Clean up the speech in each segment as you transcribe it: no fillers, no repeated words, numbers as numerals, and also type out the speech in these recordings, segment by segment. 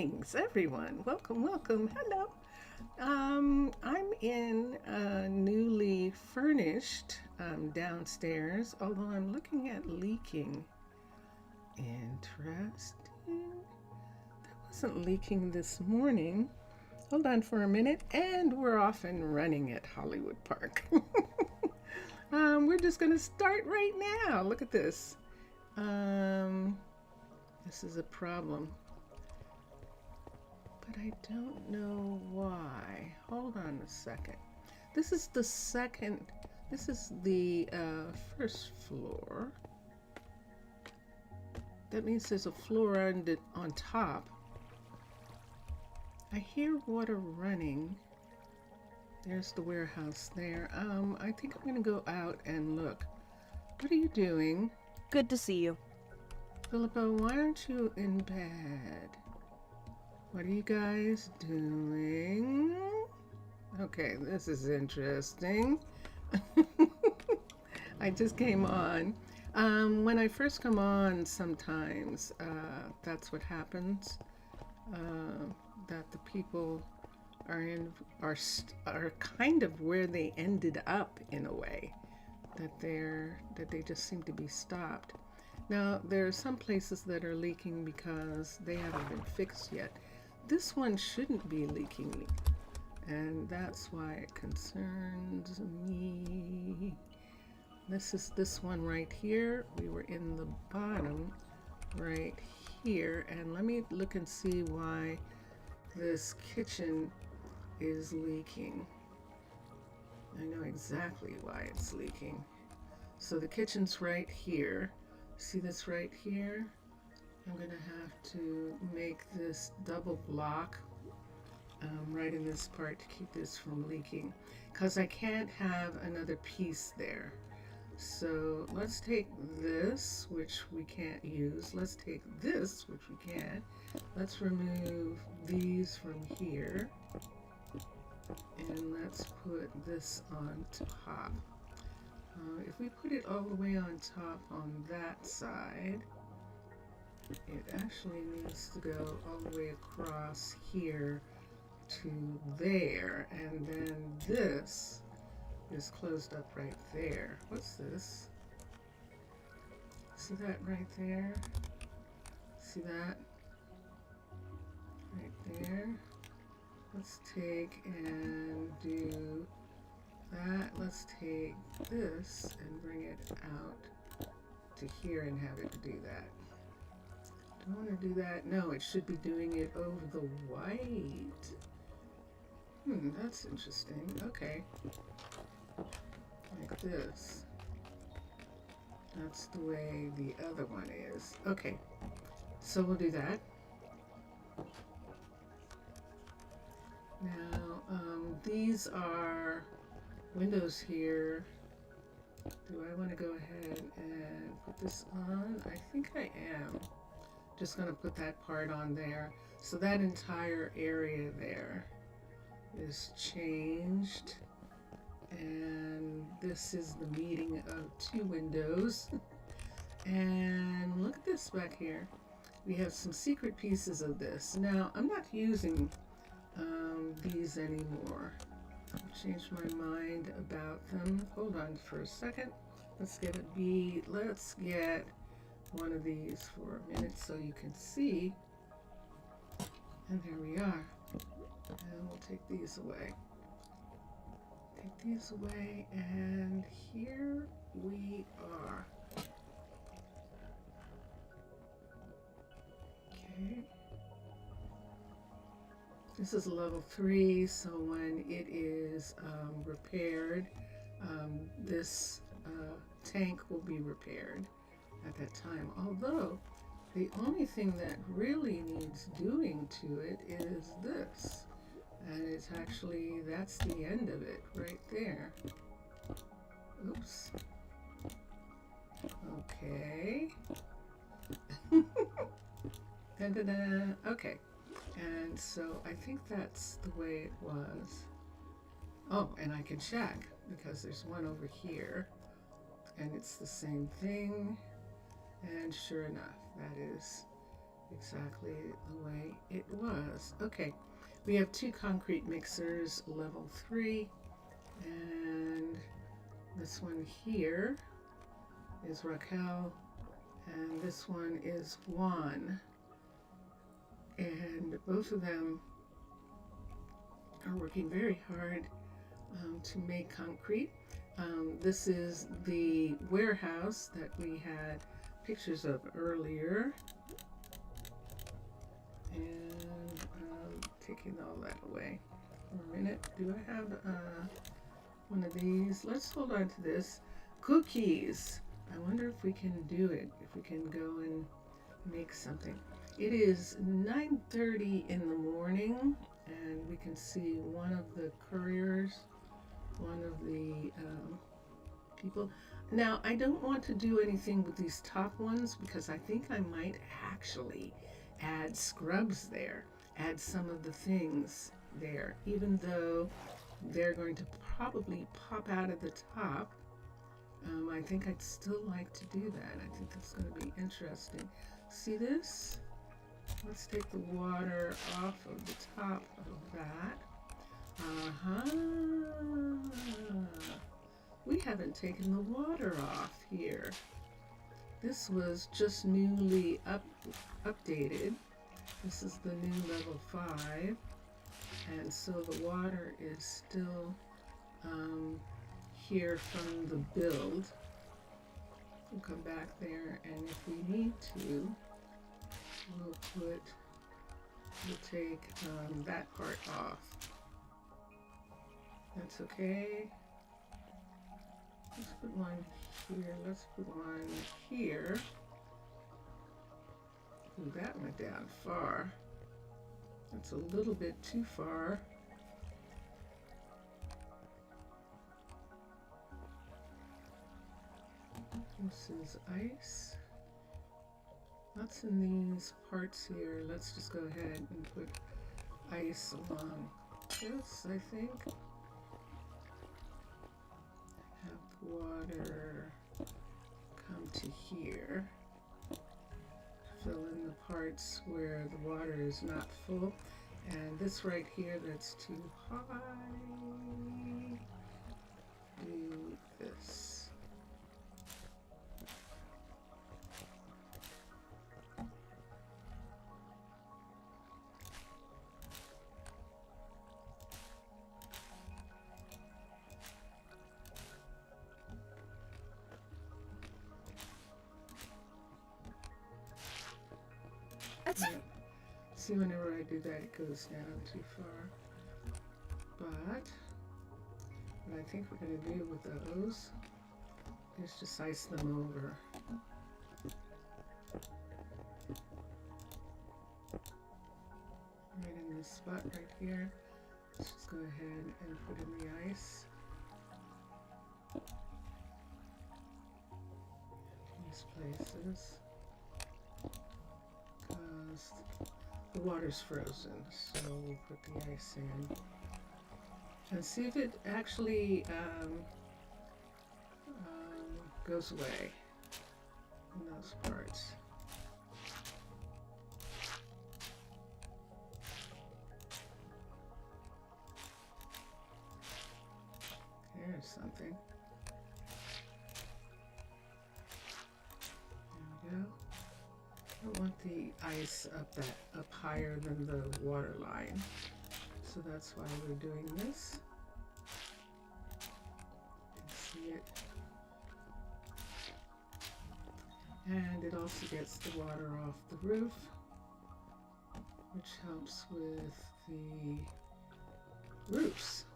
Greetings, everyone. Welcome, welcome. Hello. I'm in newly furnished downstairs, although I'm looking at leaking. Interesting. That wasn't leaking this morning. Hold on for a minute, and we're off and running at Hollywood Park. We're just going to start right now. Look at this. This is a problem. But I don't know why. Hold on a second. This is the first floor. That means there's a floor on top. I hear water running. There's the warehouse there. I think I'm gonna go out and look. What are you doing? Good to see you. Philippa, why aren't you in bed? What are you guys doing? Okay, this is interesting. I just came on. When I first come on, sometimes that's what happens. That the people are kind of where they ended up in a way. That they just seem to be stopped. Now there are some places that are leaking because they haven't been fixed yet. This one shouldn't be leaking, and that's why it concerns me. This is this one right here. We were in the bottom right here, and let me look and see why this kitchen is leaking. I know exactly why it's leaking. So the kitchen's right here. See this right here? I'm gonna have to make this double block right in this part to keep this from leaking, because I can't have another piece there. So let's take this, which we can't use. Let's take this, which we can. Let's remove these from here. And let's put this on top. If we put it all the way on top on that side, it actually needs to go all the way across here to there, and then this is closed up right there. What's this? See that right there? See that? Right there. Let's take and do that. Let's take this and bring it out to here and have it do that. I want to do that. No, it should be doing it over the white. That's interesting. Okay. Like this. That's the way the other one is. Okay. So we'll do that. Now, these are windows here. Do I want to go ahead and put this on? I think I am. Just going to put that part on there. So that entire area there is changed. And this is the meeting of two windows. And look at this back here. We have some secret pieces of this. Now, I'm not using these anymore. I've changed my mind about them. Hold on for a second. Let's get a bead. Let's get one of these for a minute so you can see. And there we are. And we'll take these away. Take these away, and here we are. Okay. This is level 3, so when it is repaired, this tank will be repaired at that time. Although, the only thing that really needs doing to it is this. And it's actually, that's the end of it right there. Oops. Okay. Da-da-da. Okay. And so I think that's the way it was. Oh, and I can check because there's one over here and it's the same thing. And sure enough, that is exactly the way it was. Okay, we have two concrete mixers, level 3, and this one here is Raquel, and this one is Juan. And both of them are working very hard to make concrete. This is the warehouse that we had pictures of earlier. And taking all that away for a minute. Do I have one of these? Let's hold on to this. Cookies. I wonder if we can do it, if we can go and make something. It is 9:30 in the morning, and we can see one of the couriers, one of the people. Now, I don't want to do anything with these top ones because I think I might actually add scrubs there, add some of the things there, even though they're going to probably pop out of the top. I think I'd still like to do that. I think that's going to be interesting. See this? Let's take the water off of the top of that. We haven't taken the water off here. This was just newly updated. This is the new level 5, and so the water is still here from the build. We'll come back there, and if we need to, we'll take that part off. That's okay. Let's put one here. Let's put one here. Ooh, that went down far. That's a little bit too far. This is ice. What's in these parts here? Let's just go ahead and put ice along this, I think. Have the water come to here. Fill in the parts where the water is not full. And this right here that's too high, do this. Yeah. See, whenever I do that, it goes down too far. But what I think we're going to do with those is just ice them over. Right in this spot right here. Let's just go ahead and put in the ice. These places. Because the water's frozen, so we'll put the ice in and see if it actually goes away in those parts. There's something. There we go. I don't want the ice up higher than the water line, so that's why we're doing this. You can see it, and it also gets the water off the roof, which helps with the roofs,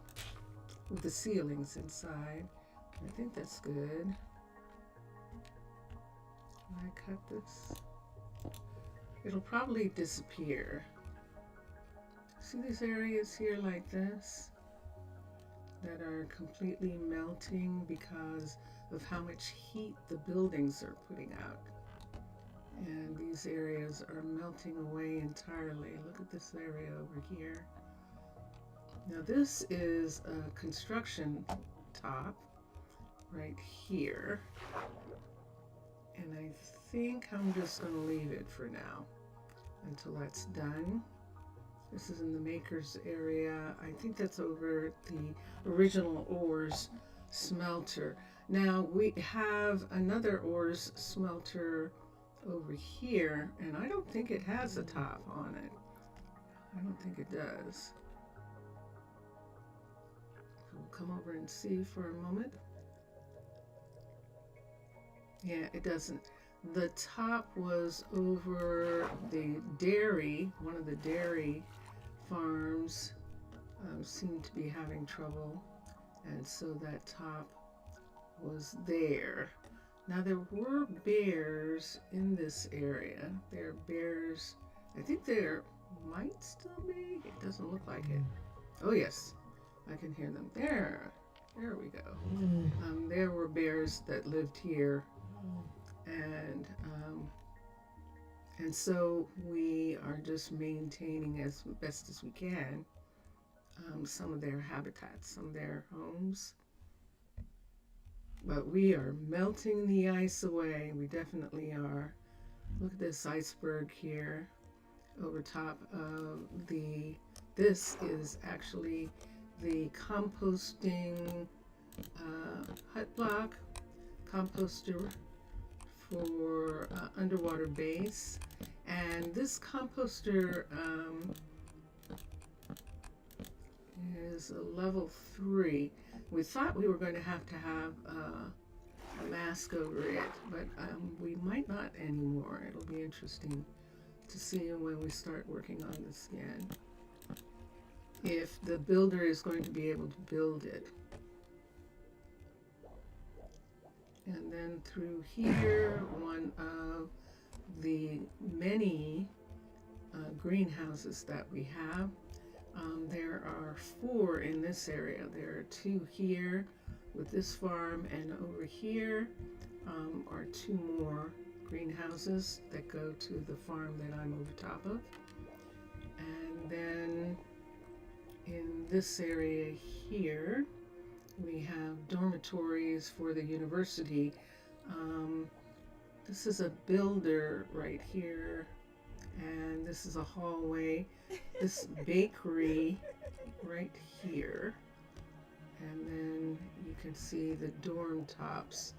with the ceilings inside. I think that's good. Can I cut this? It'll probably disappear. See these areas here like this that are completely melting because of how much heat the buildings are putting out. And these areas are melting away entirely. Look at this area over here. Now this is a construction top right here. And I think I'm just going to leave it for now. until that's done. This is in the maker's area. I think that's over the original ores smelter. Now we have another ores smelter over here, and I don't think it has a top on it. I don't think it does. We'll come over and see for a moment. Yeah, it doesn't. The top was over the dairy. One of the dairy farms seemed to be having trouble, and so that top was there. Now there were bears in this area. There are bears. I think there might still be. It doesn't look like it. Oh yes, I can hear them. There we go. There were bears that lived here, and so we are just maintaining as best as we can some of their habitats, some of their homes. But we are melting the ice away. We definitely are. Look at this iceberg here over top of this is actually the composting hut block composter for underwater base. And this composter is a level 3. We thought we were going to have a mask over it, but we might not anymore. It'll be interesting to see when we start working on this again, if the builder is going to be able to build it. And then through here, one of the many greenhouses that we have. There are 4 in this area. There are 2 here with this farm, and over here are 2 more greenhouses that go to the farm that I'm over top of. And then in this area here, we have dormitories for the university. This is a builder right here, and this is a hallway. This bakery right here, and then you can see the dorm tops.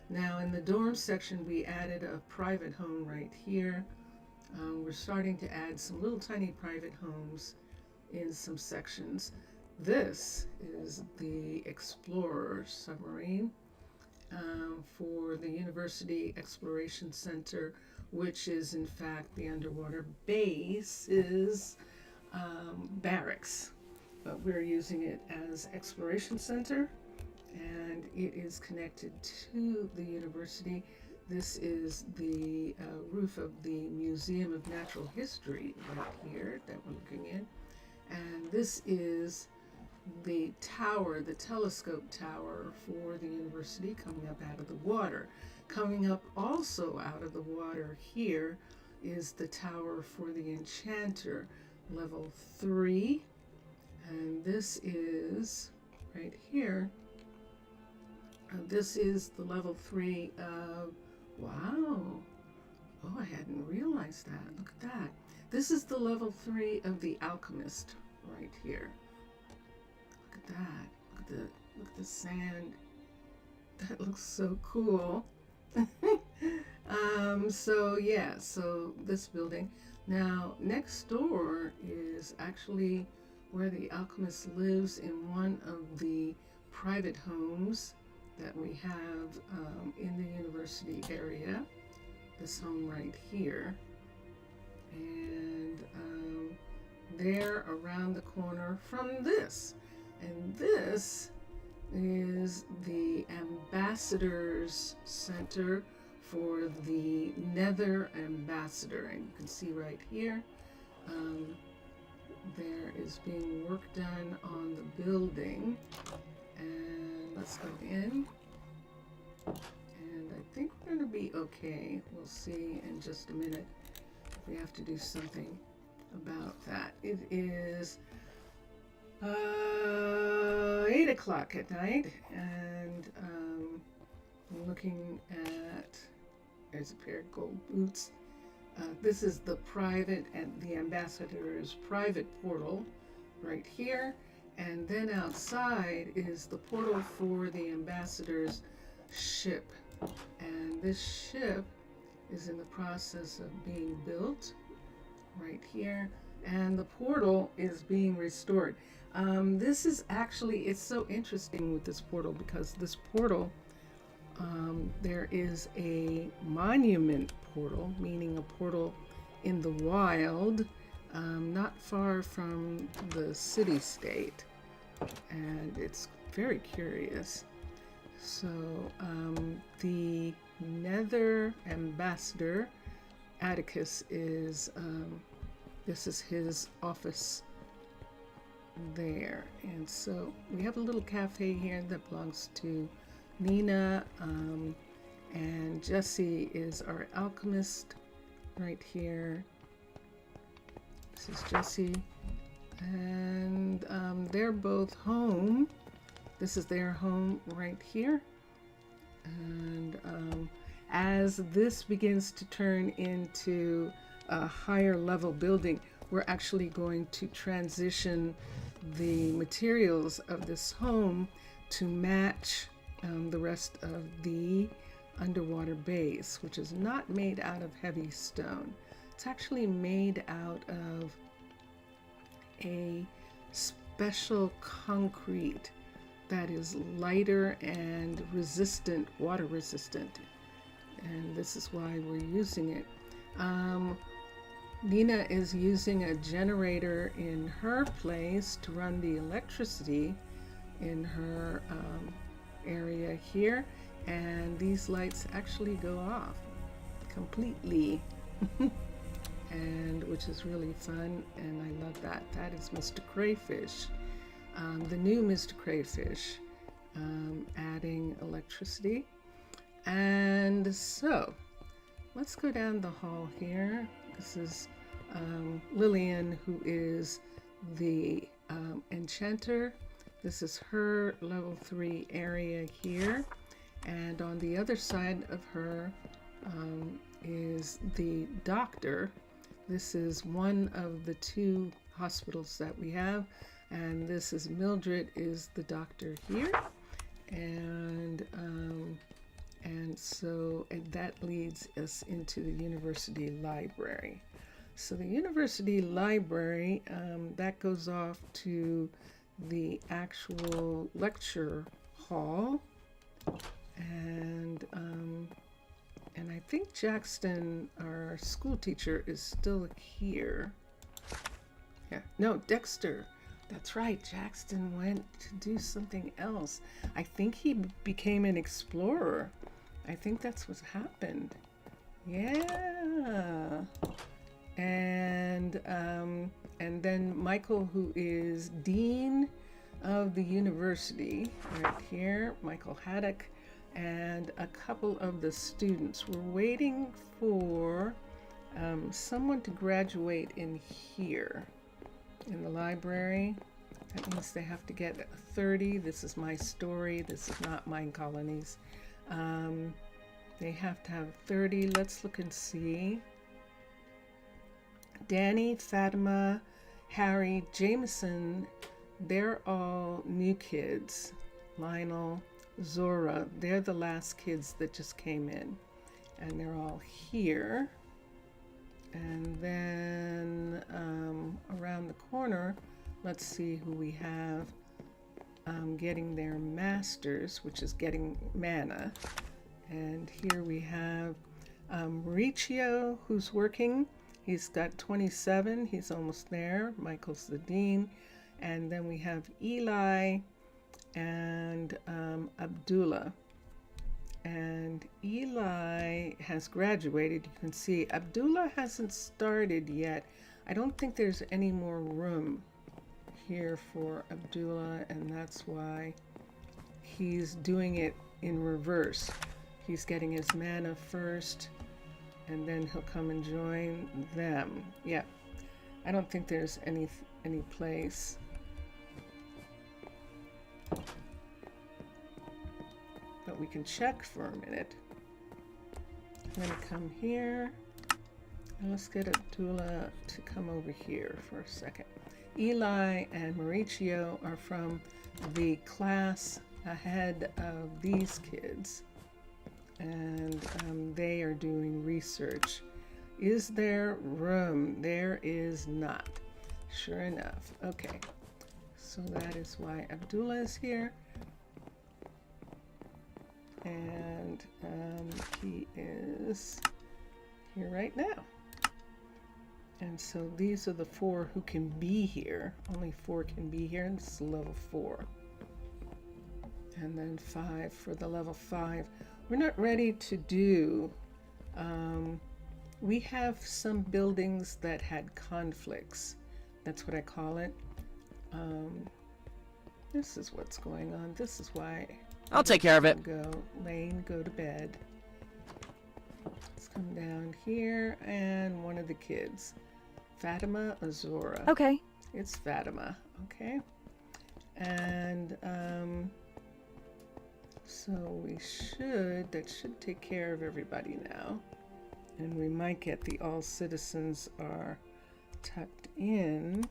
Now in the dorm section, we added a private home right here. We're starting to add some little tiny private homes in some sections. This is the Explorer submarine for the University Exploration Center, which is in fact the underwater base's barracks. But we're using it as Exploration Center, and it is connected to the university. This is the roof of the Museum of Natural History right here that we're looking in. And this is the tower, the telescope tower for the university, coming up out of the water. Coming up also out of the water here is the tower for the Enchanter, level 3. And this is right here. This is the level 3 of, wow. Oh, I hadn't realized that. Look at that. This is the level 3 of the Alchemist right here. Look at that. Look at the sand. That looks so cool. So this building. Now, next door is actually where the alchemist lives in one of the private homes that we have in the university area. This home right here. And they're around the corner from this. And this is the Ambassadors Center for the Nether Ambassador. And you can see right here, there is being work done on the building. And let's go in. And I think we're going to be okay. We'll see in just a minute if we have to do something about that. It is 8 o'clock at night, and I'm looking at, there's a pair of gold boots. This is the private and the ambassador's private portal right here. And then outside is the portal for the ambassador's ship. And this ship is in the process of being built right here. And the portal is being restored. This is actually, it's so interesting with this portal because this portal, there is a monument portal, meaning a portal in the wild, not far from the city-state, and it's very curious. So the Nether ambassador, Atticus, is, this is his office there. And so we have a little cafe here that belongs to Nina, and Jesse is our alchemist right here. This is Jesse, and they're both home. This is their home right here. And as this begins to turn into a higher level building, we're actually going to transition the materials of this home to match the rest of the underwater base, which is not made out of heavy stone. It's actually made out of a special concrete that is lighter and resistant, water resistant. And this is why we're using it. Nina is using a generator in her place to run the electricity in her area here, and these lights actually go off completely and which is really fun, and I love that. That is Mr. Crayfish, the new Mr. Crayfish, adding electricity. And so let's go down the hall here. This is Lillian, who is the enchanter. This is her level 3 area here. And on the other side of her is the doctor. This is one of the 2 hospitals that we have. And this is Mildred, is the doctor here. And so that leads us into the university library. So the university library, that goes off to the actual lecture hall, and I think Jackson, our school teacher, is still here. Yeah, no, Dexter. That's right, Jackson went to do something else. I think he became an explorer. I think that's what happened. Yeah. And then Michael, who is dean of the university right here, Michael Haddock, and a couple of the students. We're waiting for someone to graduate in here in the library. That means they have to get 30. This is my story. This is not Minecolonies. They have to have 30. Let's look and see. Danny, Fatima, Harry, Jameson, they're all new kids. Lionel, Zora, they're the last kids that just came in. And they're all here. And then around the corner, let's see who we have getting their masters, which is getting mana. And here we have Mauricio, who's working. He's got 27. He's almost there. Michael's the dean. And then we have Eli and Abdullah. And Eli has graduated. You can see Abdullah hasn't started yet. I don't think there's any more room here for Abdullah, and that's why he's doing it in reverse. He's getting his mana first, and then he'll come and join them. Yeah, I don't think there's any place. But we can check for a minute. I'm going to come here. Let's get Abdullah to come over here for a second. Eli and Mauricio are from the class ahead of these kids, and they are doing research. Is there room? There is not. Sure enough. Okay, so that is why Abdullah is here, and he is here right now. And so these are the 4 who can be here. Only 4 can be here, and this is level 4. And then 5 for the level 5. We're not ready to do, we have some buildings that had conflicts. That's what I call it. This is what's going on. This is why I'll take care of it. Lane, go to bed. Let's come down here, and one of the kids. Fatima Azora. Okay. It's Fatima, okay? And so that should take care of everybody now. And we might get the all citizens are tucked in,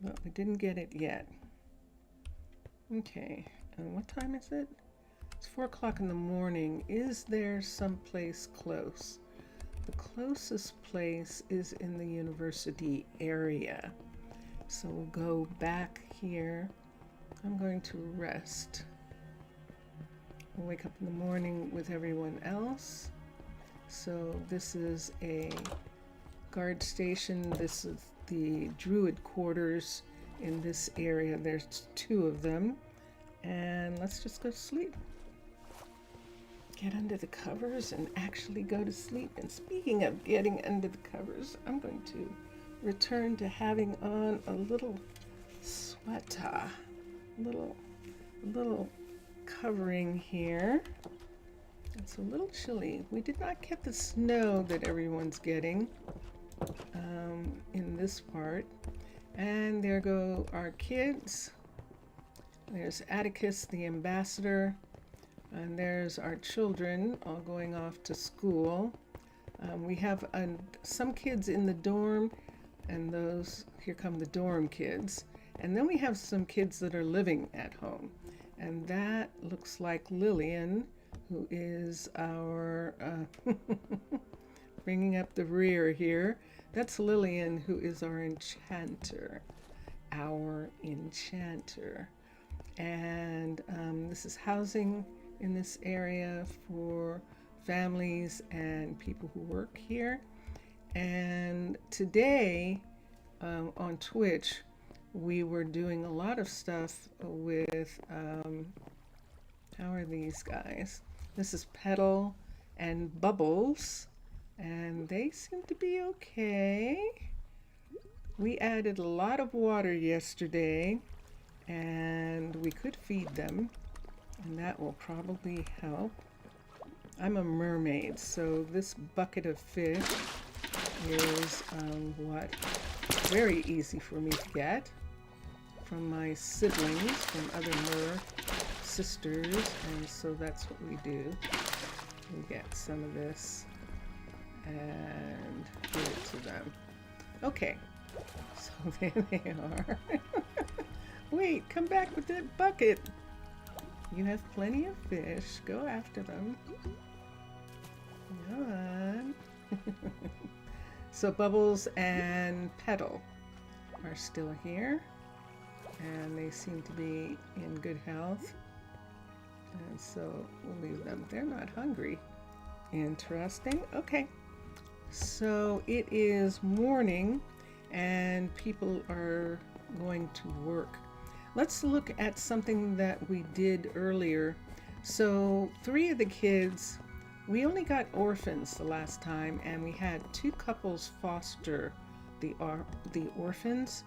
but we didn't get it yet. Okay, and what time is it? It's 4 o'clock in the morning. Is there some place close? The closest place is in the university area. So we'll go back here. I'm going to rest. We'll wake up in the morning with everyone else. So this is a guard station. This is the Druid quarters in this area. There's 2 of them. And let's just go to sleep. Get under the covers and actually go to sleep. And speaking of getting under the covers, I'm going to return to having on a little sweater, little covering here. It's a little chilly. We did not get the snow that everyone's getting in this part. And there go our kids. There's Atticus, the ambassador. And there's our children all going off to school. We have some kids in the dorm, and here come the dorm kids. And then we have some kids that are living at home. And that looks like Lillian, who is our, bringing up the rear here. That's Lillian, who is our enchanter. And this is housing in this area for families and people who work here. And today on Twitch, we were doing a lot of stuff with, how are these guys? This is Petal and Bubbles, and they seem to be okay. We added a lot of water yesterday, and we could feed them, and that will probably help. I'm a mermaid, so this bucket of fish is very easy for me to get from my siblings, from other mer sisters, and so that's what we do. We get some of this and give it to them. Okay, so there they are. Wait, come back with that bucket. You have plenty of fish. Go after them. Come on. So Bubbles and Petal are still here, and they seem to be in good health. And so we'll leave them. They're not hungry. Interesting. Okay. So it is morning, and people are going to work. Let's look at something that we did earlier. So 3 of the kids, we only got orphans the last time, and we had 2 couples foster the orphans.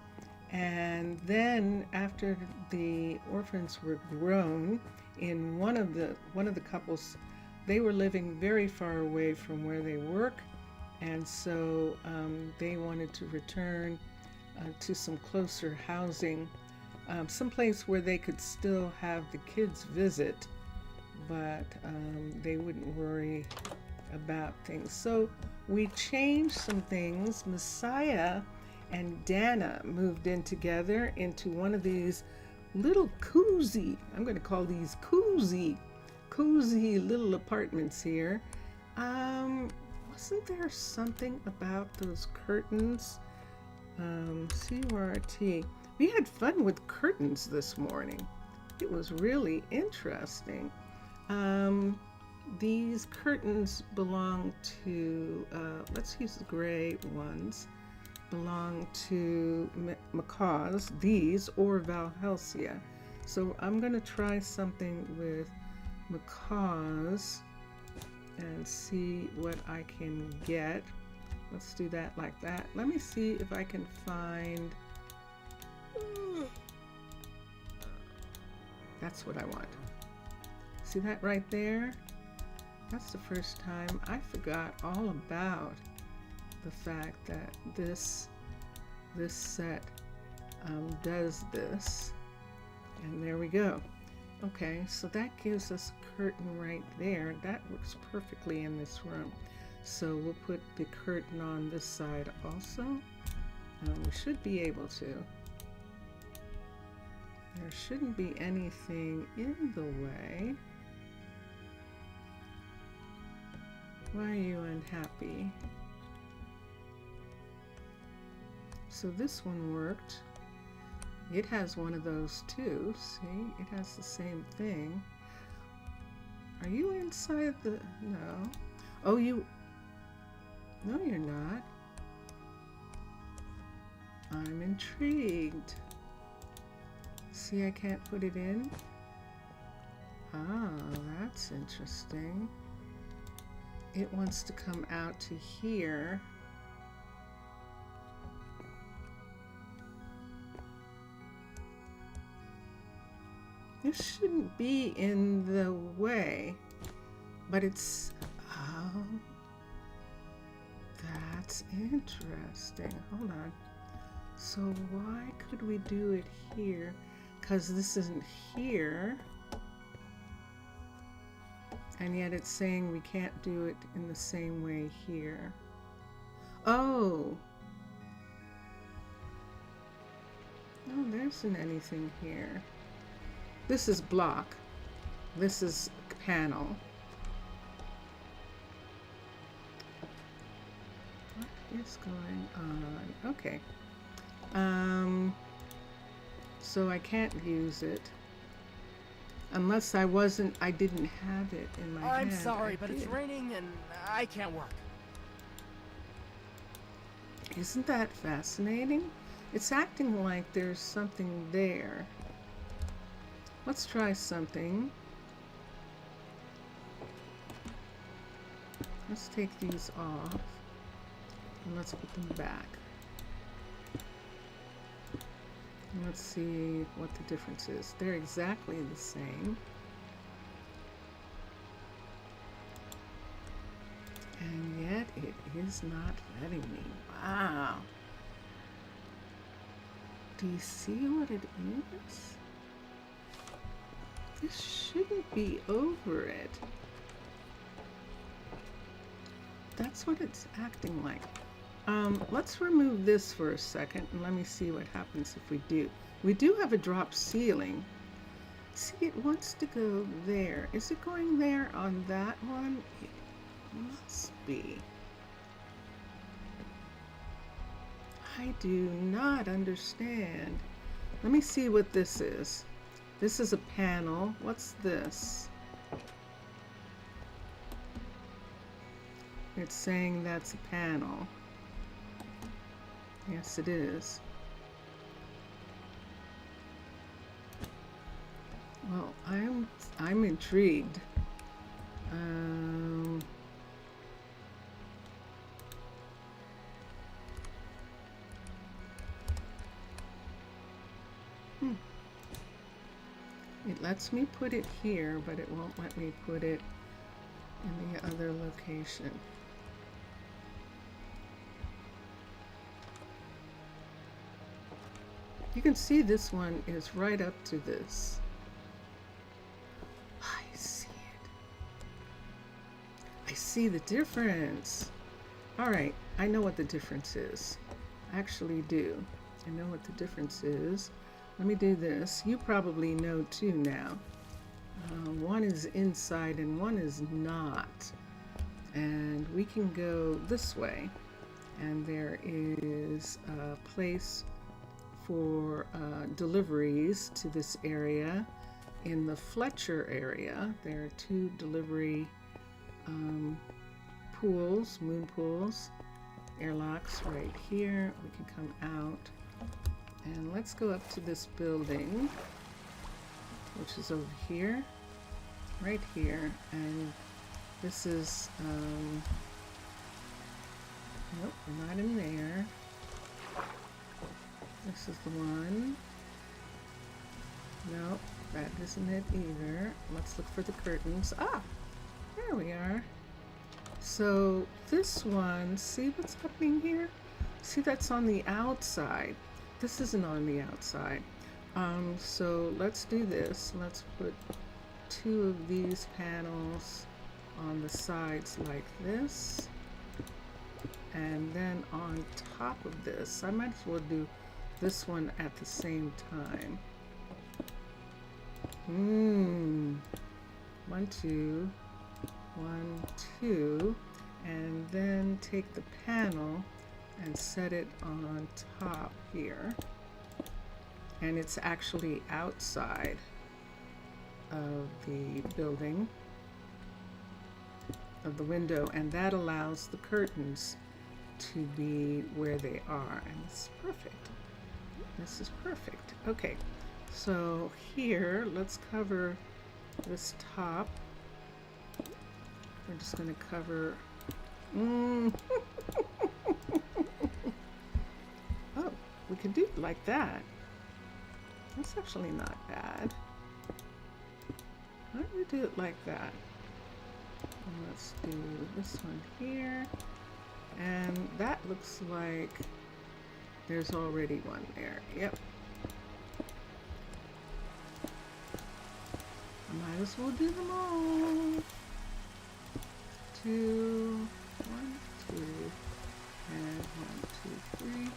And then after the orphans were grown, in one of the couples, they were living very far away from where they work, and so they wanted to return to some closer housing, someplace where they could still have the kids visit, but they wouldn't worry about things. So we changed some things. Messiah and Dana moved in together into one of these little cozy, I'm going to call these cozy little apartments here. Wasn't there something about those curtains? CRT. We had fun with curtains this morning. It was really interesting. These curtains belong to, let's use the gray ones, belong to macaws, these, or Valhelsia. So I'm going to try something with macaws and see what I can get. Let's do that like that. Let me see if I can find, that's what I want. See that right there? That's the first time I forgot all about the fact that this set does this. And there we go. Okay, so that gives us a curtain right there. That works perfectly in this room. So we'll put the curtain on this side also. We should be able to. There shouldn't be anything in the way. Why are you unhappy? So this one worked. It has one of those too. See, it has the same thing. Are you inside the, no. Oh, no, you're not. I'm intrigued. See, I can't put it in. Ah, that's interesting. It wants to come out to here. This shouldn't be in the way, but it's, oh, that's interesting. Hold on. So why could we do it here? Because this isn't here. And yet it's saying we can't do it in the same way here. Oh. No, there isn't anything here. This is block. This is panel. What is going on? Okay. So I can't use it. Unless I didn't have it in my hand. I'm sorry, but it's raining and I can't work. Isn't that fascinating? It's acting like there's something there. Let's try something. Let's take these off and let's put them back. And let's see what the difference is. They're exactly the same. And yet it is not letting me. Wow. Do you see what it is? This shouldn't be over it. That's what it's acting like. Let's remove this for a second and let me see what happens if we do. We do have a drop ceiling. See, it wants to go there. Is it going there on that one? It must be. I do not understand. Let me see what this is. This is a panel. What's this? It's saying that's a panel. Yes, it is. Well, I'm intrigued. It lets me put it here, but it won't let me put it in the other location. You can see this one is right up to this. I see it. I see the difference. All right, I know what the difference is. I actually do. I know what the difference is. Let me do this. You probably know too now. One is inside and one is not. And we can go this way. And there is a place for deliveries to this area. In the Fletcher area, there are 2 delivery pools, moon pools, airlocks right here. We can come out. And let's go up to this building, which is over here, right here. And this is, nope, we're not in there. This is the one. Nope, that isn't it either. Let's look for the curtains. Ah, there we are. So this one, see what's happening here? See, that's on the outside. This isn't on the outside. So let's do this. Let's put 2 of these panels on the sides like this. And then on top of this, I might as well do this one at the same time. 1, 2, 1, 2, and then take the panel and set it on top here. And it's actually outside of the building, of the window, and that allows the curtains to be where they are, and it's perfect. This is perfect. Okay, so here, let's cover this top. We're just going to cover. Oh, we could do it like that. That's actually not bad. Why don't we do it like that? And let's do this one here. And that looks like there's already one there. Yep. I might as well do them all. 2, 1, 2, and 1, 2, 3.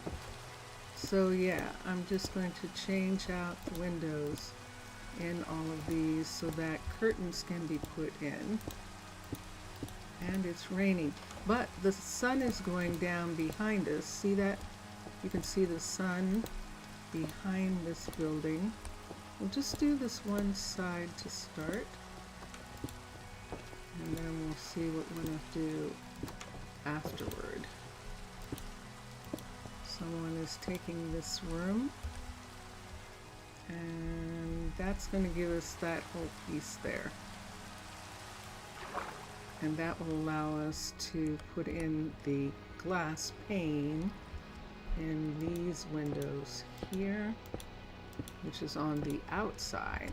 So yeah, I'm just going to change out the windows in all of these so that curtains can be put in. And it's raining, but the sun is going down behind us. See that? You can see the sun behind this building. We'll just do this one side to start, and then we'll see what we're going to do afterward. Someone is taking this room, and that's going to give us that whole piece there. And that will allow us to put in the glass pane in these windows here, which is on the outside.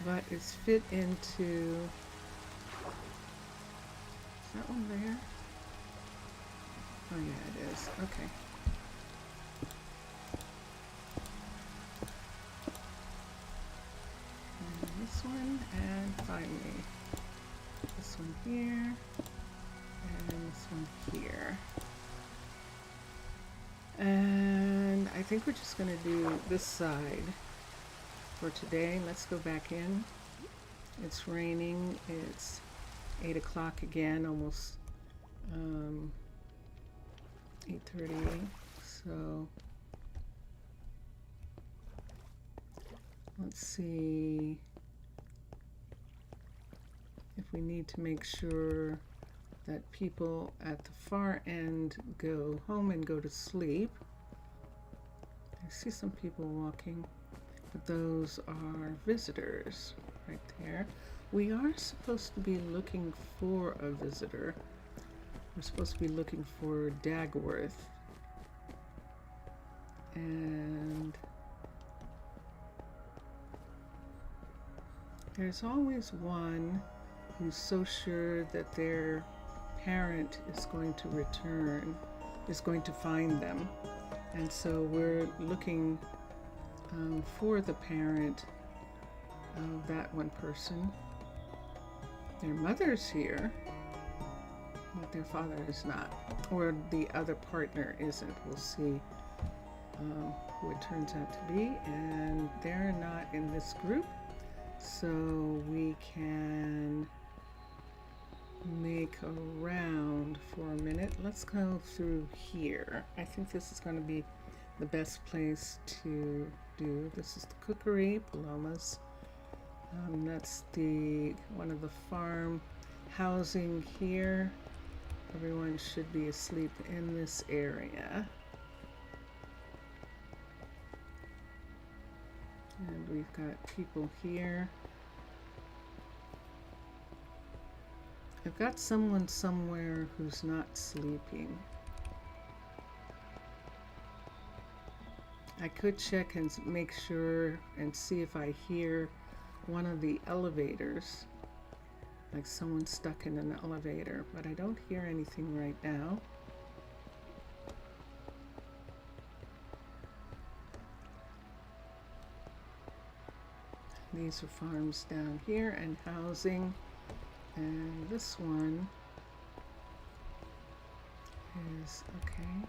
But it's fit into, is that one there? Oh yeah, it is. Okay. This one, and finally this one here, and this one here. And I think we're just going to do this side for today. Let's go back in. It's raining. It's 8 o'clock again, almost 8:30. So let's see if we need to make sure that people at the far end go home and go to sleep. I see some people walking, but those are visitors right there. We are supposed to be looking for a visitor. We're supposed to be looking for Dagworth. And there's always one who's so sure that their parent is going to return, is going to find them. And so we're looking for the parent of that one person. Their mother's here, but their father is not, or the other partner isn't. We'll see who it turns out to be, and they're not in this group, so we can make a round for a minute. Let's go through here. I think this is going to be the best place to do. This is the cookery, Palomas. That's the one of the farm housing here. Everyone should be asleep in this area. And we've got people here. I've got someone somewhere who's not sleeping. I could check and make sure and see if I hear one of the elevators, like someone stuck in an elevator, but I don't hear anything right now. These are farms down here and housing, and this one is okay.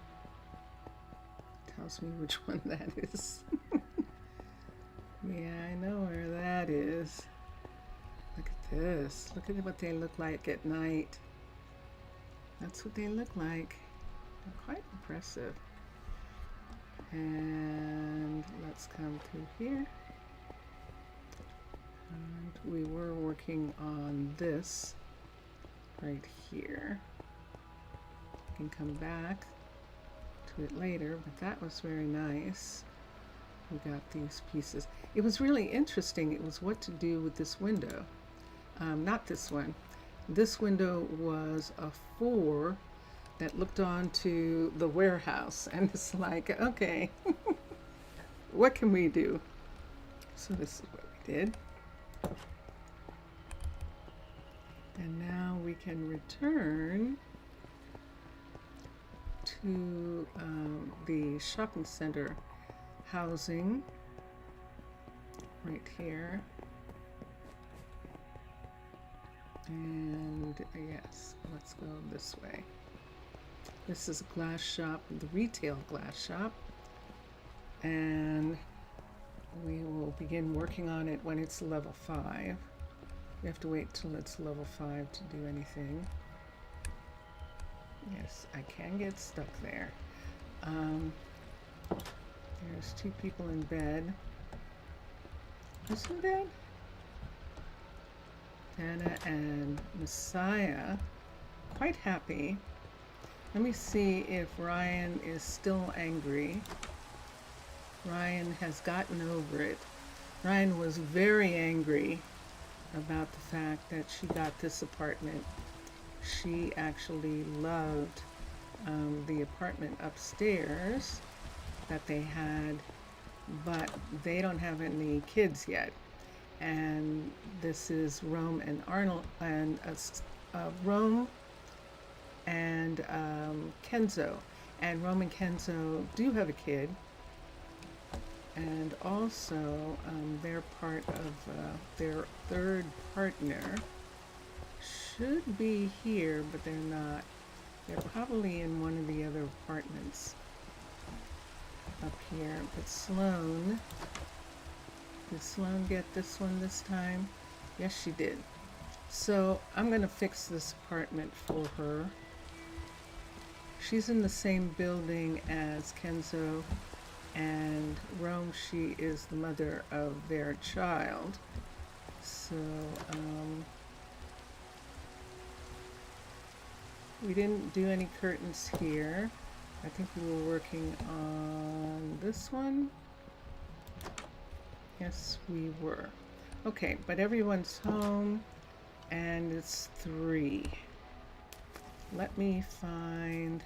Tells me which one that is. Yeah, I know where that is. Look at this. Look at what they look like at night. That's what they look like. They're quite impressive. And let's come through here. And we were working on this right here. We can come back to it later, but that was very nice. We got these pieces. It was really interesting. It was what to do with this window. Not this one. This window was a 4 that looked onto the warehouse, and it's like, okay, what can we do? So this is what we did. And now we can return to the shopping center housing right here. And yes, let's go this way. This is a glass shop, the retail glass shop, and we will begin working on it when it's level 5. We have to wait till it's level 5 to do anything. Yes, I can get stuck there. There's 2 people in bed. Who's in bed? Anna and Messiah. Quite happy. Let me see if Ryan is still angry. Ryan has gotten over it. Ryan was very angry about the fact that she got this apartment. She actually loved the apartment upstairs that they had, but they don't have any kids yet. And this is Rome and Arnold, and Rome and Kenzo. And Rome and Kenzo do have a kid. And also, they're part of their third partner. Should be here, but they're not. They're probably in one of the other apartments up here. But Sloan, did Sloan get this one this time? Yes, she did. So I'm going to fix this apartment for her. She's in the same building as Kenzo and Rome. She is the mother of their child. So, we didn't do any curtains here. I think we were working on this one. Yes, we were. Okay, but everyone's home and it's 3. Let me find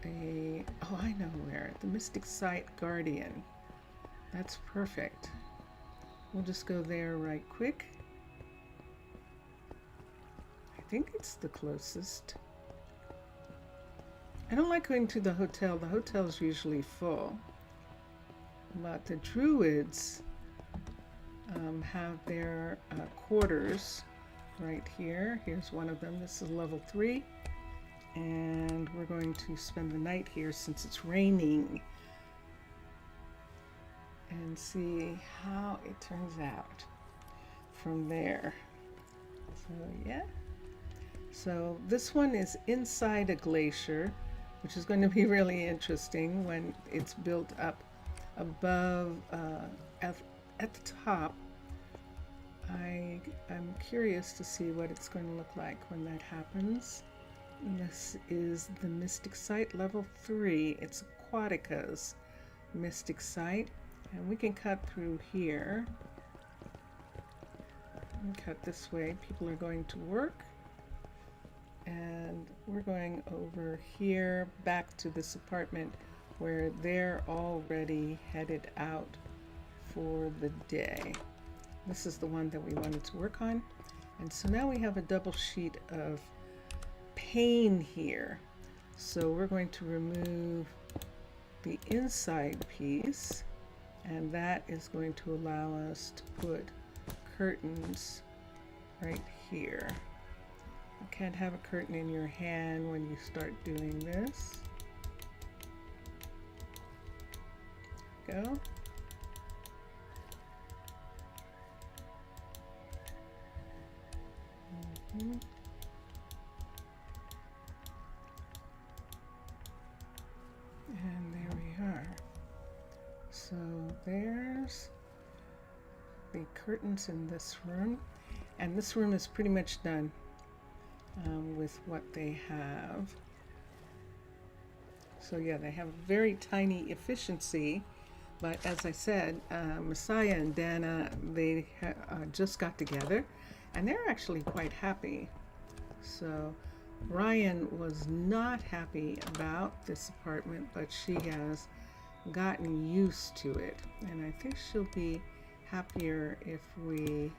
oh, I know where. The Mystic Site Guardian. That's perfect. We'll just go there right quick. I think it's the closest. I don't like going to the hotel. The hotel's usually full. But the Druids have their quarters right here. Here's one of them. This is level 3. And we're going to spend the night here since it's raining and see how it turns out from there. So yeah. So this one is inside a glacier, which is going to be really interesting when it's built up above at the top. I'm curious to see what it's going to look like when that happens. This is the Mystic Site level 3. It's Aquatica's Mystic Site, and we can cut through here and cut this way. People are going to work, and we're going over here back to this apartment where they're already headed out for the day. This is the one that we wanted to work on, and so now we have a double sheet of pane here. So we're going to remove the inside piece, and that is going to allow us to put curtains right here. You can't have a curtain in your hand when you start doing this. Go. And there we are. So there's the curtains in this room, and this room is pretty much done with what they have. So yeah, they have very tiny efficiency, but as I said, Messiah and Dana, they just got together, and they're actually quite happy. So Ryan was not happy about this apartment, but she has gotten used to it, and I think she'll be happier if we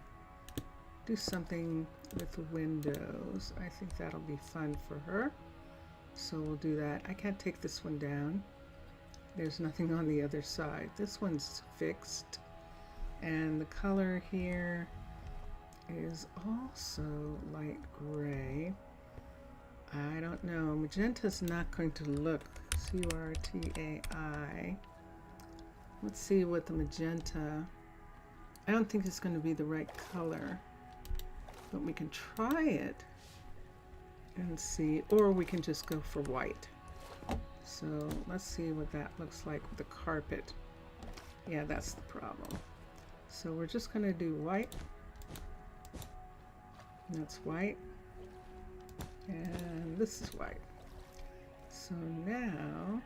do something with the windows. I think that'll be fun for her, so we'll do that. I can't take this one down. There's nothing on the other side. This one's fixed, and the color here is also light gray. I don't know. Magenta's not going to look. C-U-R-T-A-I. Let's see what the magenta. I don't think it's going to be the right color, but we can try it and see, or we can just go for white. So let's see what that looks like with the carpet. Yeah, that's the problem. So we're just going to do white. That's white, and this is white. So now,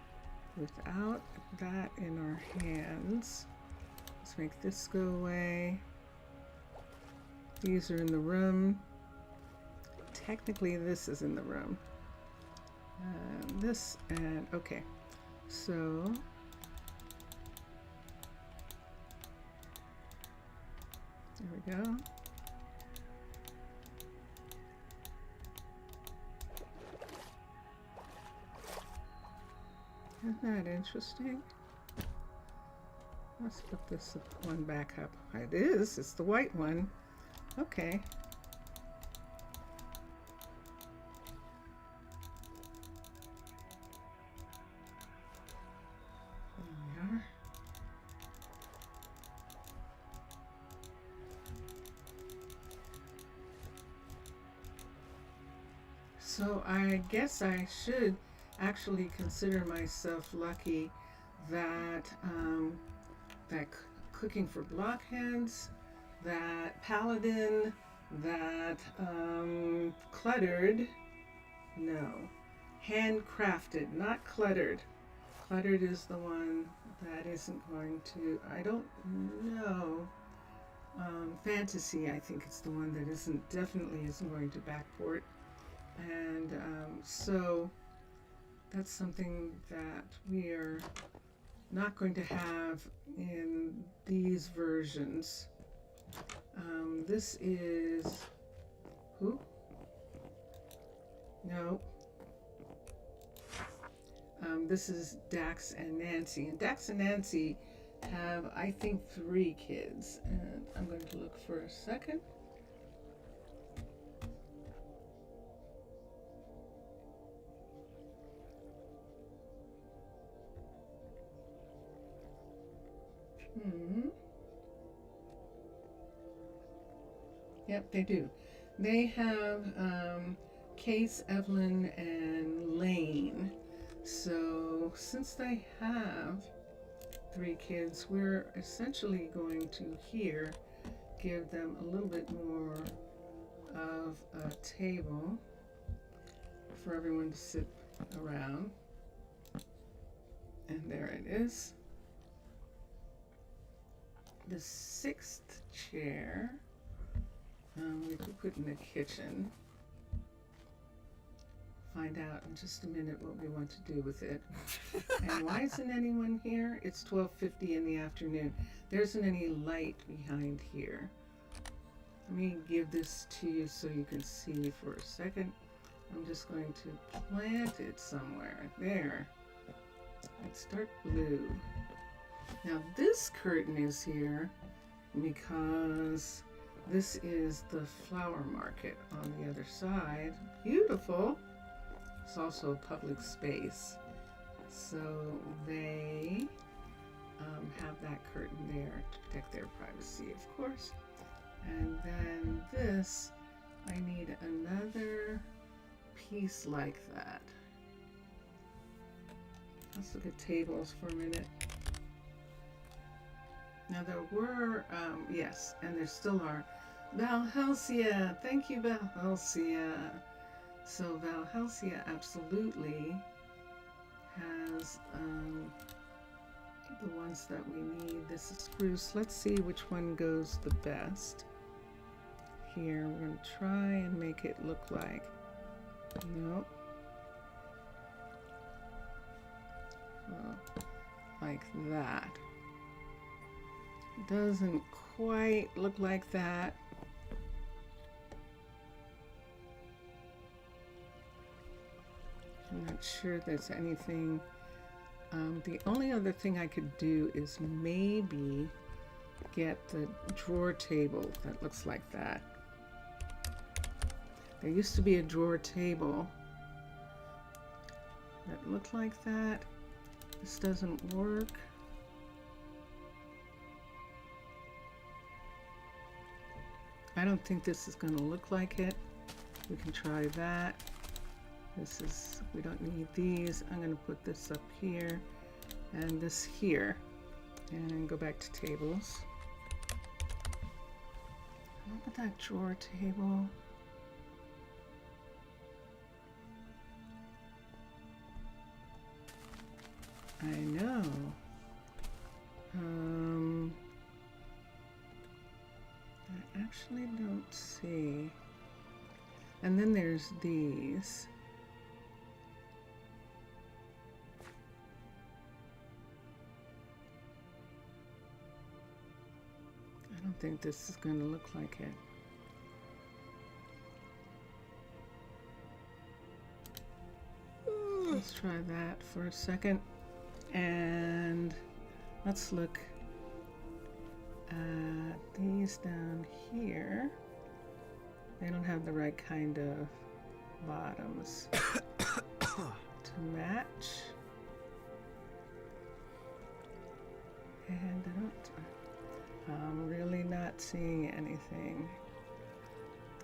without that in our hands, let's make this go away. These are in the room. Technically, this is in the room. This and okay. So there we go. Isn't that interesting? Let's put this one back up. It is. It's the white one. Okay. There we are. So I guess I should actually consider myself lucky that that cooking for blockheads, that paladin, that cluttered, no, handcrafted, not cluttered. Cluttered is the one that isn't going to, I don't know. Fantasy, I think it's the one that definitely isn't going to backport. And so that's something that we are not going to have in these versions. This is who? No. This is Dax and Nancy. And Dax and Nancy have, I think, 3 kids. And I'm going to look for a second. Yep, they do. They have Case, Evelyn, and Lane. So since they have 3 kids, we're essentially going to here give them a little bit more of a table for everyone to sit around. And there it is. The 6th chair we could put in the kitchen. Find out in just a minute what we want to do with it. And why isn't anyone here? It's 12:50 in the afternoon. There isn't any light behind here. Let me give this to you so you can see for a second. I'm just going to plant it somewhere. There. It's dark blue. Now this curtain is here because this is the flower market on the other side. Beautiful. It's also a public space. So they have that curtain there to protect their privacy, of course. And then this, I need another piece like that. Let's look at tables for a minute. Now there were, yes, and there still are. Valhelsia, thank you, Valhelsia. So Valhelsia absolutely has the ones that we need. This is spruce. Let's see which one goes the best. Here, we're going to try and make it look like, nope. Like that. Doesn't quite look like that. I'm not sure there's anything. The only other thing I could do is maybe get the drawer table that looks like that. There used to be a drawer table that looked like that. This doesn't work. I don't think this is going to look like it. We can try that. This is, we don't need these. I'm going to put this up here and this here and go back to tables. What about that drawer table? I know. I actually don't see. And then there's these. I don't think this is going to look like it. Let's try that for a second. And let's look at these down here. They don't have the right kind of bottoms to match. And I'm really not seeing anything.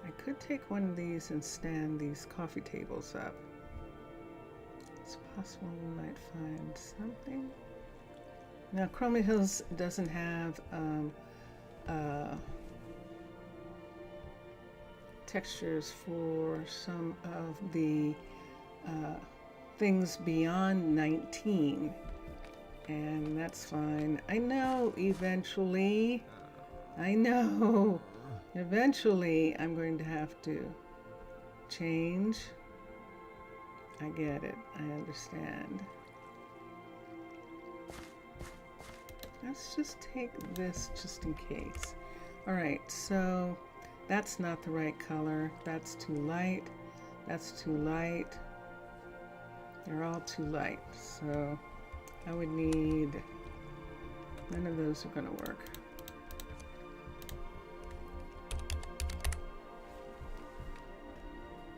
I could take one of these and stand these coffee tables up. It's possible we might find something. Now, Chroma Hills doesn't have textures for some of the things beyond 19, and that's fine. I know eventually, eventually I'm going to have to change. I get it. I understand. Let's just take this just in case. All right, so that's not the right color. That's too light. That's too light. They're all too light. So I would need None of those are going to work.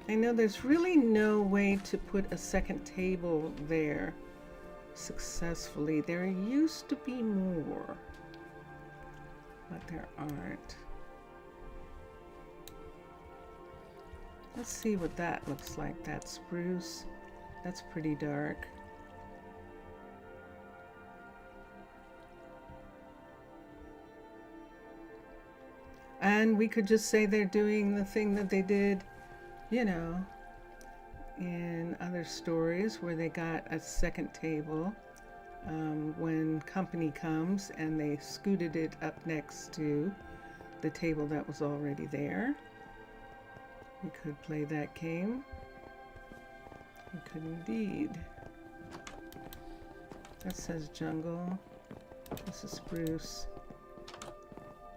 I know there's really no way to put a second table there successfully. There used to be more, but there aren't. Let's see what that looks like. That spruce. That's pretty dark. And we could just say they're doing the thing that they did, you know, in other stories where they got a second table when company comes, and they scooted it up next to the table that was already there. We could play that game. We could indeed. That says jungle. This is spruce.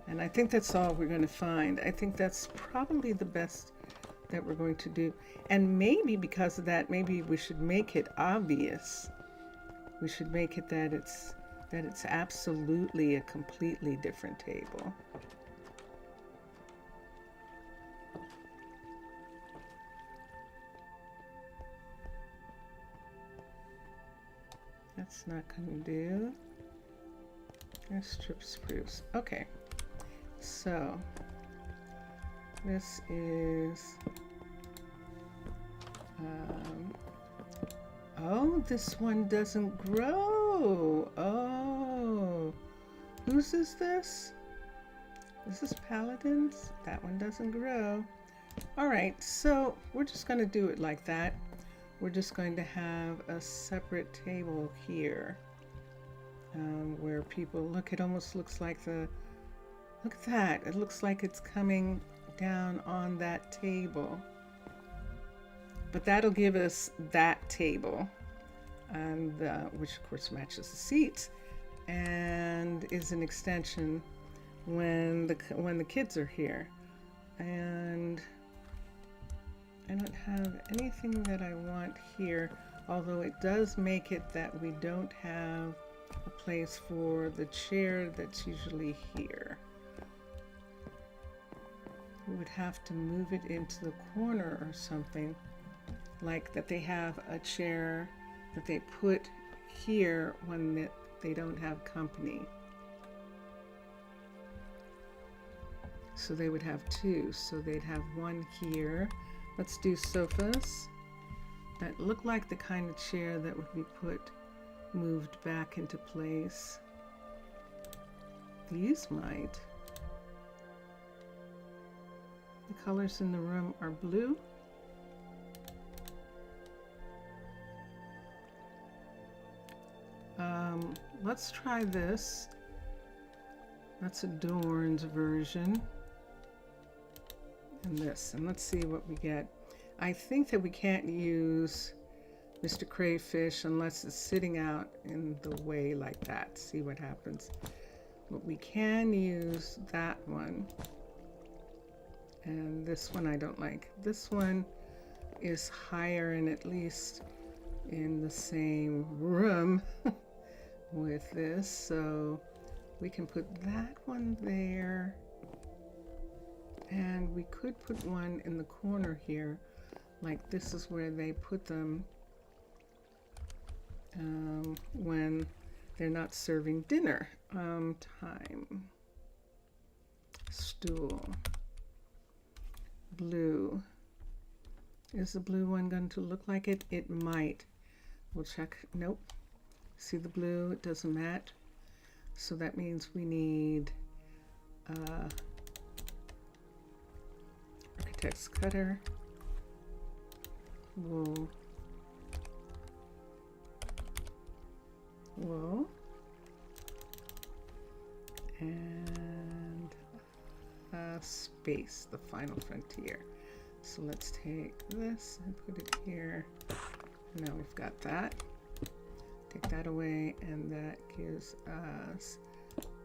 And I think that's all we're going to find. I think that's probably the best that we're going to do. And maybe because of that, maybe we should make it obvious. We should make it that it's absolutely a completely different table. That's not going to do. There's strip spruce. Okay. So this is oh, this one doesn't grow. Oh, whose is this? This is Paladin's. That one doesn't grow. All right, so we're just going to do it like that. We're just going to have a separate table here where people look. It almost looks like look at that. It looks like it's coming down on that table. But that'll give us that table, and which of course matches the seats, and is an extension when the kids are here. And I don't have anything that I want here, although it does make it that we don't have a place for the chair that's usually here. We would have to move it into the corner or something, like that they have a chair that they put here when they don't have company. So they would have two, so they'd have one here. Let's do sofas that look like the kind of chair that would be moved back into place. These might. The colors in the room are blue. Let's try this. That's a Dorn's version. And this, and let's see what we get. I think that we can't use Mr. Crayfish unless it's sitting out in the way like that. See what happens. But we can use that one. And this one I don't like. This one is higher and at least in the same room with this. So we can put that one there. And we could put one in the corner here. Like this is where they put them when they're not serving dinner. Time. Stool. Blue. Is the blue one going to look like it? It might. We'll check. Nope. See the blue? It doesn't match. So that means we need architect's cutter, wool, and space, the final frontier. So let's take this and put it here. Now we've got that. Take that away, and that gives us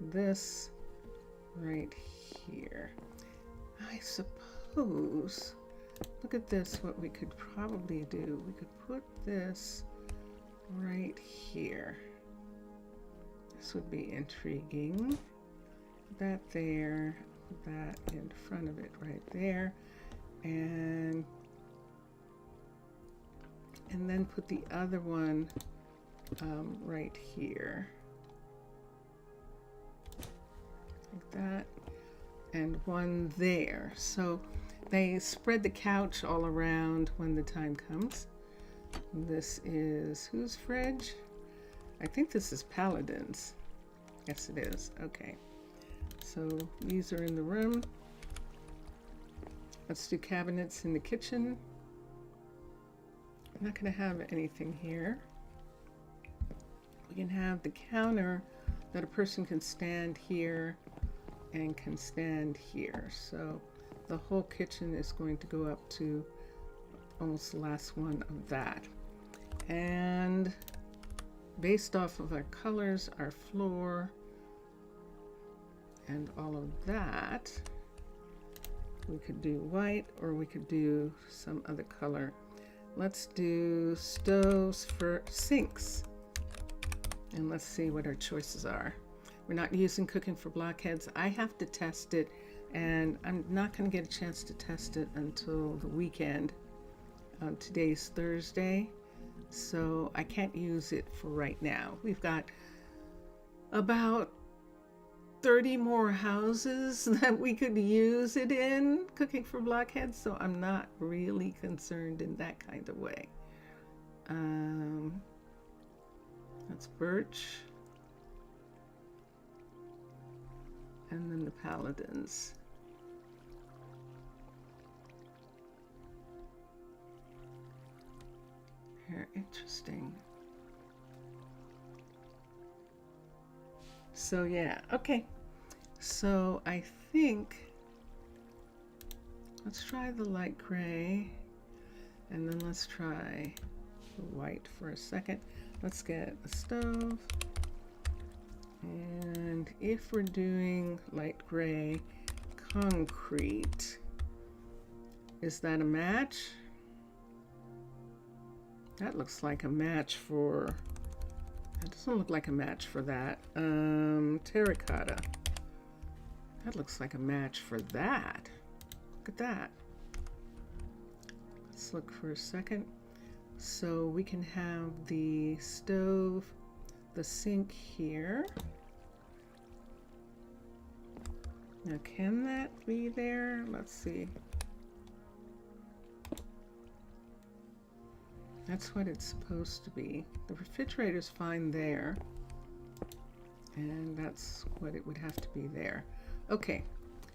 this right here. I suppose, look at this, what we could probably do. We could put this right here. This would be intriguing. That there, that in front of it right there, and then put the other one right here, like that, and one there. So they spread the couch all around when the time comes. This is whose fridge? I think this is Paladin's. Yes, it is. Okay. So these are in the room. Let's do cabinets in the kitchen. I'm not going to have anything here. We can have the counter that a person can stand here and can stand here. So the whole kitchen is going to go up to almost the last one of that. And based off of our colors, our floor, and all of that, we could do white or we could do some other color. Let's do stoves for sinks. And let's see what our choices are. We're not using cooking for blockheads. I have to test it, and I'm not going to get a chance to test it until the weekend. Today's Thursday, so I can't use it for right now. We've got about 30 more houses that we could use it in, cooking for blockheads, so I'm not really concerned in that kind of way. That's birch. And then the Paladins. Very interesting. So yeah, okay. So I think let's try the light gray, and then let's try the white for a second. Let's get a stove. And if we're doing light gray concrete, is that a match? That looks like a match for, that doesn't look like a match for that. Terracotta. That looks like a match for that. Look at that. Let's look for a second. So we can have the stove, the sink here. Now, can that be there? Let's see. That's what it's supposed to be. The refrigerator's fine there. And that's what it would have to be there. Okay,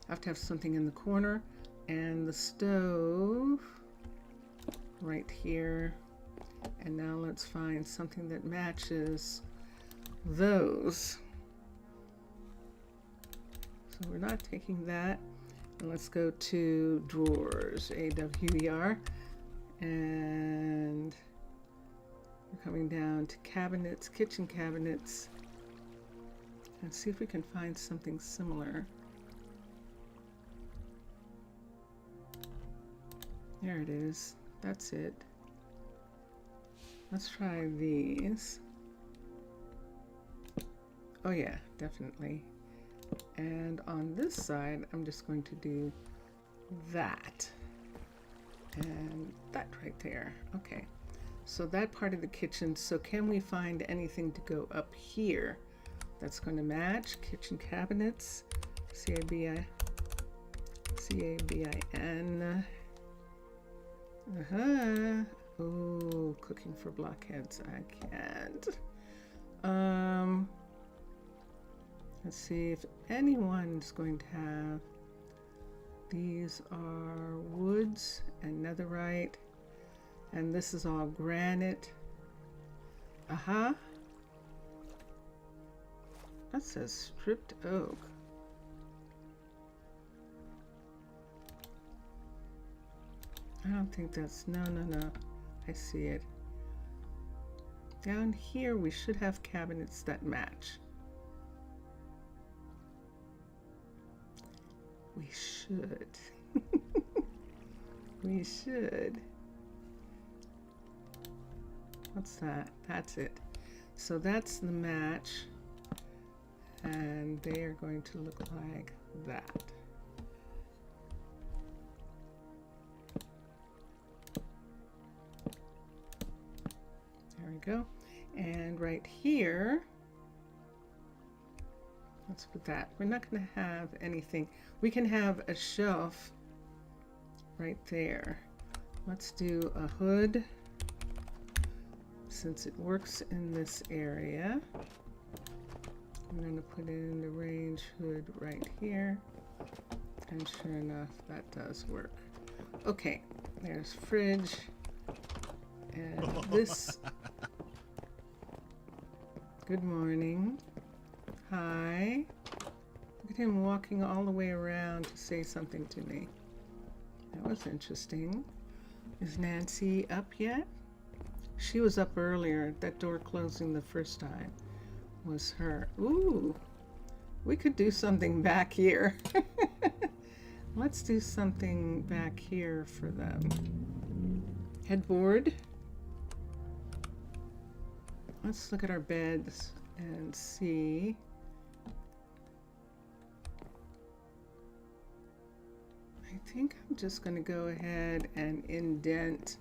I have to have something in the corner. And the stove right here. And now let's find something that matches those. So we're not taking that. And let's go to drawers, AWER. And we're coming down to cabinets, kitchen cabinets, and see if we can find something similar. There it is. That's it. Let's try these. Oh yeah, definitely. And on this side, I'm just going to do that. And that right there. Okay. So that part of the kitchen. So can we find anything to go up here that's going to match? Kitchen cabinets. CABIN. Oh, cooking for blockheads. I can't. Let's see if anyone's going to have. These are woods and netherite, and this is all granite. That says stripped oak. I don't think that's, no. I see it. Down here we should have cabinets that match. We should. We should. What's that? That's it. So that's the match. and they are going to look like that. There we go. And right here, let's put that. We're not going to have anything. We can have a shelf right there. Let's do a hood, since it works in this area. I'm going to put in the range hood right here, and sure enough, that does work. Okay, there's fridge, and this. Good morning. Hi. Look at him walking all the way around to say something to me. That was interesting. Is Nancy up yet? She was up earlier. That door closing the first time was her. Ooh, we could do something back here. Let's do something back here for them. Headboard. Let's look at our beds and see. I think I'm just going to go ahead and indent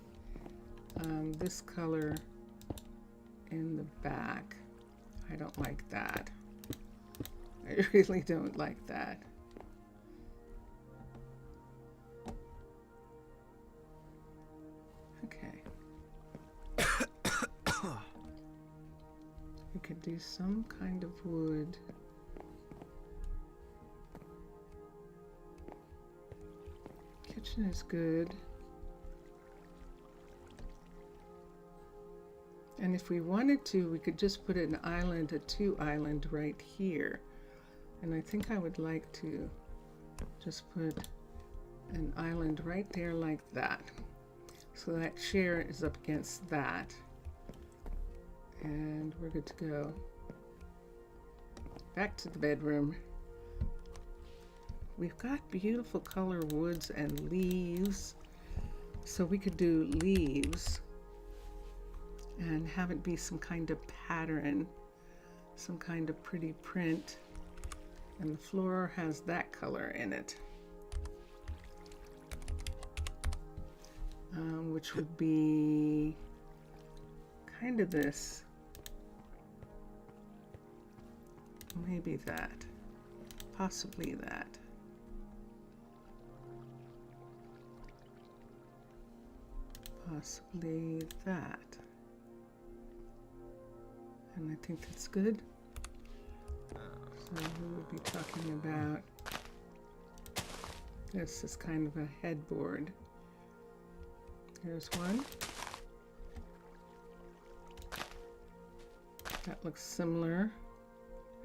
this color in the back. I don't like that. I really don't like that. Okay. We could do some kind of wood. Kitchen is good. And if we wanted to, we could just put an island, a 2-island right here. And I think I would like to just put an island right there like that. So that chair is up against that. And we're good to go. Back to the bedroom. We've got beautiful color woods and leaves. So we could do leaves and have it be some kind of pattern, some kind of pretty print. And the floor has that color in it. Which would be kind of this. Maybe that. Possibly that. Possibly that. And I think that's good. So we will be talking about this is kind of a headboard. Here's one. That looks similar.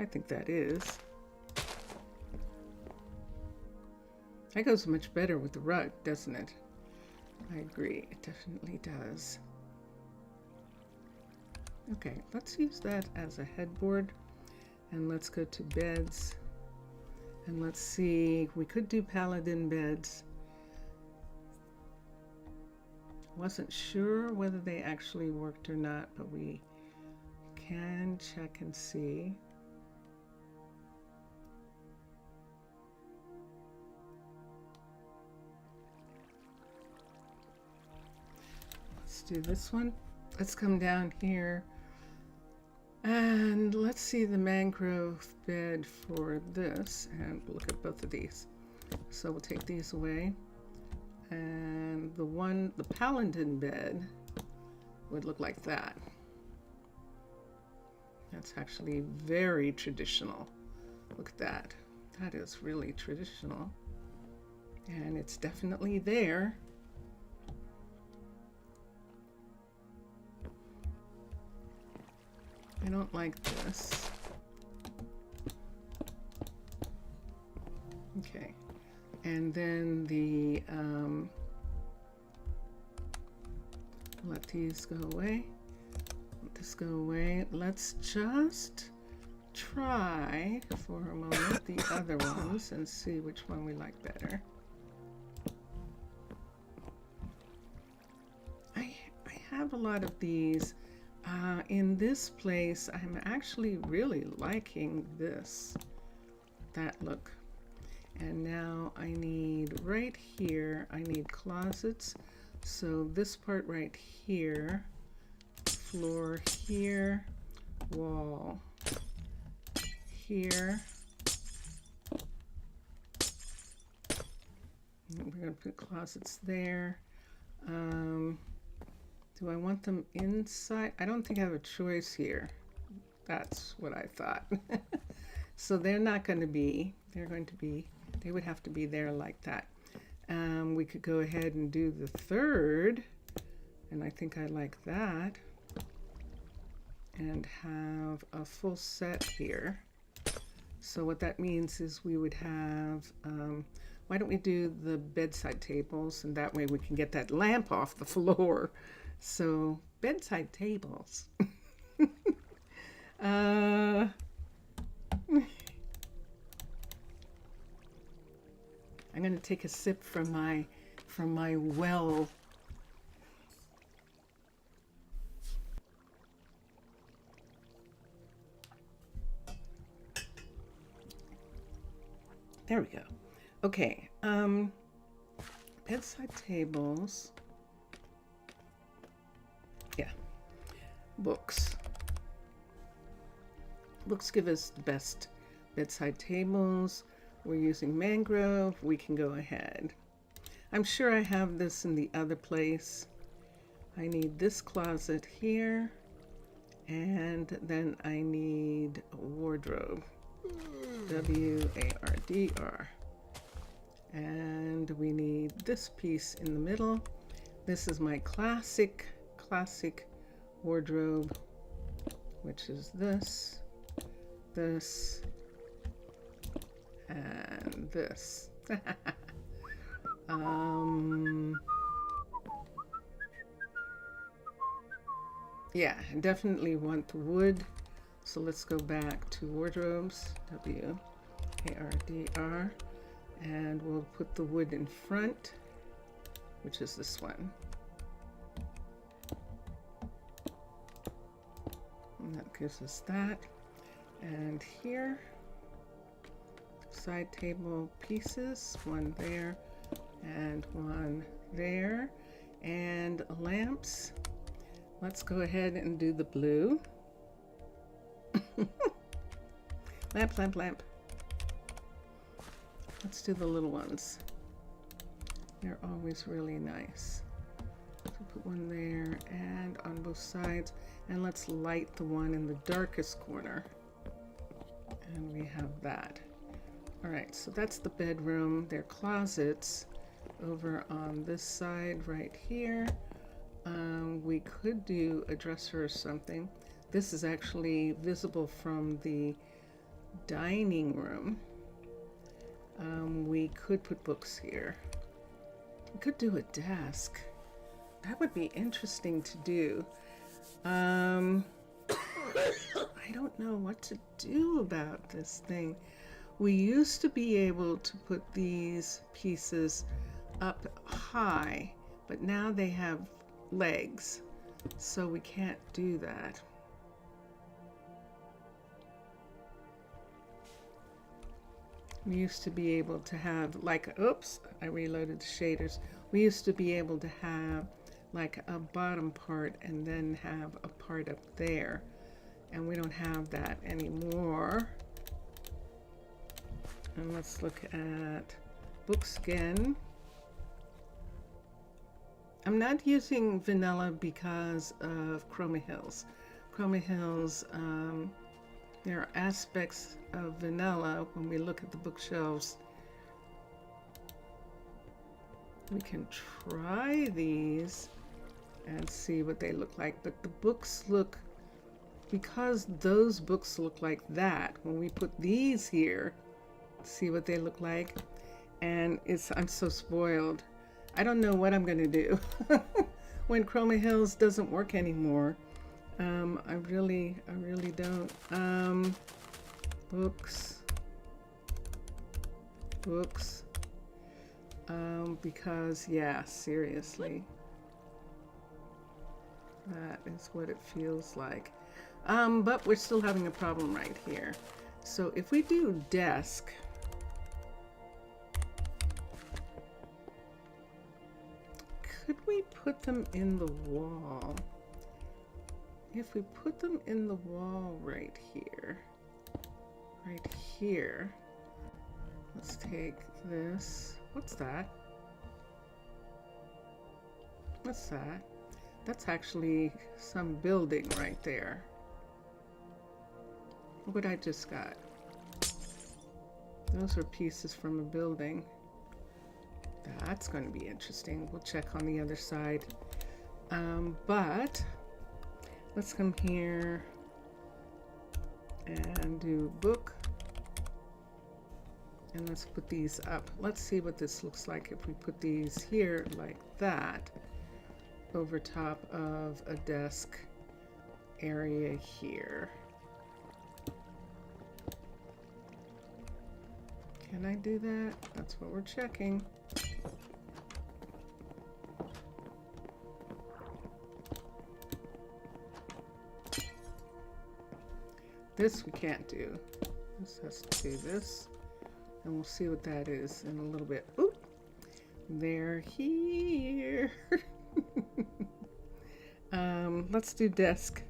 I think that is. That goes much better with the rug, doesn't it? I agree, it definitely does. Okay, let's use that as a headboard, and let's go to beds, and let's see, we could do Paladin beds. Wasn't sure whether they actually worked or not, but we can check and see. Let's do this one. Let's come down here and let's see the mangrove bed for this, and we'll look at both of these. So we'll take these away, and the Paladin bed would look like that. That's actually very traditional. Look at that. That is really traditional, and it's definitely there. I don't like this. Okay, and then the let these go away. Let this go away. Let's just try for a moment the other ones and see which one we like better. I have a lot of these In this place, I'm actually really liking that look. And now I need right here, I need closets. So this part right here, floor here, wall here. We're going to put closets there. Do I want them inside? I don't think I have a choice here. That's what I thought. So they're not going to be, they would have to be there like that. We could go ahead and do the third, and I think I like that, and have a full set here. So what that means is we would have, why don't we do the bedside tables, and that way we can get that lamp off the floor. So bedside tables. I'm going to take a sip from my well. There we go. Okay, bedside tables. Yeah, books. Books give us the best bedside tables. We're using mangrove. We can go ahead. I'm sure I have this in the other place. I need this closet here, and then I need a wardrobe. W-A-R-D-R. And we need this piece in the middle. This is my classic wardrobe, which is this, and this. Yeah, definitely want the wood. So let's go back to wardrobes, W-A-R-D-R, and we'll put the wood in front, which is this one. And that gives us that. And here, side table pieces, one there and one there. And lamps, let's go ahead and do the blue. Lamp, lamp, lamp. Let's do the little ones. They're always really nice. So put one there and on both sides. And let's light the one in the darkest corner. And we have that. All right, so that's the bedroom. There are closets over on this side right here. We could do a dresser or something. This is actually visible from the dining room. We could put books here. We could do a desk. That would be interesting to do. I don't know what to do about this thing. We used to be able to put these pieces up high, but now they have legs, so we can't do that. We used to be able to have like, oops, I reloaded the shaders. We used to be able to have like a bottom part and then have a part up there. And we don't have that anymore. And let's look at books again. I'm not using vanilla because of Chroma Hills. Chroma Hills, there are aspects of vanilla when we look at the bookshelves. We can try these and see what they look like, but the books look, because those books look like that, when we put these here, see what they look like, and I'm so spoiled. I don't know what I'm gonna do when Chroma Hills doesn't work anymore. I really don't. Books, because yeah, seriously. That is what it feels like. But we're still having a problem right here. So if we do desk, could we put them in the wall? If we put them in the wall right here, let's take this. What's that? What's that? That's actually some building right there. What I just got. Those are pieces from a building. That's going to be interesting. We'll check on the other side. But let's come here and do book. And let's put these up. Let's see what this looks like if we put these here like that over top of a desk area here. Can I do that? That's what we're checking. This we can't do. This has to do this. And we'll see what that is in a little bit. Oop! They're here. Let's do desk.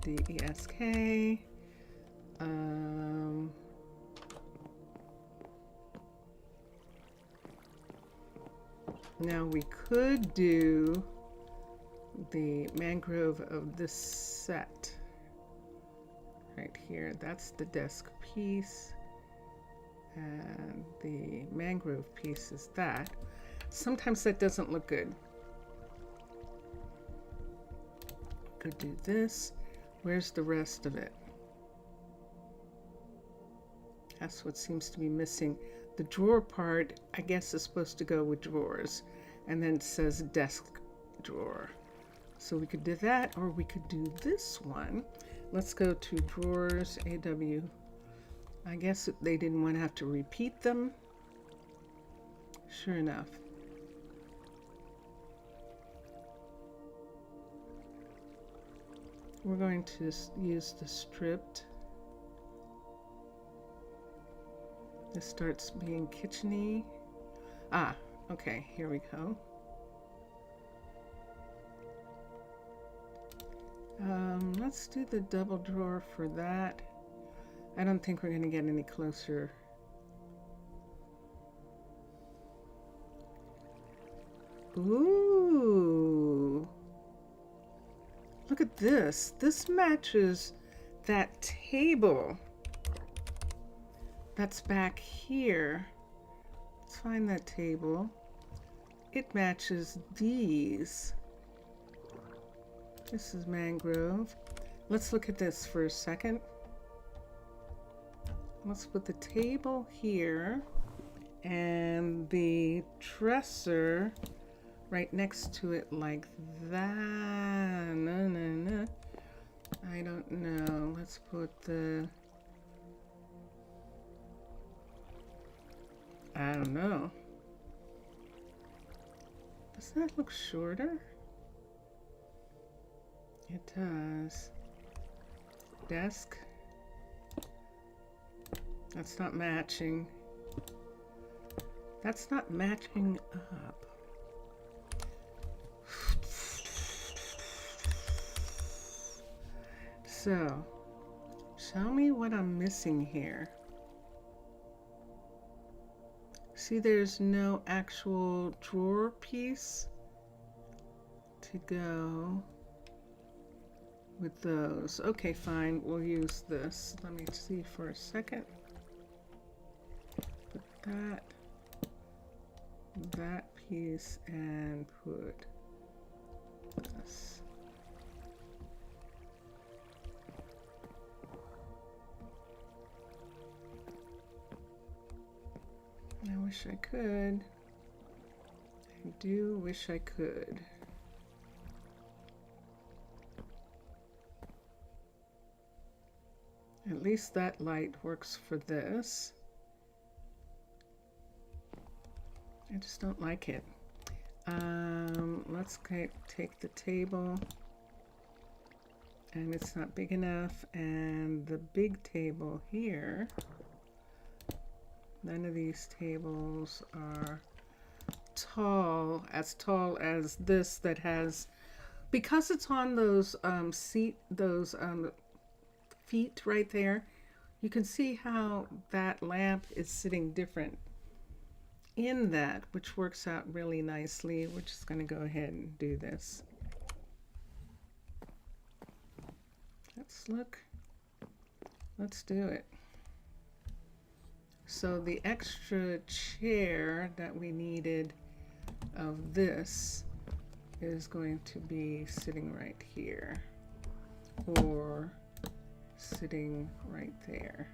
D-E-S-K. Now we could do the mangrove of this set right here. That's the desk piece, and the mangrove piece is that. Sometimes that doesn't look good. Could do this. Where's the rest of it? That's what seems to be missing. The drawer part, I guess, is supposed to go with drawers, and then it says desk drawer. So we could do that, or we could do this one. Let's go to drawers, AW. I guess they didn't want to have to repeat them. Sure enough. We're going to use the stripped. This starts being kitcheny. Ah, okay, here we go. Let's do the double drawer for that. I don't think we're going to get any closer. Ooh. Look at this. This matches that table that's back here. Let's find that table. It matches these. This is mangrove. Let's look at this for a second. Let's put the table here and the dresser right next to it like that. No. I don't know. Let's put the... I don't know. Does that look shorter? It does. Desk. That's not matching. That's not matching up. So, show me what I'm missing here. See, there's no actual drawer piece to go with those. Okay, fine, we'll use this. Let me see for a second. Put that piece, and put this. I wish I could. I do wish I could. At least that light works for this. I just don't like it. Let's take the table, and it's not big enough, and the big table here, none of these tables are tall as this that has, because it's on those feet right there. You can see how that lamp is sitting different in that, which works out really nicely. We're just going to go ahead and do this. Let's do it. So the extra chair that we needed of this is going to be sitting right here, or sitting right there,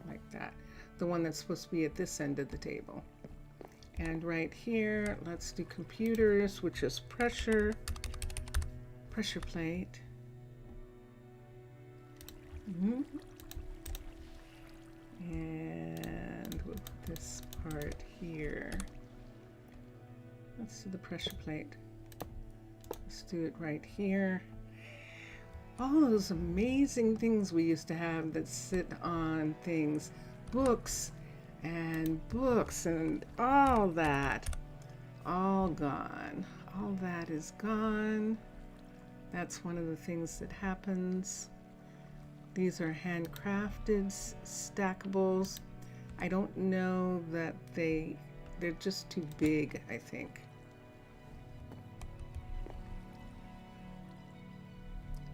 like that. The one that's supposed to be at this end of the table. And right here, let's do computers, which is pressure plate. And we'll put this part here. Let's do the pressure plate. Let's do it right here. All those amazing things we used to have that sit on things, books and all that, all gone. All that is gone. That's one of the things that happens. These are handcrafted stackables. I don't know that they're just too big, I think.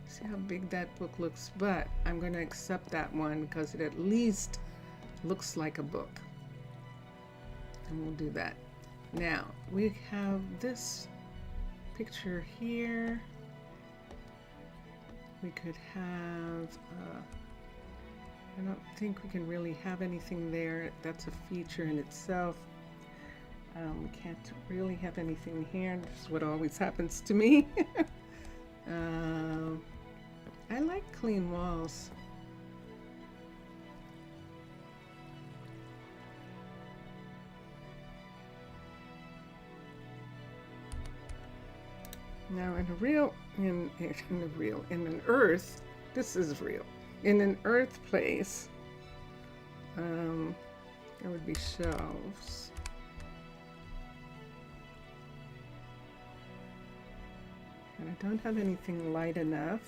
See how big that book looks, but I'm going to accept that one because it at least looks like a book. And we'll do that. Now, we have this picture here. We could have, I don't think we can really have anything there. That's a feature in itself. We can't really have anything here. This is what always happens to me. I like clean walls. Now in an earth, this is real. In an earth place, there would be shelves. And I don't have anything light enough.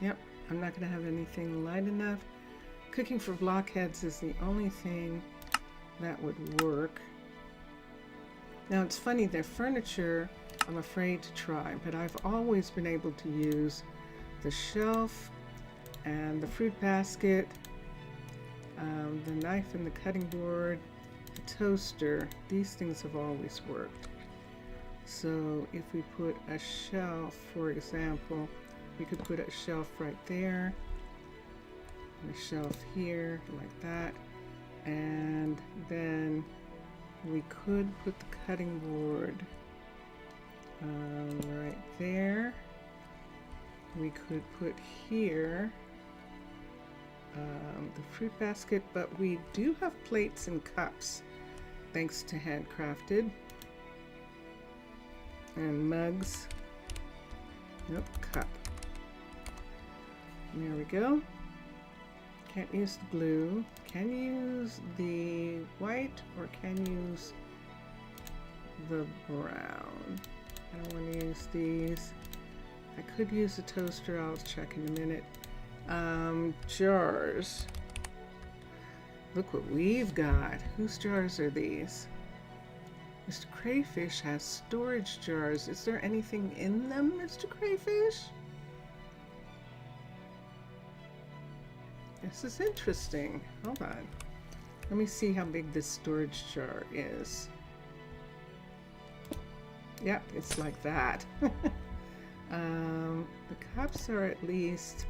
Yep, I'm not going to have anything light enough. Cooking for blockheads is the only thing that would work. Now it's funny, their furniture I'm afraid to try, but I've always been able to use the shelf and the fruit basket, the knife and the cutting board, the toaster. These things have always worked. So if we put a shelf, for example, we could put a shelf right there, and a shelf here, like that, and then we could put the cutting board right there. We could put here the fruit basket, but we do have plates and cups, thanks to Handcrafted, and mugs. Nope, cup. There we go. Can't use the blue. Can use the white, or can use the brown. I don't want to use these. I could use a toaster. I'll check in a minute. Jars. Look what we've got. Whose jars are these? Mr. Crayfish has storage jars. Is there anything in them, Mr. Crayfish? This is interesting. Hold on. Let me see how big this storage jar is. Yep, it's like that. The cups are at least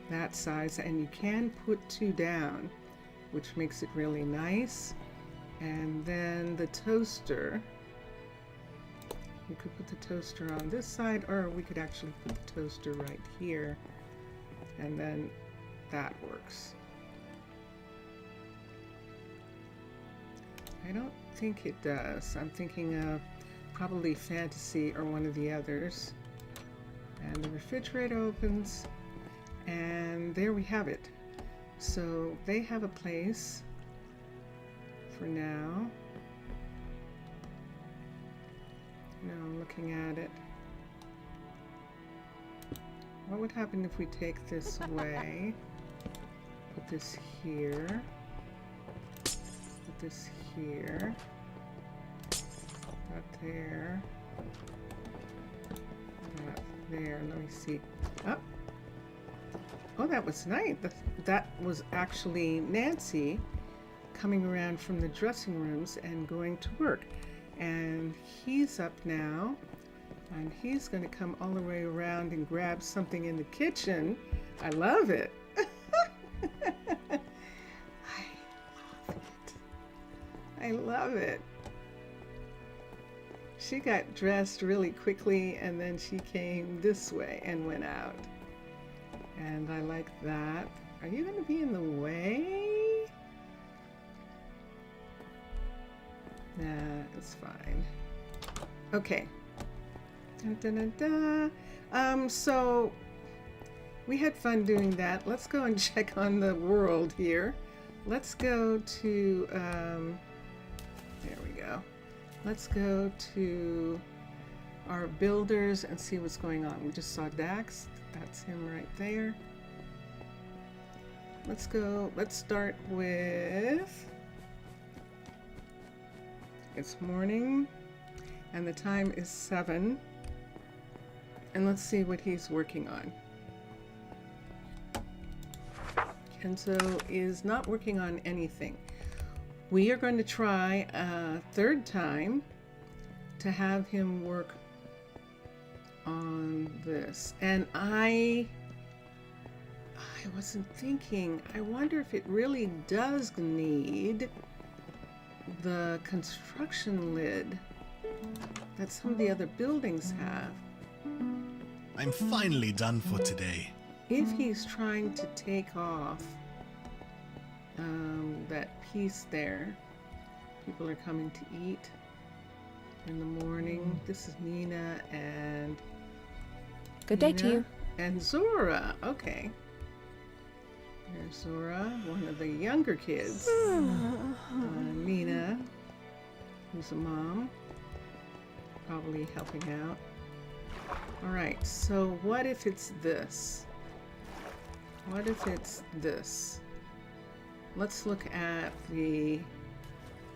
that size, and you can put two down, which makes it really nice. And then the toaster, we could put the toaster on this side, or we could actually put the toaster right here, and then that works. I don't think it does. I'm thinking of probably Fantasy or one of the others. And the refrigerator opens, and there we have it. So they have a place for now. Now I'm looking at it. What would happen if we take this away? Put this here. Put this here. That there. That there. Let me see. Oh. Oh, that was nice. That was actually Nancy coming around from the dressing rooms and going to work. And he's up now. And he's going to come all the way around and grab something in the kitchen. I love it. I love it. She got dressed really quickly and then she came this way and went out. And I like that. Are you going to be in the way? Nah, it's fine. Okay. Dun, dun, dun, dun. So we had fun doing that. Let's go and check on the world here. Let's go to, there we go. Let's go to our builders and see what's going on. We just saw Dax. That's him right there. Let's go. Let's start with, it's morning and the time is 7. And let's see what he's working on. Kenzo is not working on anything. We are going to try a third time to have him work on this. And I wasn't thinking, I wonder if it really does need the construction lid that some of the other buildings have. I'm finally done for today. If he's trying to take off that piece there, people are coming to eat in the morning. This is Nina and Good day to you. And Zora. Okay. There's Zora, one of the younger kids. Nina, who's a mom, probably helping out. All right, so what if it's this? What if it's this? Let's look at the,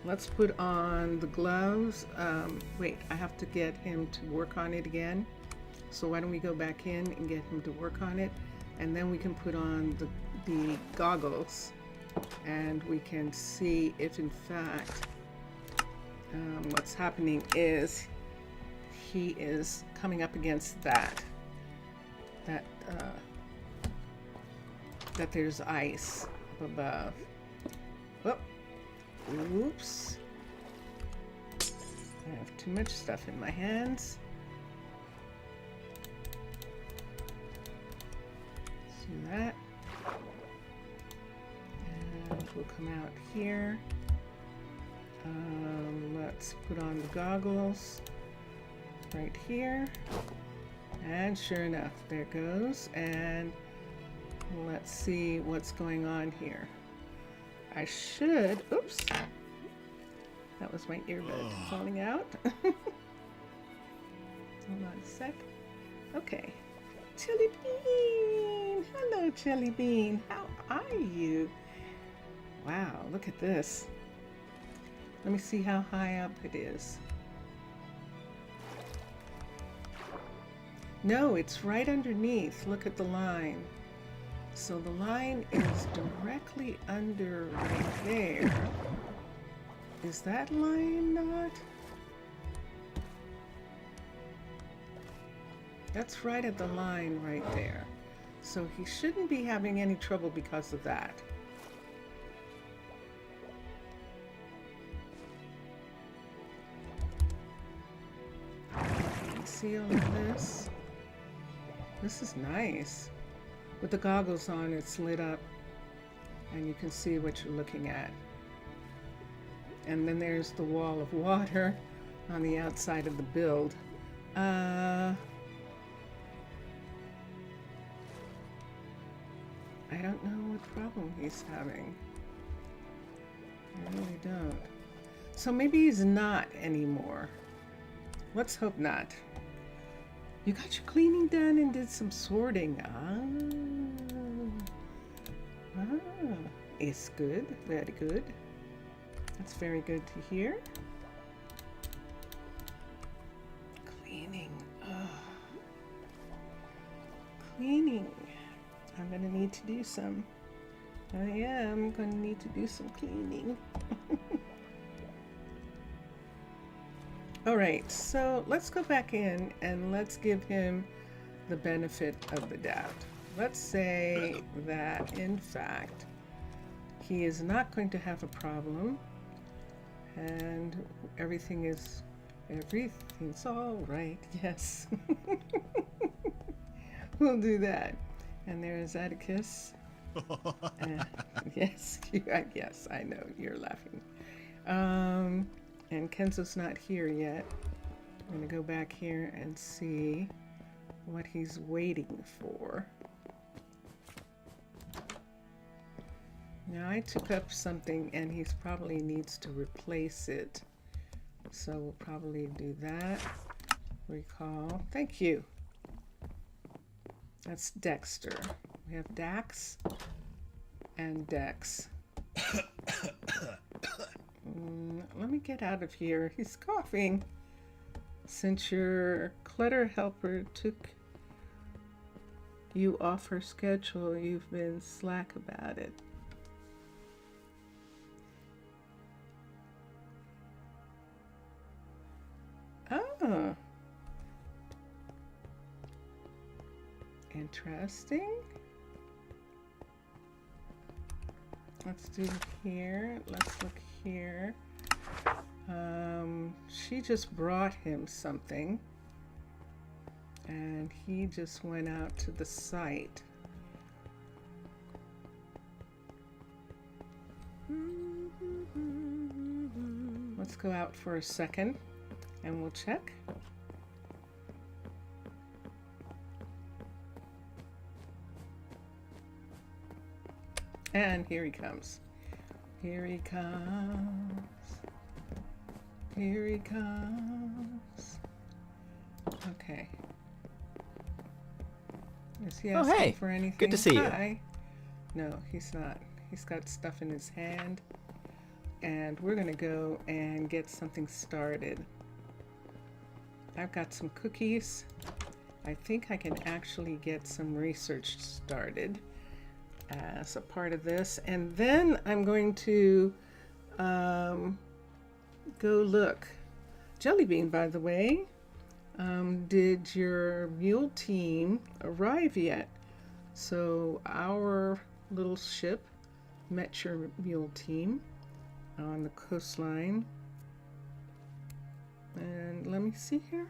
let's put on the gloves. Wait, I have to get him to work on it again. So why don't we go back in and get him to work on it? And then we can put on the goggles and we can see if in fact what's happening is he is coming up against that there's ice up above. Whoop. Oops. I have too much stuff in my hands. Let's do that. And we'll come out here. Let's put on the goggles right here. And sure enough, there it goes. And let's see what's going on here. I should, oops, that was my earbud falling out. Hold on a sec. Okay. Chili Bean! Hello, Chili Bean. How are you? Wow, look at this. Let me see how high up it is. No, it's right underneath. Look at the line. So the line is directly under right there. Is that line not? That's right at the line right there. So he shouldn't be having any trouble because of that. You can see all of this. This is nice. With the goggles on, it's lit up and you can see what you're looking at. And then there's the wall of water on the outside of the build. I don't know what problem he's having. I really don't. So maybe he's not anymore. Let's hope not. You got your cleaning done and did some sorting. It's good. Very good. That's very good to hear. Cleaning. Cleaning. I'm gonna need to do some. I am gonna need to do some cleaning. All right, so let's go back in and let's give him the benefit of the doubt. Let's say that, in fact, he is not going to have a problem and everything's all right. Yes. We'll do that. And there's Atticus. Yes, yes, I know, you're laughing. And Kenzo's not here yet. I'm gonna go back here and see what he's waiting for. Now I took up something and he probably needs to replace it. So we'll probably do that. Recall. Thank you. That's Dexter. We have Dax and Dex. Let me get out of here. He's coughing. Since your clutter helper took you off her schedule, you've been slack about it. Oh. Interesting. Let's do here. Let's look here. She just brought him something and he just went out to the site. Let's go out for a second and we'll check. And here he comes. Here he comes. Here he comes. Okay. Is he asking hey, for anything? good to see you. Hi. No, he's not. He's got stuff in his hand. And we're gonna go and get something started. I've got some cookies. I think I can actually get some research started as a part of this. And then I'm going to go look. Jellybean, by the way, did your mule team arrive yet? So our little ship met your mule team on the coastline. And let me see here.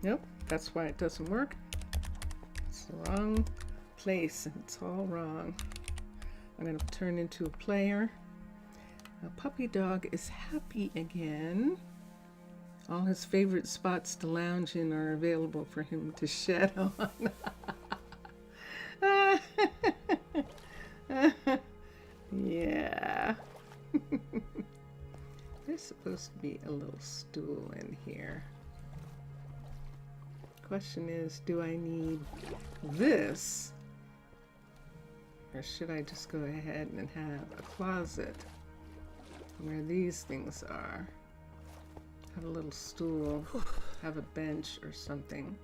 Nope, that's why it doesn't work. It's the wrong place and it's all wrong. I'm going to turn into a player. A puppy dog is happy again. All his favorite spots to lounge in are available for him to shed on. Yeah. There's supposed to be a little stool in here. Question is, do I need this? Or should I just go ahead and have a closet where these things are? Have a little stool, have a bench or something.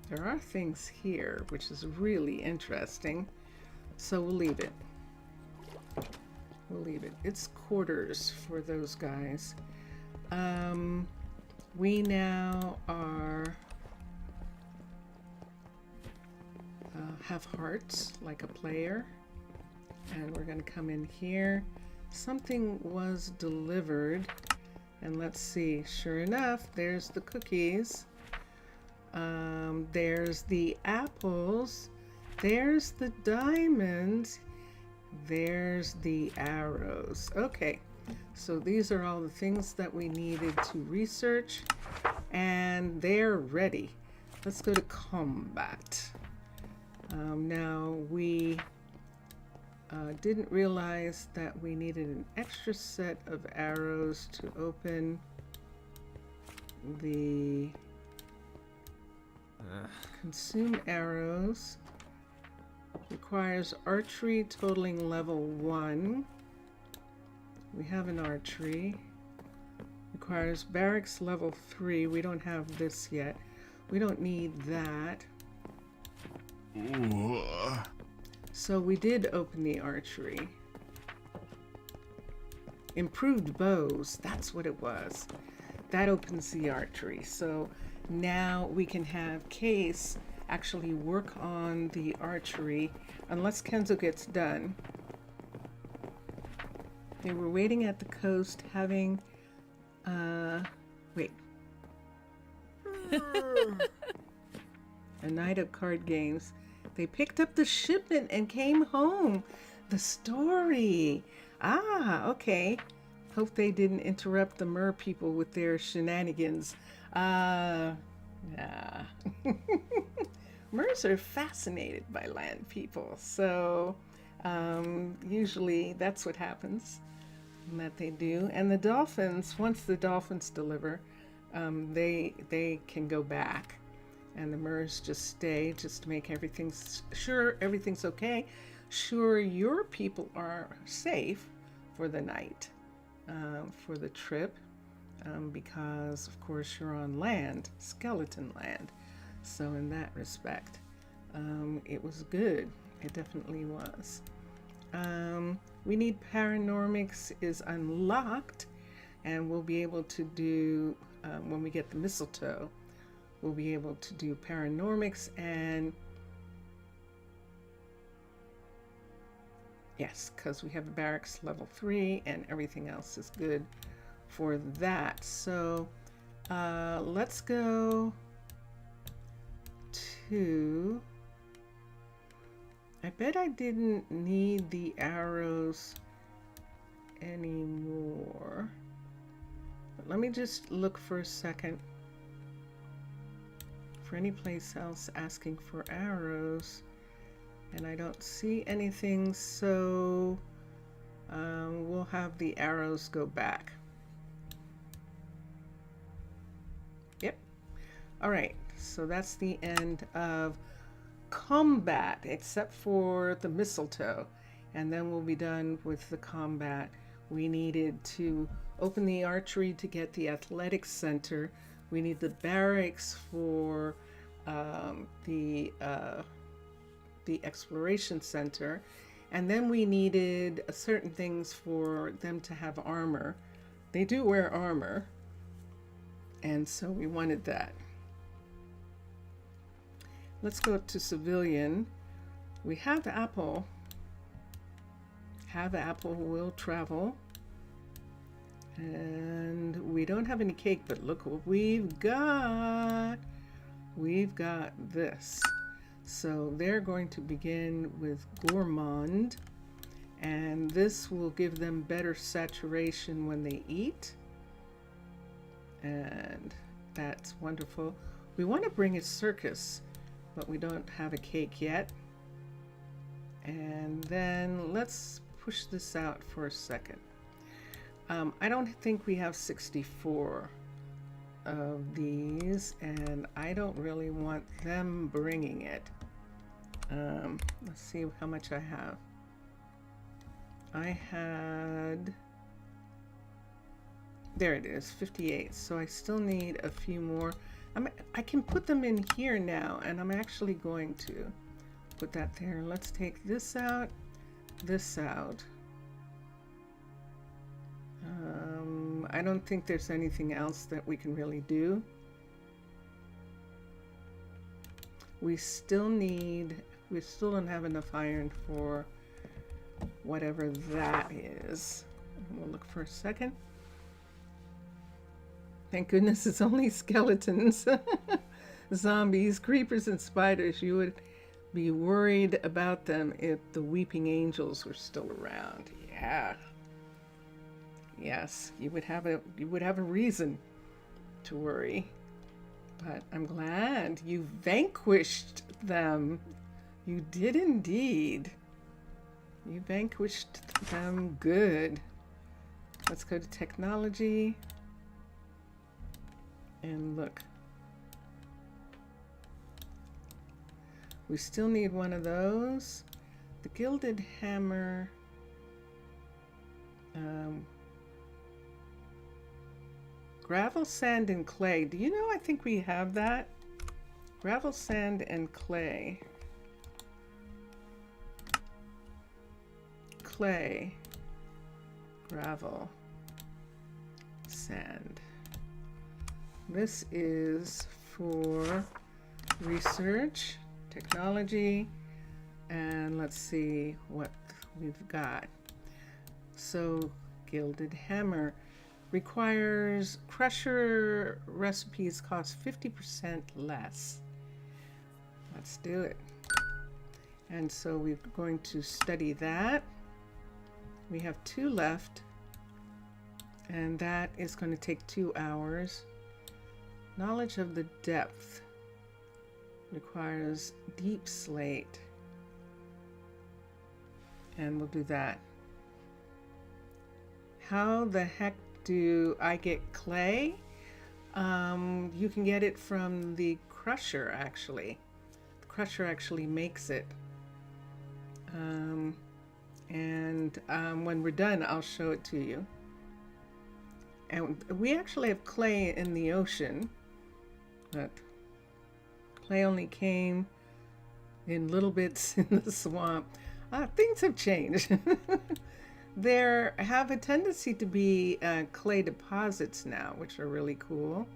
There are things here, which is really interesting. So we'll leave it. We'll leave it. It's quarters for those guys. We now are have hearts like a player, and we're going to come in here. Something was delivered, and let's see. Sure enough, there's the cookies. There's the apples, there's the diamonds. There's the arrows. Okay, so these are all the things that we needed to research, and they're ready. Let's go to combat. Now we didn't realize that we needed an extra set of arrows to open the consume arrows. Requires archery totaling level 1. We have an archery. Requires barracks level 3. We don't have this yet. We don't need that. Ooh. So we did open the archery. Improved bows, that's what it was. That opens the archery. So now we can have Case actually work on the archery unless Kenzo gets done. They were waiting at the coast having wait. A night of card games. They picked up the shipment and came home. The story. Ah, okay. Hope they didn't interrupt the mer people with their shenanigans. Yeah. Mers are fascinated by land people, so usually that's what happens, that they do. And the dolphins, once the dolphins deliver, they can go back, and the Mers just stay just to make everything sure everything's okay, sure your people are safe for the night, for the trip, because of course you're on land, skeleton land. So in that respect, it was good. It definitely was. We need Paranormics is unlocked, and we'll be able to do, when we get the mistletoe, we'll be able to do Paranormics, and yes, because we have the barracks level 3 and everything else is good for that. So let's go to, I bet I didn't need the arrows anymore, but let me just look for a second for any place else asking for arrows, and I don't see anything, so we'll have the arrows go back. Yep. All right. So that's the end of combat, except for the mistletoe. And then we'll be done with the combat. We needed to open the archery to get the athletics center. We need the barracks for the exploration center. And then we needed certain things for them to have armor. They do wear armor. And so we wanted that. Let's go to civilian. We have Apple. Have Apple will travel. And we don't have any cake, but look what we've got. We've got this. So they're going to begin with gourmand. And this will give them better saturation when they eat. And that's wonderful. We want to bring a circus, but we don't have a cake yet. And then let's push this out for a second. I don't think we have 64 of these, and I don't really want them bringing it. Let's see how much I have. I had, there it is, 58. So I still need a few more. I can put them in here now, and I'm actually going to put that there. Let's take this out, this out. I don't think there's anything else that we can really do. We still don't have enough iron for whatever that is. We'll look for a second. Thank goodness it's only skeletons. Zombies, creepers, and spiders. You would be worried about them if the weeping angels were still around. Yeah. Yes, you would have a reason to worry. But I'm glad you vanquished them. You did indeed. You vanquished them good. Let's go to technology. And look. We still need one of those. The gilded hammer. Gravel, sand, and clay. Do you know, I think we have that. Gravel, sand, and clay. Clay. Gravel. Sand. This is for research, technology, and let's see what we've got. So, gilded hammer requires crusher recipes cost 50% less. Let's do it. And so we're going to study that. We have 2 left, and that is going to take 2 hours. Knowledge of the depth requires deep slate, and we'll do that. How the heck do I get clay? You can get it from the crusher, actually. The crusher actually makes it. When we're done, I'll show it to you. And we actually have clay in the ocean, but clay only came in little bits in the swamp. Things have changed. There have a tendency to be clay deposits now, which are really cool.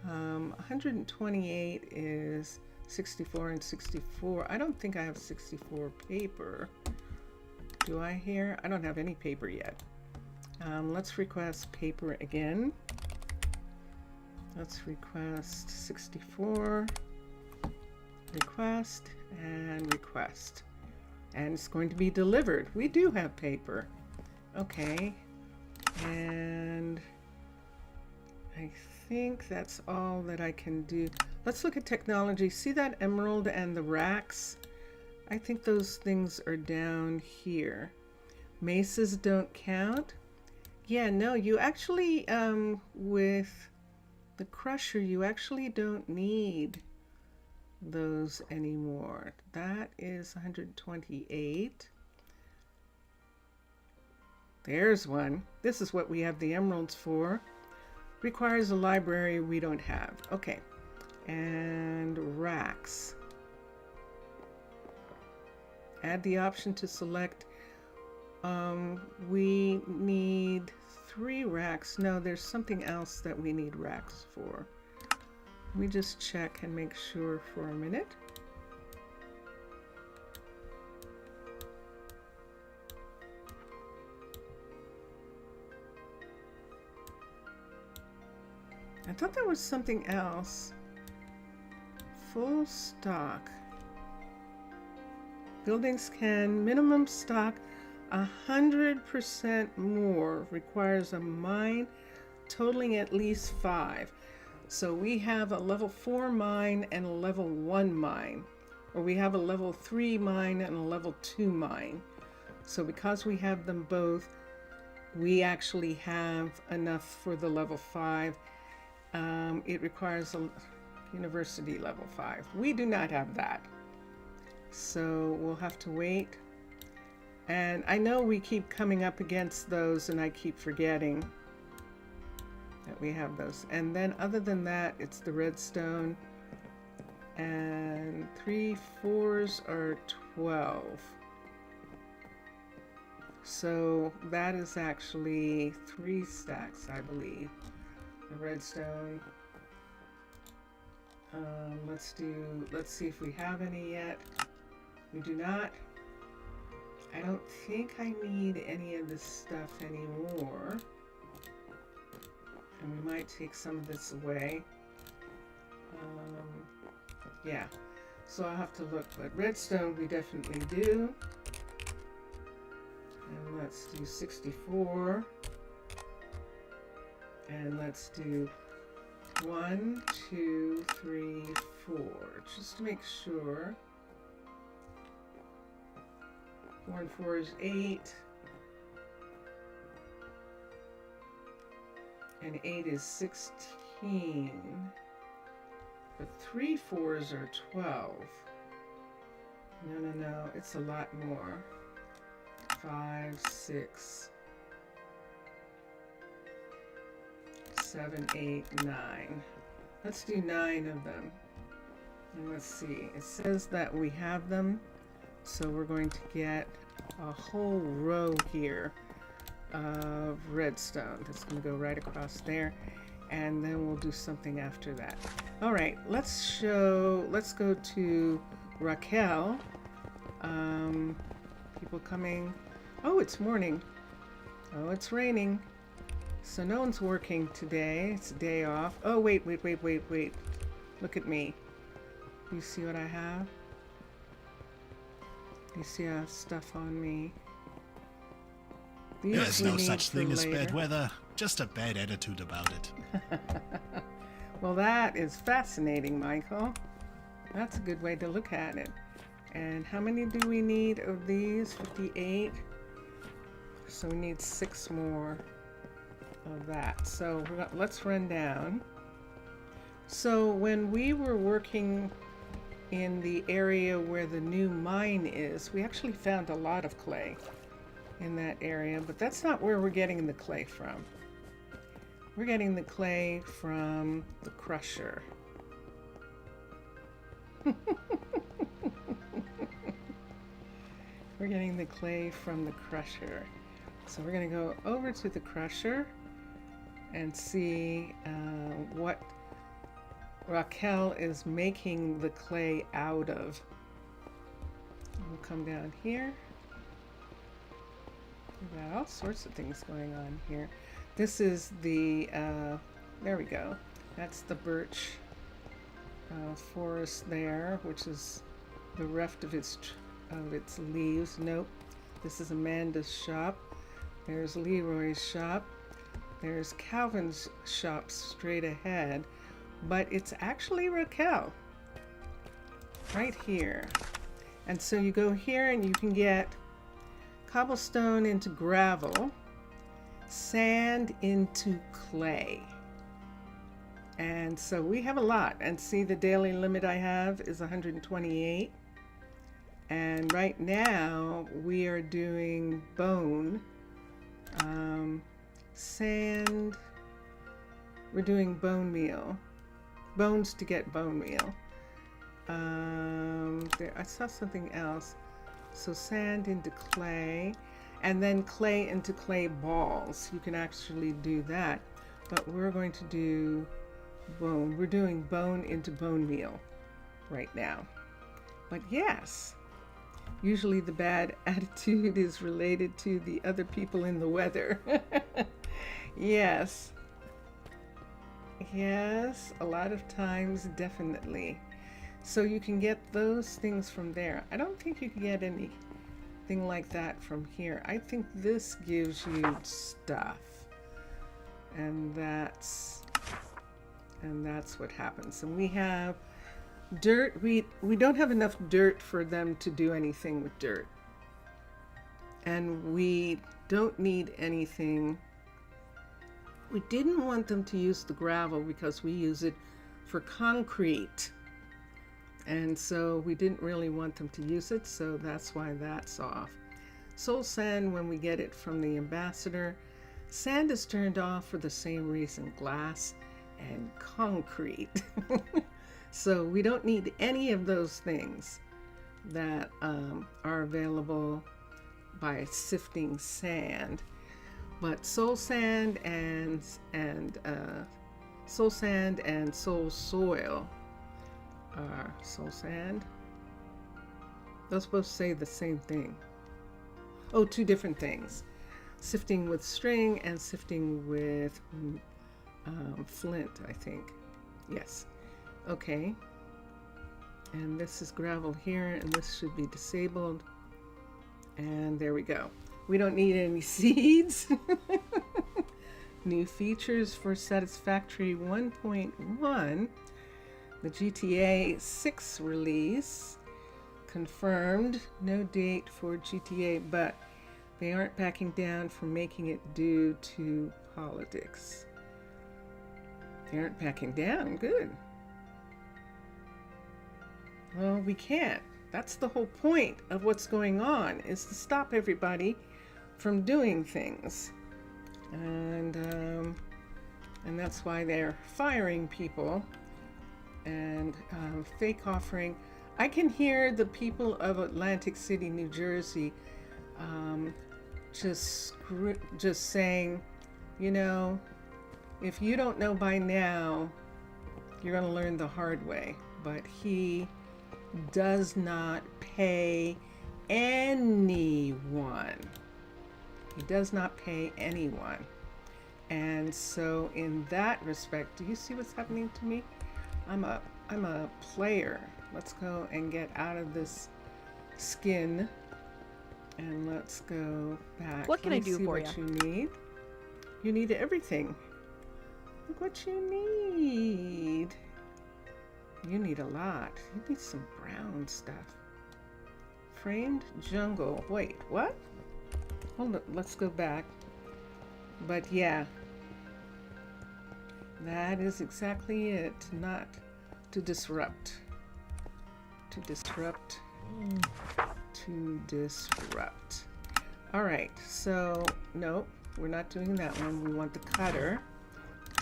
128 is 64 and 64. I don't think I have 64 paper. Do I here? I don't have any paper yet. Let's request paper again. Let's request 64. Request and request. And it's going to be delivered. We do have paper. Okay. And I think that's all that I can do. Let's look at technology. See that emerald and the racks? I think those things are down here. Maces don't count. Yeah, no, you actually, with the crusher, you actually don't need those anymore. That is 128. There's one. This is what we have the emeralds for. Requires a library we don't have. Okay. And racks. Add the option to select. We need 3 racks. No, there's something else that we need racks for. Let me just check and make sure for a minute. I thought there was something else. Full stock. Buildings can minimum stock 100% more, requires a mine totaling at least 5. So we have a level 4 mine and a level 1 mine, or we have a level 3 mine and a level 2 mine. So because we have them both, we actually have enough for the level 5. It requires a university level 5. We do not have that. So we'll have to wait. And I know we keep coming up against those and I keep forgetting that we have those. And then other than that, it's the redstone. And 3 4s are 12. So that is actually 3 stacks, I believe. The redstone. Let's see if we have any yet. We do not. I don't think I need any of this stuff anymore. And we might take some of this away. Yeah. So I'll have to look, but redstone we definitely do. And let's do 64. And let's do 1, 2, 3, 4. Just to make sure. 4 and 4 is 8. And 8 is 16. But 3 4s are 12. No, it's a lot more. 5, 6, 7, 8, 9. Let's do 9 of them. And let's see. It says that we have them. So we're going to get a whole row here of redstone. That's going to go right across there. And then we'll do something after that. All right, let's go to Raquel. People coming. Oh, it's morning. Oh, it's raining. So no one's working today. It's a day off. Oh, wait. Look at me. You see what I have? You see I have stuff on me. There's no such thing as bad weather, just a bad attitude about it. Well, that is fascinating, Michael. That's a good way to look at it. And how many do we need of these? 58. So we need 6 more of that. So let's run down. So when we were working in the area where the new mine is, we actually found a lot of clay in that area, but that's not where we're getting the clay from. We're getting the clay from the crusher. We're getting the clay from the crusher. So we're going to go over to the crusher and see what Raquel is making the clay out of. We'll come down here. We've got all sorts of things going on here. This is the, there we go. That's the birch forest there, which is the reft of its leaves. Nope. This is Amanda's shop. There's Leroy's shop. There's Calvin's shop straight ahead. But it's actually Raquel. Right here. And so you go here and you can get cobblestone into gravel, sand into clay. And so we have a lot. And see, the daily limit I have is 128. And right now we are doing bone, sand. We're doing bone meal, bones to get bone meal. There, I saw something else. So sand into clay, and then clay into clay balls. You can actually do that, but we're going to do bone. We're doing bone into bone meal right now. But yes, usually the bad attitude is related to the other people in the weather. Yes, a lot of times, definitely. So you can get those things from there. I don't think you can get anything like that from here. I think this gives you stuff, and that's what happens. And we have dirt. We don't have enough dirt for them to do anything with dirt, and we don't need anything. We didn't want them to use the gravel because we use it for concrete. And so we didn't really want them to use it, so that's why that's off. Soul sand, when we get it from the ambassador, sand is turned off for the same reason, glass and concrete. So we don't need any of those things that are available by sifting sand. But soul sand and soul soil. Soul sand. Those both say the same thing. Oh, 2 different things. Sifting with string and sifting with flint, I think. Yes. Okay. And this is gravel here, and this should be disabled. And there we go. We don't need any seeds. New features for Satisfactory 1.1. The GTA 6 release. Confirmed. No date for GTA, but they aren't backing down from making it due to politics. They aren't backing down. Good. Well, we can't. That's the whole point of what's going on, is to stop everybody from doing things. And that's why they're firing people and fake offering. I can hear the people of Atlantic City, New Jersey, just saying, you know, if you don't know by now, you're going to learn the hard way. But he does not pay anyone. He does not pay anyone. And so in that respect, do you see what's happening to me? I'm a player. Let's go and get out of this skin, and let's go back. What can I do for you? What you need. You need everything. Look what you need. You need a lot. You need some brown stuff. Framed jungle. Wait, what? Hold on, let's go back. But yeah, that is exactly it. Not to disrupt. To disrupt. To disrupt. All right, so nope, we're not doing that one. We want the cutter.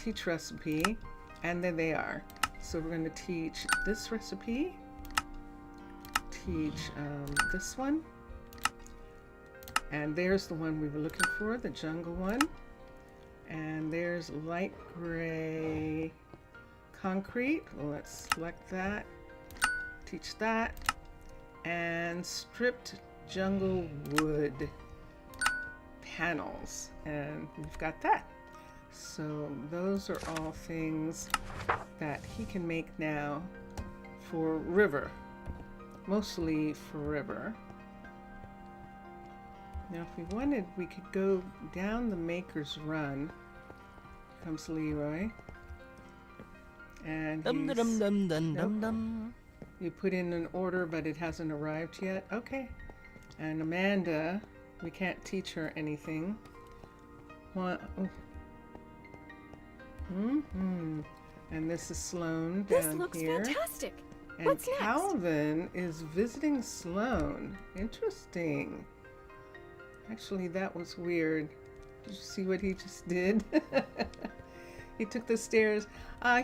Teach recipe, and there they are. So we're going to teach this recipe. Teach this one. And there's the one we were looking for, the jungle one. And there's light gray concrete. Well, let's select that. Teach that. And stripped jungle wood panels. And we've got that. So those are all things that he can make now for river. Mostly for river. Now, if we wanted, we could go down the Maker's Run. Here comes Leroy. And you put in an order, but it hasn't arrived yet. Okay. And Amanda, we can't teach her anything. And this is Sloan down here. This looks fantastic. And What's next? Calvin is visiting Sloan. Interesting. Actually, that was weird. Did you see what he just did? He took the stairs.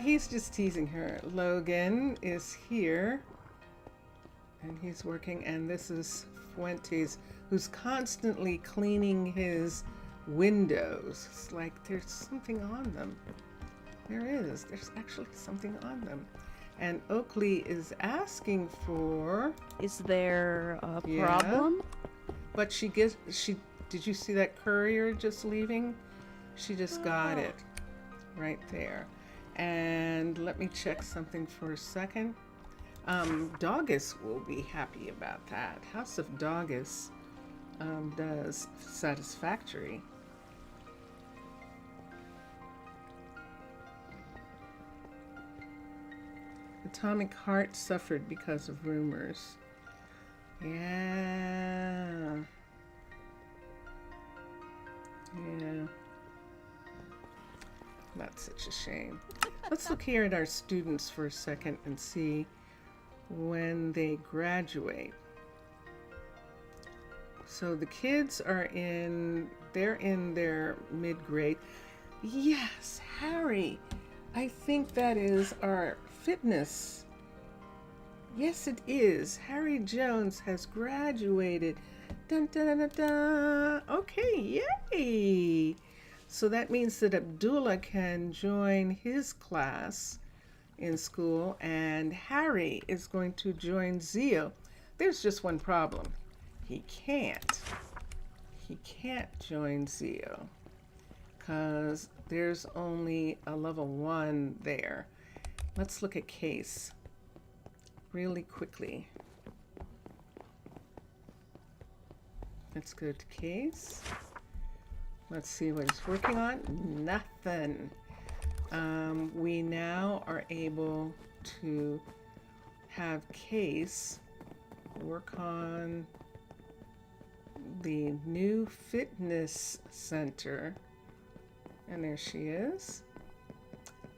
He's just teasing her. Logan is here. And he's working. And this is Fuentes, who's constantly cleaning his windows. It's like there's something on them. There is. There's actually something on them. And Oakley is asking for... Is there a problem? But did you see that courier just leaving? She just got it right there. And let me check something for a second. Doggus will be happy about that. House of Doggus does Satisfactory. Atomic Heart suffered because of rumors. Yeah. That's such a shame. Let's look here at our students for a second and see when they graduate. So the kids they're in their mid-grade. Yes, Harry. I think that is our fitness. Yes, it is. Harry Jones has graduated. Dun, dun, dun, dun, dun. Okay, yay! So that means that Abdullah can join his class in school, and Harry is going to join Zio. There's just one problem. He can't join Zio because there's only a level 1 there. Let's look at Case. really quickly. Let's go to case. Let's see what it's working on. Nothing. We now are able to have case work on the new fitness center. And there she is.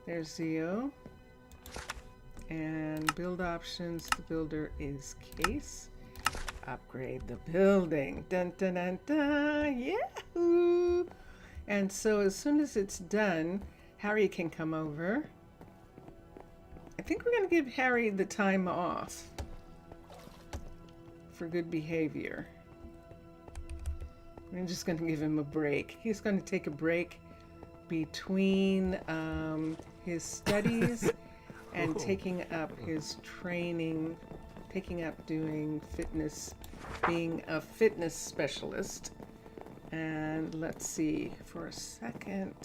There's Zio. And build options, the builder is case. Upgrade the building. Dun dun dun dun. Yahoo! And so as soon as it's done, Harry can come over. I think we're going to give Harry the time off for good behavior. We're just going to give him a break. He's going to take a break between his studies and taking up his training, taking up doing fitness, being a fitness specialist. And let's see for a second.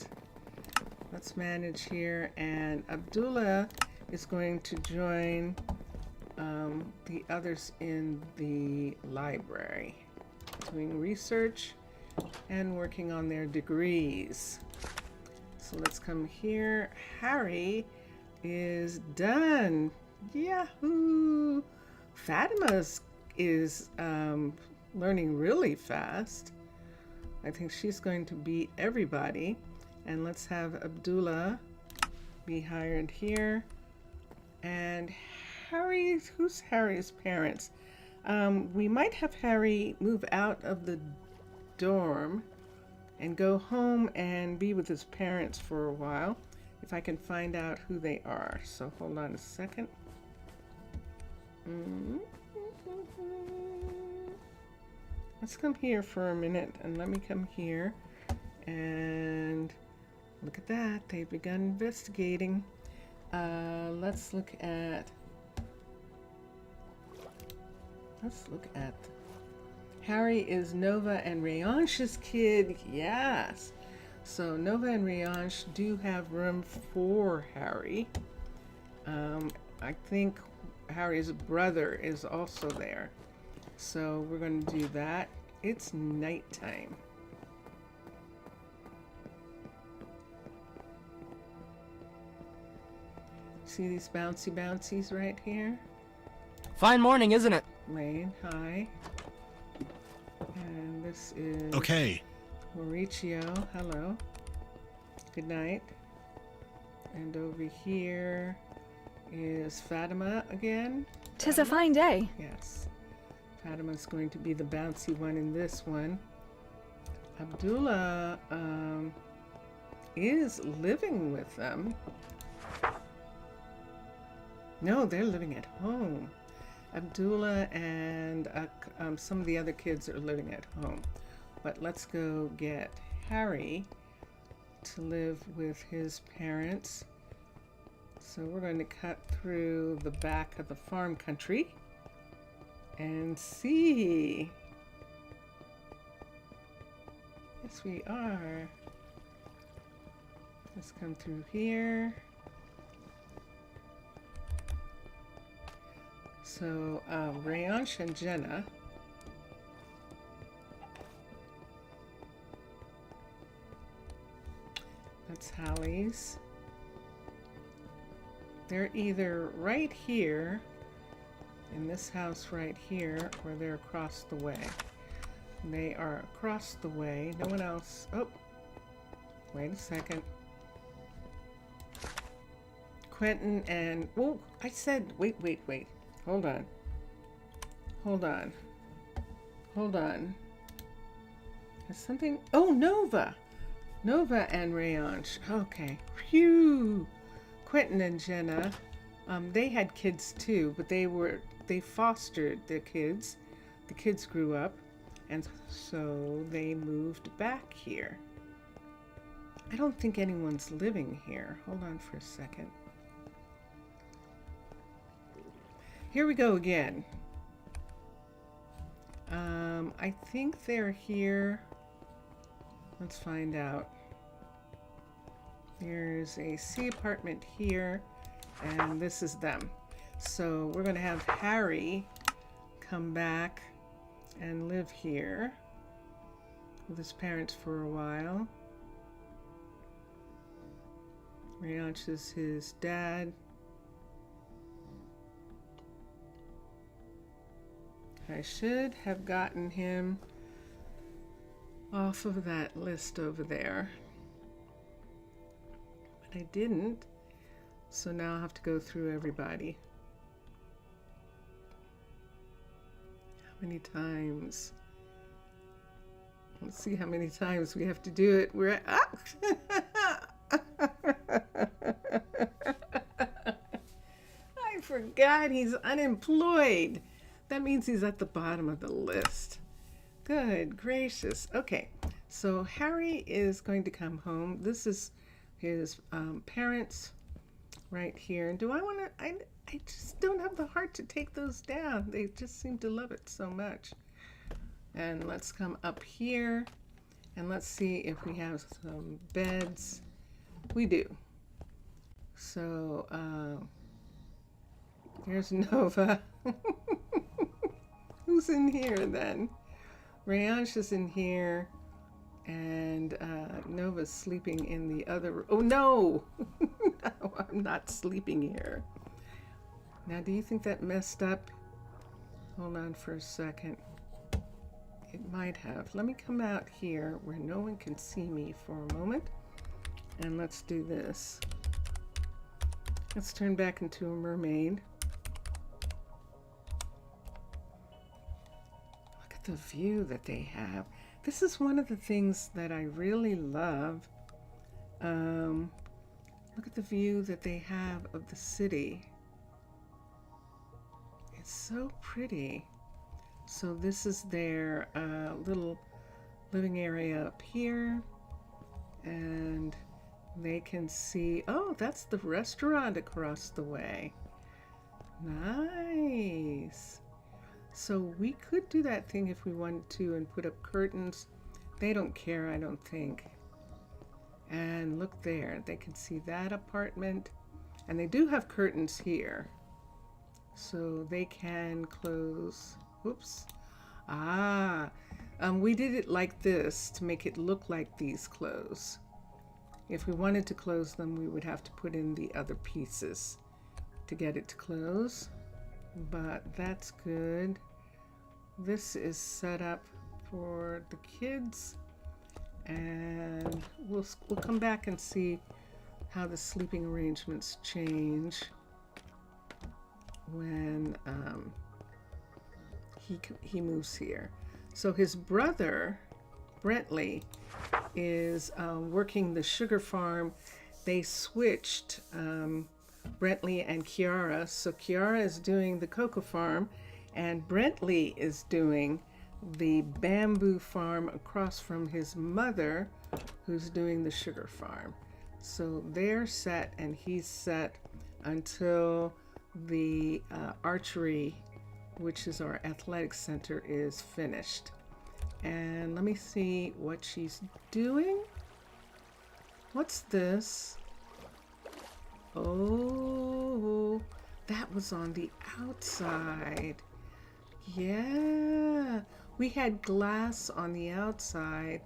Let's manage here. And Abdullah is going to join the others in the library, doing research and working on their degrees. So let's come here. Harry is done. Yahoo! Fatima is learning really fast. I think she's going to beat everybody. And let's have Abdullah be hired here. And Harry, who's Harry's parents? We might have Harry move out of the dorm and go home and be with his parents for a while, if I can find out who they are. So hold on a second. Let's come here for a minute, and let me come here. And look at that, they've begun investigating. Let's look at Harry is Nova and Rayansh's kid. Yes. So Nova and Rayansh do have room for Harry. I think Harry's brother is also there. So we're going to do that. It's nighttime. See these bouncy bouncies right here? Fine morning, isn't it? Wayne, hi. And this is Okay. Mauricio, hello. Good night. And over here is Fatima again. 'Tis a fine day. Yes. Fatima's going to be the bouncy one in this one. Abdullah is living with them. No, they're living at home. Abdullah and some of the other kids are living at home. But let's go get Harry to live with his parents. So we're going to cut through the back of the farm country and see. Yes, we are. Let's come through here. So, Rayansh and Jenna. That's Hallie's. They're either right here, in this house right here, or they're across the way. They are across the way. No one else. Oh, wait a second. Quentin and... Oh, I said... Wait. Hold on. There's something... Oh, Nova! Nova and Rayansh. Okay. Phew! Quentin and Jenna, they had kids too, but they fostered the kids. The kids grew up, and so they moved back here. I don't think anyone's living here. Hold on for a second. Here we go again. I think they're here. Let's find out. There's a C apartment here, and this is them. So we're going to have Harry come back and live here with his parents for a while. Rianch is his dad. I should have gotten him off of that list over there, but I didn't. So now I'll have to go through everybody. How many times? Let's see how many times we have to do it. We're at, I forgot he's unemployed. That means he's at the bottom of the list. Good gracious. Okay, so Harry is going to come home. This is his parents right here. And do I want to, I just don't have the heart to take those down. They just seem to love it so much. And let's come up here and let's see if we have some beds. We do. So here's Nova. Who's in here then? Rayansh is in here, and Nova's sleeping in the other room. Oh no! No, I'm not sleeping here. Now, do you think that messed up? Hold on for a second. It might have. Let me come out here where no one can see me for a moment, and let's do this. Let's turn back into a mermaid. The view that they have. This is one of the things that I really love. Look at the view that they have of the city. It's so pretty. So this is their little living area up here, and they can see, oh, that's the restaurant across the way. Nice. So we could do that thing if we wanted to and put up curtains. They don't care, I don't think. And look there, they can see that apartment. And they do have curtains here. So they can close, whoops. We did it like this to make it look like these close. If we wanted to close them, we would have to put in the other pieces to get it to close. But that's good. This is set up for the kids, and we'll come back and see how the sleeping arrangements change when he moves here. So his brother Brentley is working the sugar farm. They switched Brentley and Kiara. So Kiara is doing the cocoa farm, and Brentley is doing the bamboo farm across from his mother, who's doing the sugar farm. So they're set, and he's set until the archery, which is our athletic center, is finished. And let me see what she's doing. What's this? Oh, that was on the outside. Yeah, we had glass on the outside,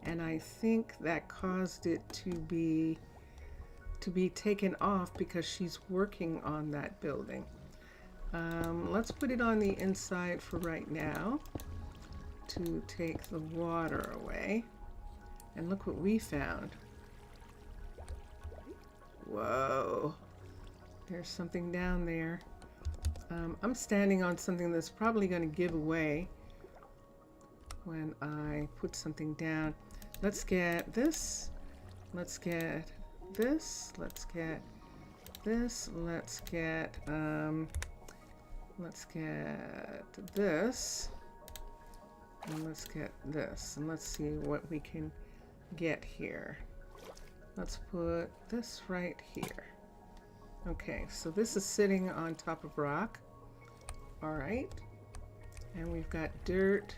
and I think that caused it to be taken off because she's working on that building. Let's put it on the inside for right now to take the water away. And look what we found. Whoa, there's something down there. I'm standing on something that's probably going to give away when I put something down. Let's get this. Let's get this. Let's get this. Let's get this. And let's get this. And let's see what we can get here. Let's put this right here. Okay, so this is sitting on top of rock. All right. And we've got dirt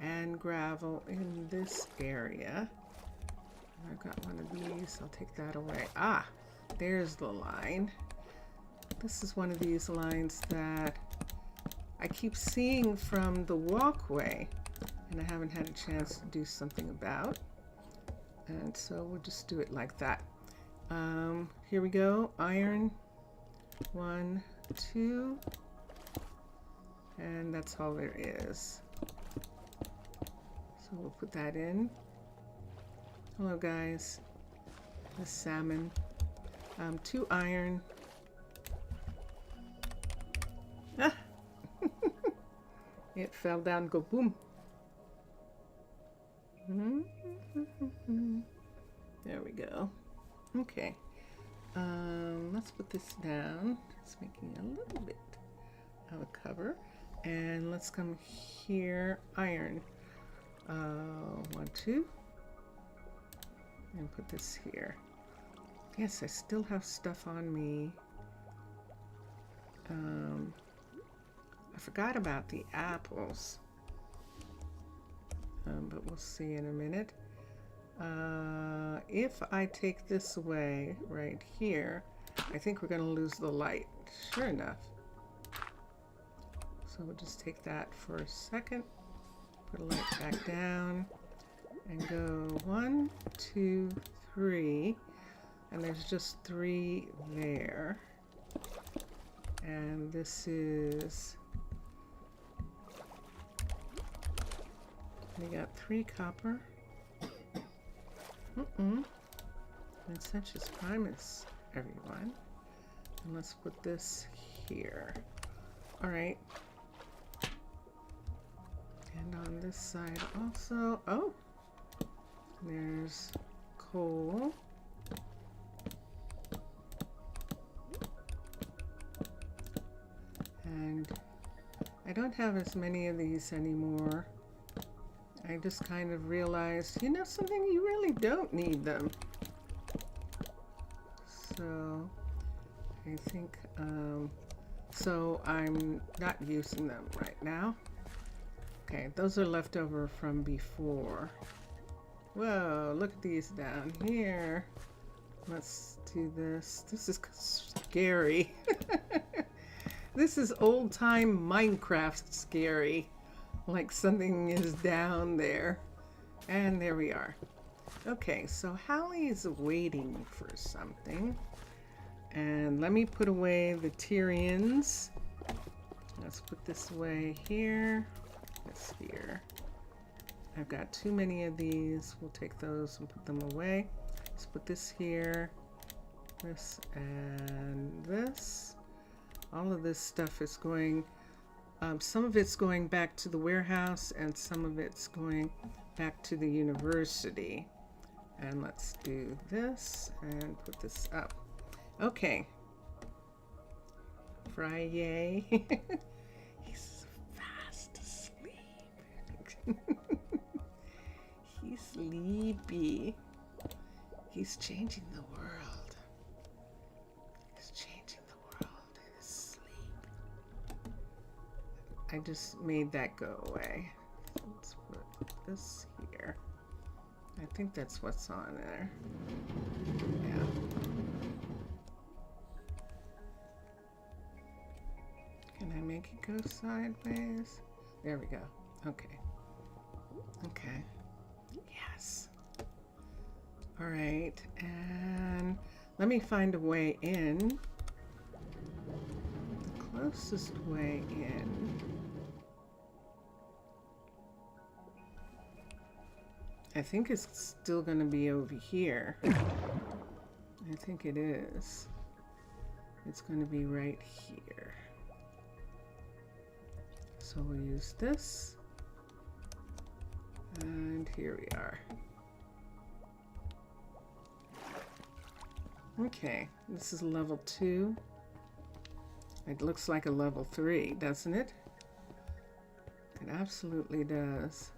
and gravel in this area. I've got one of these. I'll take that away. Ah, there's the line. This is one of these lines that I keep seeing from the walkway, and I haven't had a chance to do something about. And so we'll just do it like that. Here we go. Iron. 1, 2. And that's all there is. So we'll put that in. Hello guys. The salmon. 2 iron. Ah! It fell down, go boom. There we go. Okay. Let's put this down. It's making a little bit of a cover. And let's come here. Iron. 1, 2. And put this here. Yes, I still have stuff on me. I forgot about the apples. But we'll see in a minute. If I take this away right here, I think we're going to lose the light. Sure enough. So we'll just take that for a second. Put a light back down. And go 1, 2, 3. And there's just 3 there. And this is... We got 3 copper. And such as Primus, everyone. And let's put this here. Alright. And on this side also. Oh! There's coal. And I don't have as many of these anymore. I just kind of realized, you know something, you really don't need them. So I think, so I'm not using them right now. Okay, those are left over from before. Whoa, look at these down here. Let's do this. This is scary. This is old-time Minecraft scary. Like something is down there. And there we are. Okay, so Hallie is waiting for something. And let me put away the Tyrians. Let's put this away here. This here. I've got too many of these. We'll take those and put them away. Let's put this here. This and this. All of this stuff is going... some of it's going back to the warehouse and some of it's going back to the university. And let's do this and put this up. Okay. Friday. He's fast asleep. He's sleepy. He's changing the world. He's changing the world in his sleep. I just made that go away. So let's put this here. I think that's what's on there. Yeah. Can I make it go sideways? There we go. Okay. Okay. Yes. All right. And let me find a way in. The closest way in. I think it's still going to be over here. I think it is. It's going to be right here. So we'll use this. And here we are. Okay, this is level 2. It looks like a level 3, doesn't it? It absolutely does.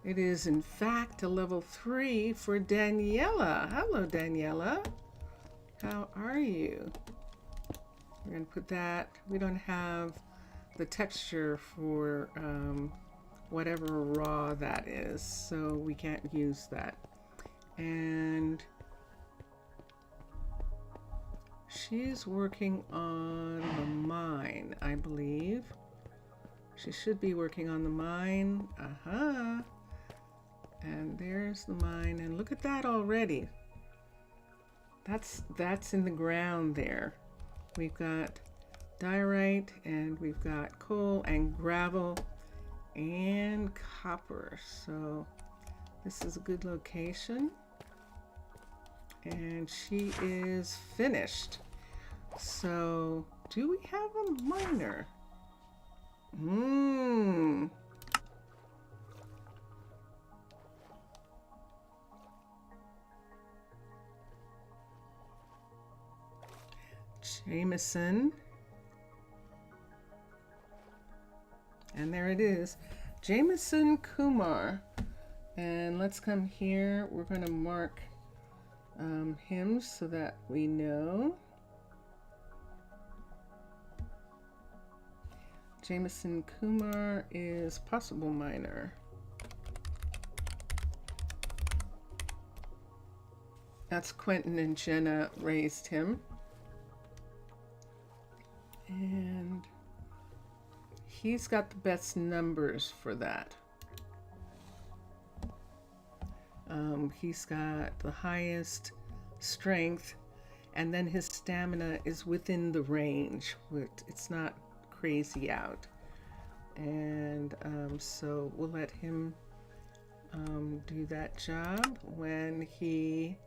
It is, in fact, a level 3 for Daniela. Hello, Daniela. How are you? We're going to put that. We don't have the texture for whatever raw that is, so we can't use that. And She's working on the mine, I believe. She should be working on the mine. And there's the mine, and look at that already. That's in the ground there. We've got diorite, and we've got coal and gravel and copper. So this is a good location. And she is finished. So do we have a miner? Jameson. And there it is. Jameson Kumar. And let's come here. We're going to mark him so that we know. Jameson Kumar is possible miner. That's Quentin and Jenna raised him. And he's got the best numbers for that. He's got the highest strength, and then his stamina is within the range. It's not crazy out. And so we'll let him do that job when he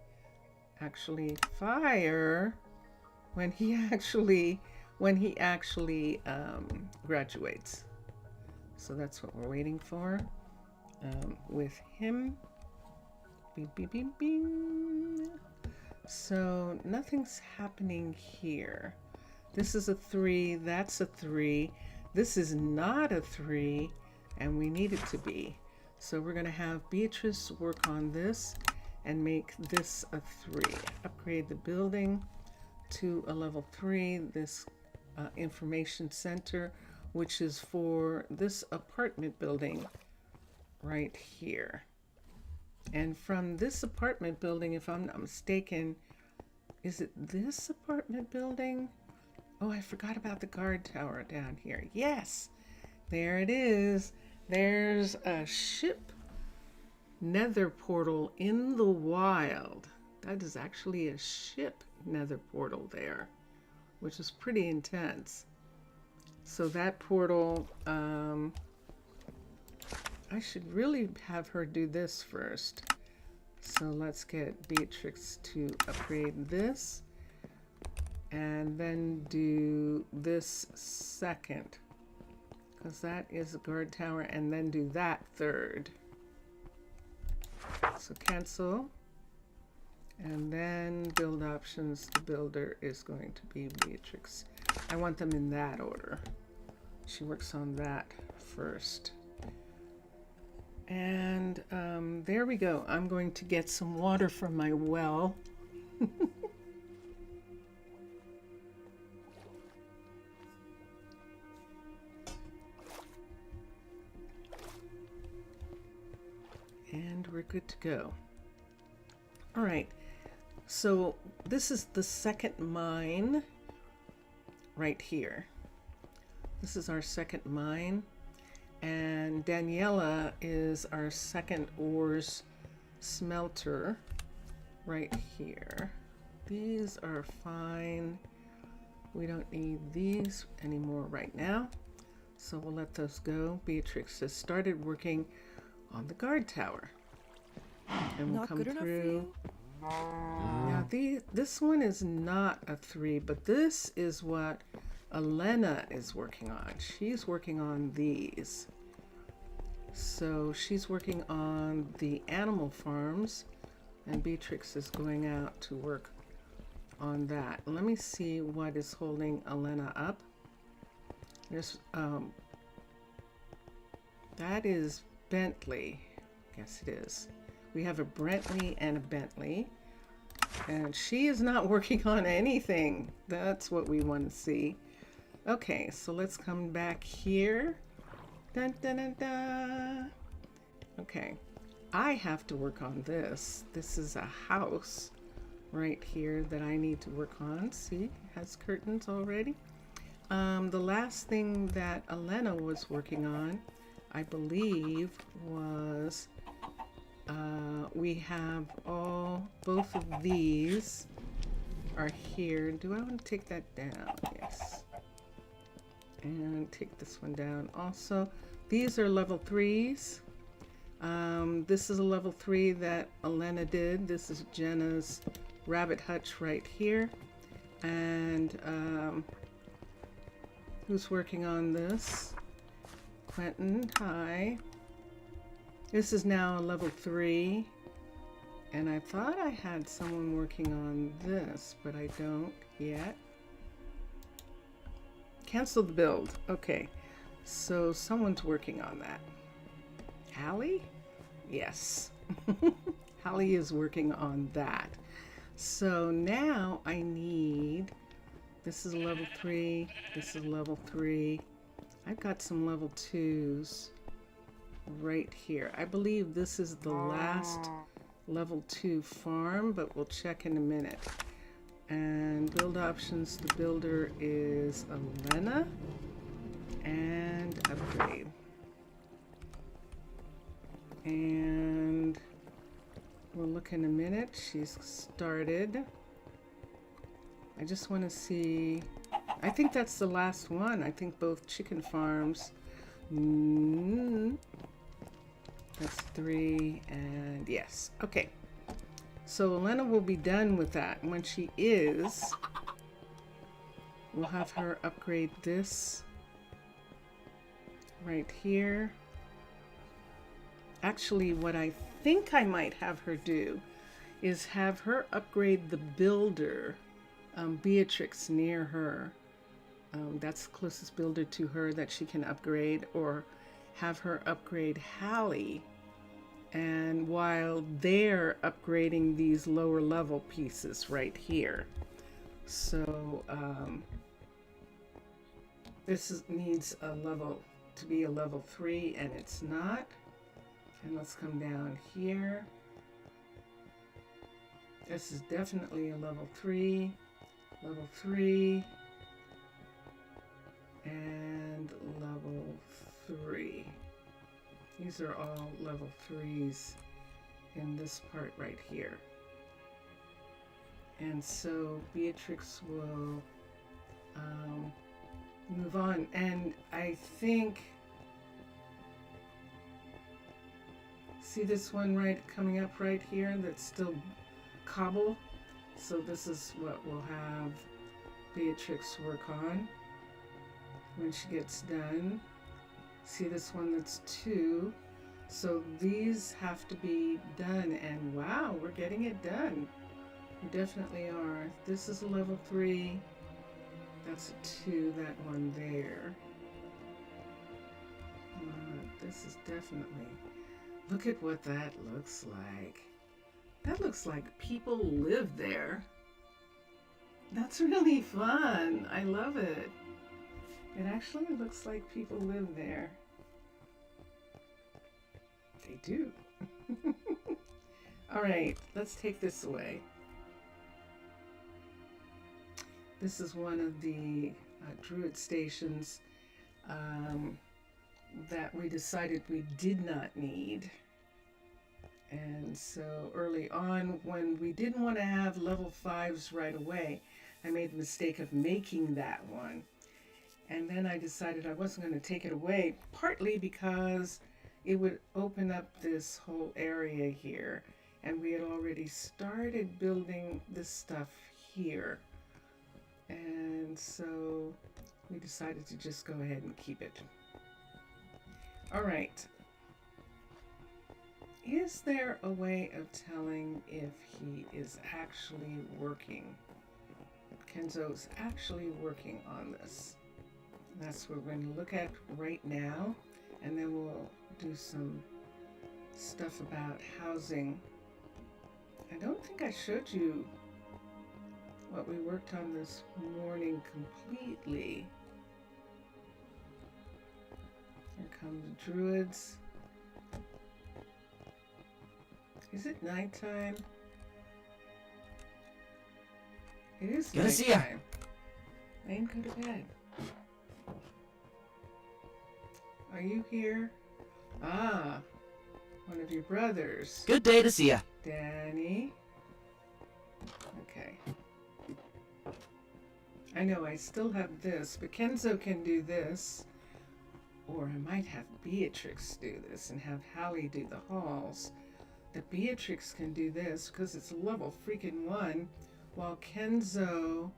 actually graduates. So that's what we're waiting for with him. Bing, bing, bing, bing. So nothing's happening here. This is a 3, that's a 3. This is not a 3, and we need it to be. So we're going to have Beatrice work on this and make this a 3. Upgrade the building to a level 3, this information center, which is for this apartment building right here. And from this apartment building, if I'm not mistaken, is it this apartment building? Oh, I forgot about the guard tower down here. Yes, there it is. There's a ship nether portal in the wild. That is actually a ship nether portal there, which is pretty intense. So that portal, I should really have her do this first. So let's get Beatrix to upgrade this, and then do this second, because that is a guard tower, and then do that third. So cancel, and then build options. The builder is going to be Beatrix. I want them in that order. She works on that first. And there we go. I'm going to get some water from my well. And we're good to go. All right. So this is the second mine right here. This is our second mine. And Daniela is our second ores smelter right here. These are fine. We don't need these anymore right now, so we'll let those go. Beatrix has started working on the guard tower, and we'll come through. Now this one is not a 3, but this is what Elena is working on. She's working on these. So she's working on the animal farms, and Beatrix is going out to work on that. Let me see what is holding Elena up. There's that is Bentley. Yes, it is. We have a Brentley and a Bentley, and she is not working on anything. That's what we want to see. Okay, so let's come back here. Dun, dun, dun, dun. Okay, I have to work on this. This is a house right here that I need to work on. See, has curtains already. The last thing that Elena was working on, I believe, was we have both of these are here. Do I want to take that down? Yes. And take this one down also. These are level 3s. This is a level 3 that Elena did. This is Jenna's rabbit hutch right here. And who's working on this? Quentin, hi. This is now a level 3. And I thought I had someone working on this, but I don't yet. Cancel the build. Okay. So someone's working on that. Hallie? Yes. Hallie is working on that. So now I need, this is a level 3, this is level 3. I've got some level 2s right here. I believe this is the last level 2 farm, but we'll check in a minute. And build options, the builder is Elena. And upgrade. And we'll look in a minute. She's started. I just want to see. I think that's the last one. I think both chicken farms. That's 3 and yes. Okay. So Elena will be done with that. When she is, we'll have her upgrade this right here. Actually, what I think I might have her do is have her upgrade the builder, Beatrix, near her. That's the closest builder to her that she can upgrade, or have her upgrade Hallie. And while they're upgrading these lower level pieces right here. So this needs a level to be a level 3 and it's not. And let's come down here. This is definitely a level 3, and level 3. These are all level 3s in this part right here. And so Beatrix will move on. And I think, see this one right coming up right here that's still cobble? So this is what we'll have Beatrix work on when she gets done. See this one that's 2. So these have to be done, and wow, we're getting it done. We definitely are. This is a level 3. That's a 2, that one there. This is definitely, look at what that looks like. That looks like people live there. That's really fun. I love it. It actually looks like people live there. They do. All right, let's take this away. This is one of the Druid stations that we decided we did not need. And so early on, when we didn't want to have level 5s right away, I made the mistake of making that one. And then I decided I wasn't going to take it away, partly because it would open up this whole area here. And we had already started building this stuff here. And so we decided to just go ahead and keep it. All right. Is there a way of telling if he is actually working? Kenzo's actually working on this. That's what we're going to look at right now, and then we'll do some stuff about housing. I don't think I showed you what we worked on this morning completely. Here come the druids. Is it nighttime? It is Good to see ya. nighttime. Lane, go to bed. Are you here? Ah, one of your brothers. Good day to see ya. Danny. Okay. I know I still have this, but Kenzo can do this. Or I might have Beatrix do this and have Hallie do the halls. That Beatrix can do this because it's level freaking 1, while Kenzo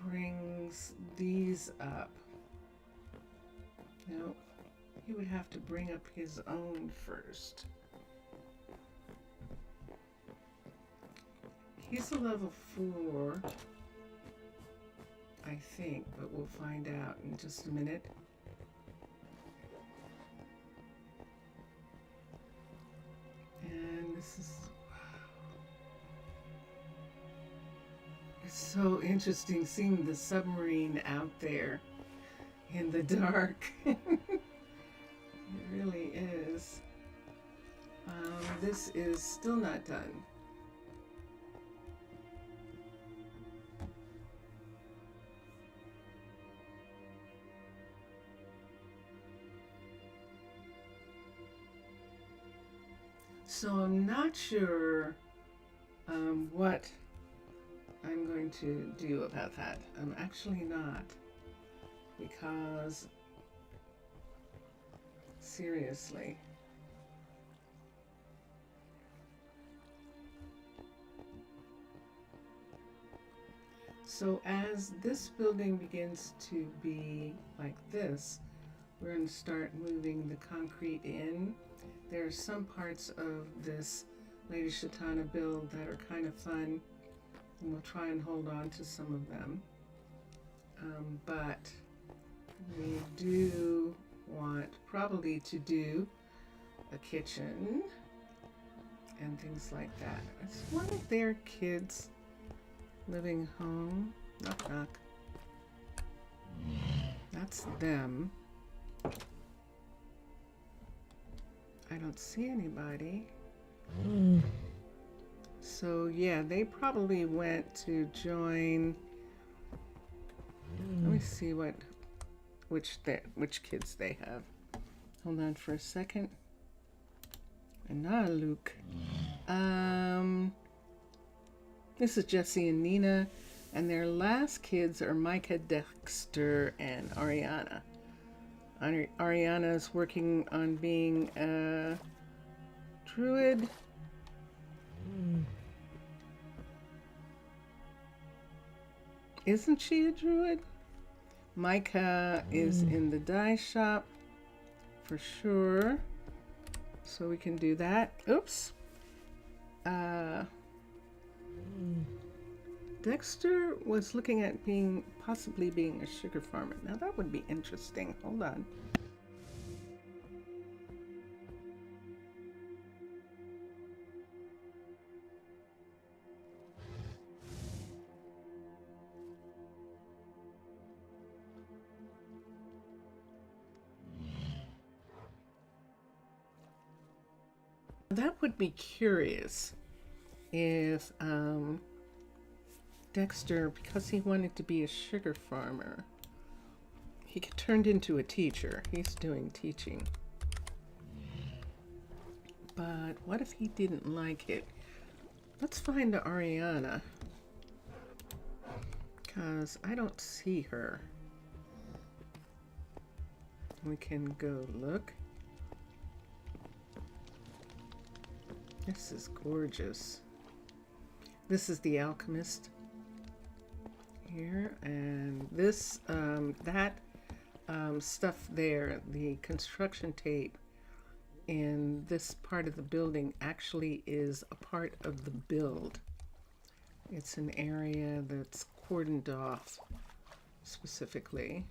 brings these up. No, he would have to bring up his own first. He's a level 4, I think, but we'll find out in just a minute. And this is, wow. It's so interesting seeing the submarine out there in the dark. It really is. This is still not done. So I'm not sure what I'm going to do about that. I'm actually not, because seriously. So as this building begins to be like this, we're going to start moving the concrete in. There are some parts of this Lady Shatana build that are kind of fun, and we'll try and hold on to some of them. But we do want probably to do a kitchen and things like that. It's one of their kids living home. Knock, knock. That's them. I don't see anybody. So yeah, they probably went to join. Let me see which kids they have. Hold on for a second. Arnaaluk. This is Jesse and Nina, and their last kids are Micah, Dexter, and Ariana. Ariana is working on being a druid. Isn't she a druid? Micah is in the dye shop for sure. So we can do that. Oops. Dexter was looking at possibly being a sugar farmer. Now that would be interesting. Hold on. That would be curious if Dexter, because he wanted to be a sugar farmer, he turned into a teacher. He's doing teaching. But what if he didn't like it? Let's find Ariana, because I don't see her. We can go look. This is gorgeous. This is the alchemist here, and this stuff there, the construction tape in this part of the building actually is a part of the build. It's an area that's cordoned off specifically,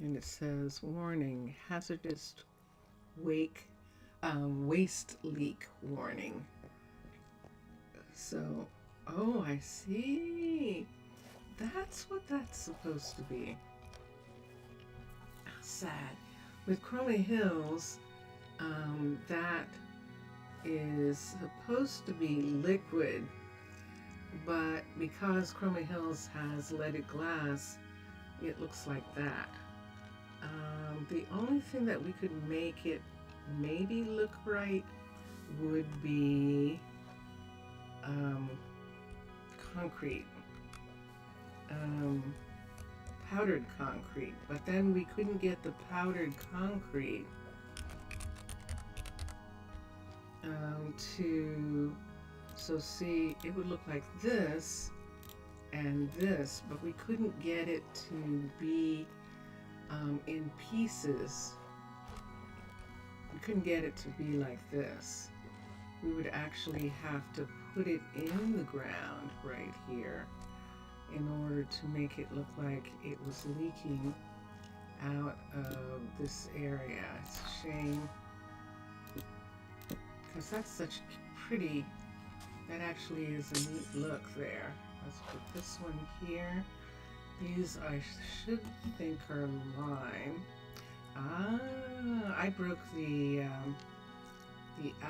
and it says warning, hazardous waste leak warning. So, oh, I see. That's what that's supposed to be. How sad. With Crowley Hills, that is supposed to be liquid but because Chroma Hills has leaded glass, it looks like that. The only thing that we could make it maybe look right would be concrete, powdered concrete, but then we couldn't get the powdered concrete so see, it would look like this and this, but we couldn't get it to be in pieces. We couldn't get it to be like this. We would actually have to put it in the ground right here in order to make it look like it was leaking out of this area. It's a shame, because that's such pretty, that actually is a neat look there. Let's put this one here. These I should think are lime. Ah, I broke the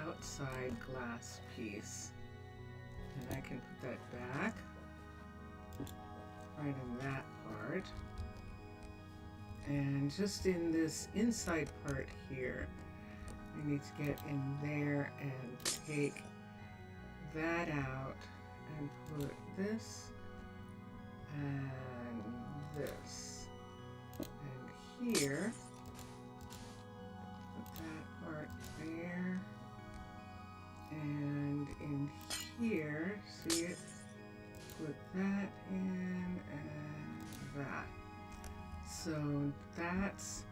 outside glass piece, and I can put that back right in that part. And just in this inside part here, I need to get in there and take that out and put this and this, and here put that part there, and in here, see it, put that in and that. So that's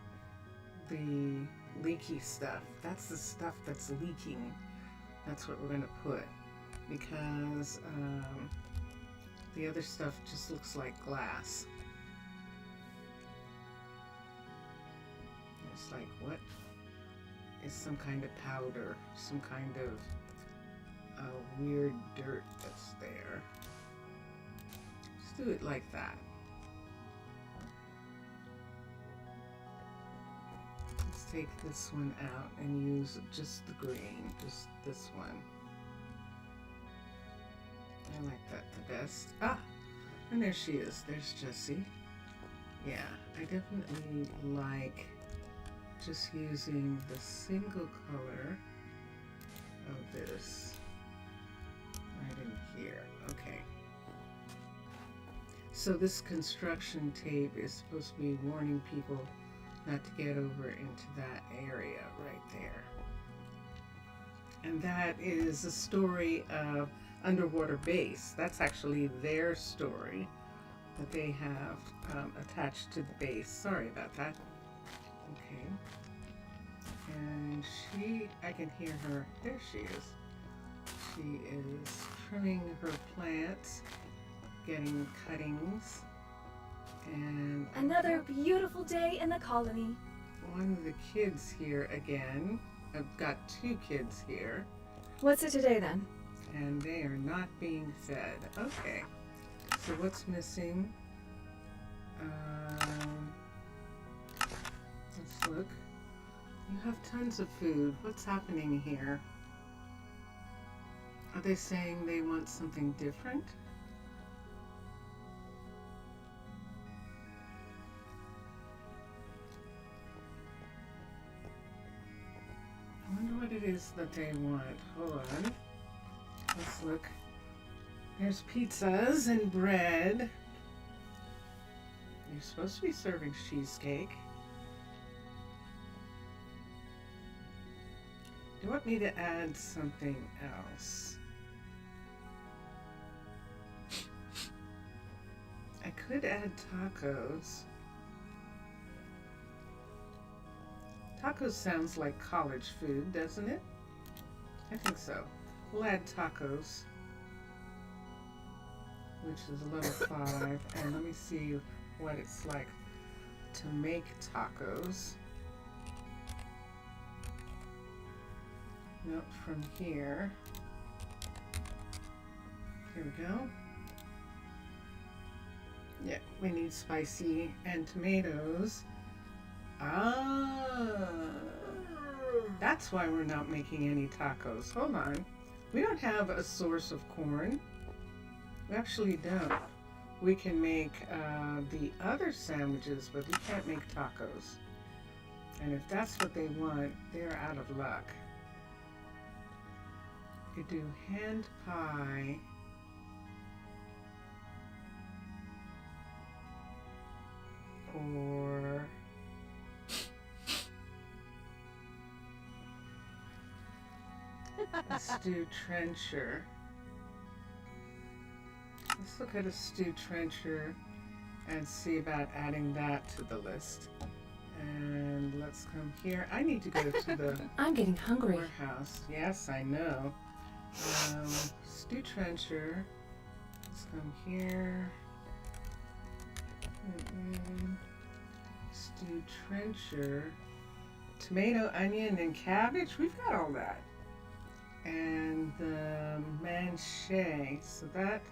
the leaky stuff. That's the stuff that's leaking. That's what we're going to put, because the other stuff just looks like glass. It's like, what is some kind of powder, some kind of weird dirt that's there. Just do it like that. Let's take this one out and use just the green, just this one. I like that the best. Ah, and there she is. There's Jessie. Yeah, I definitely like just using the single color of this right in here. Okay. So this construction tape is supposed to be warning people not to get over into that area right there. And that is a story of Underwater Base. That's actually their story that they have attached to the base. Sorry about that. Okay. And I can hear her. There she is. She is trimming her plants, getting cuttings, and another beautiful day in the colony. One of the kids here again. I've got two kids here. What's it today then? And they are not being fed. Okay. So what's missing? Let's look. You have tons of food. What's happening here? Are they saying they want something different? I wonder what it is that they want. Hold on. Let's look. There's pizzas and bread. You're supposed to be serving cheesecake. Do you want me to add something else? I could add tacos. Tacos sounds like college food, doesn't it? I think so. We'll add tacos, which is a level 5, and let me see what it's like to make tacos. Nope, from here. Here we go. Yeah, we need spicy and tomatoes. Ah, that's why we're not making any tacos. Hold on. We don't have a source of corn. We actually don't. We can make the other sandwiches, but we can't make tacos. And if that's what they want, they're out of luck. You do hand pie. Or a stewed trencher. Let's look at a stewed trencher and see about adding that to the list. And let's come here. I need to go to the I'm getting hungry. warehouse. Yes, I know. Stewed trencher. Let's come here. Stewed trencher. Tomato, onion, and cabbage. We've got all that. And the manchet. So that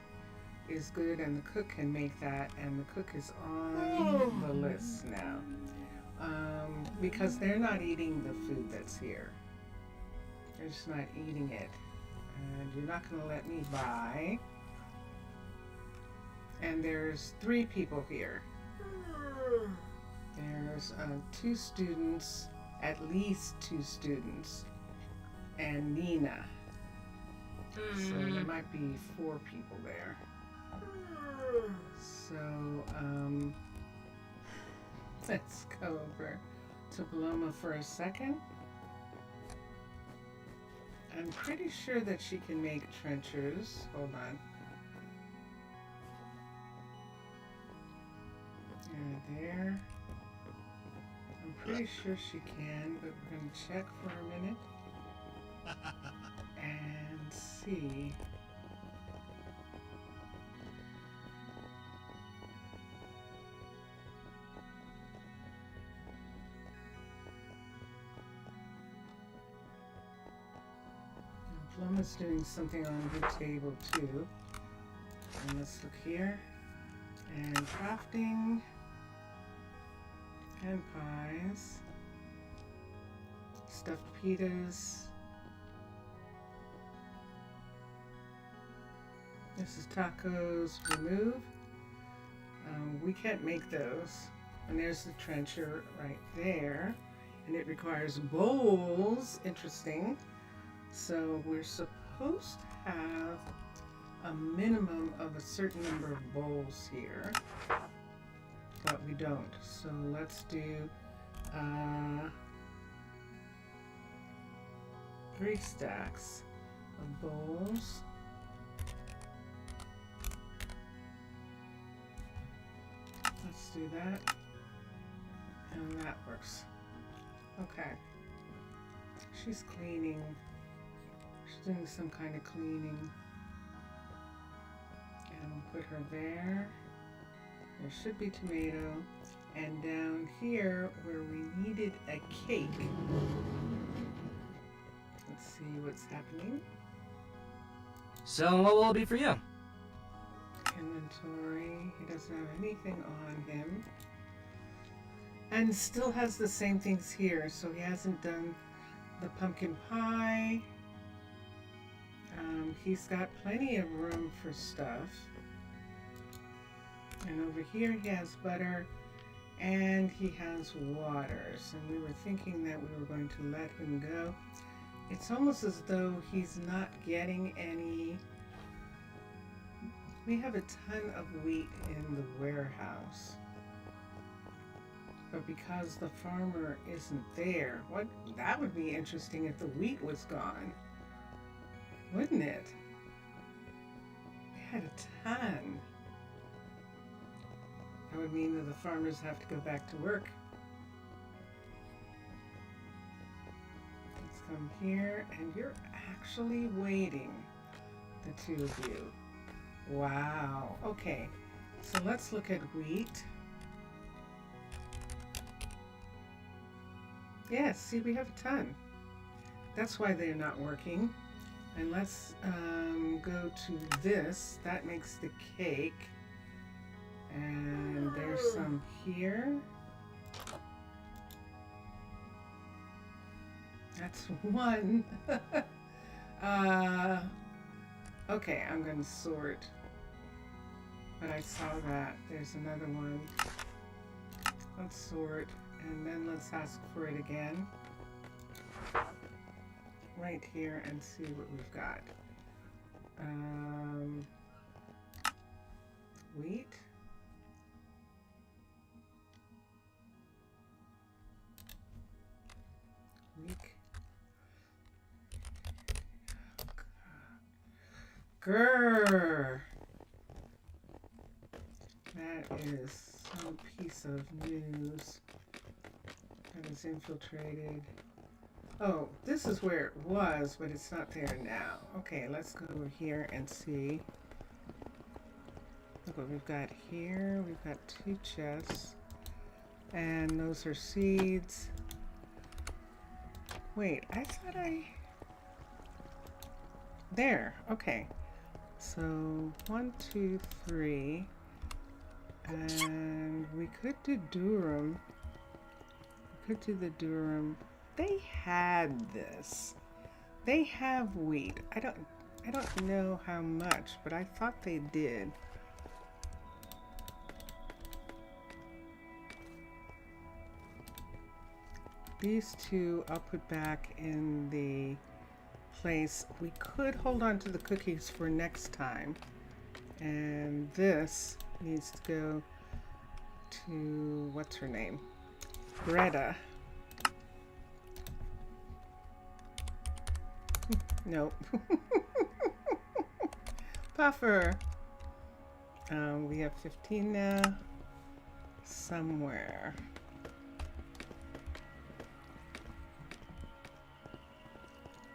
is good, and the cook can make that, and the cook is on the list now. Because they're not eating the food that's here. They're just not eating it. And you're not going to let me buy. And there's 3 people here. There's 2 students, at least 2 students, and Nina. So there might be 4 people there. So, let's go over to Paloma for a second. I'm pretty sure that she can make trenchers. Hold on. There. I'm pretty sure she can, but we're going to check for a minute and see. Palom's doing something on her table too. And let's look here. And crafting. And pies. Stuffed pitas. This is tacos remove. We can't make those. And there's the trencher right there. And it requires bowls. Interesting. So we're supposed to have a minimum of a certain number of bowls here, but we don't. So let's do 3 stacks of bowls. Let's do that, and that works. Okay. She's cleaning. She's doing some kind of cleaning. And we'll put her there. There should be tomato. And down here where we needed a cake. Let's see what's happening. So what will it be for you? Inventory. He doesn't have anything on him. And still has the same things here. So he hasn't done the pumpkin pie. He's got plenty of room for stuff. And over here he has butter and he has waters. And we were thinking that we were going to let him go. It's almost as though he's not getting any. We have a ton of wheat in the warehouse. But because the farmer isn't there, that would be interesting if the wheat was gone. Wouldn't it? We had a ton. That would mean that the farmers have to go back to work. Let's come here, and you're actually waiting, the 2 of you. Wow. Okay, so let's look at wheat. Yes, see, we have a ton. That's why they're not working. And let's go to this. That makes the cake. And there's some here. That's 1. Okay, I'm going to sort but I saw that. There's another one. Let's sort, and then let's ask for it again. Right here and see what we've got. Wheat. Week. Grrr. That is some piece of news that is infiltrated. Oh, this is where it was, but it's not there now. Okay, let's go over here and see. Look what we've got here. We've got 2 chests. And those are seeds. Wait, I thought there, okay. So 1, 2, 3. And we could do durum. We could do the durum. They had this. They have wheat. I don't know how much, but I thought they did. These 2 I'll put back in the place. We could hold on to the cookies for next time. And this needs to go to, what's her name? Greta. Nope. Puffer. We have 15 now. Somewhere.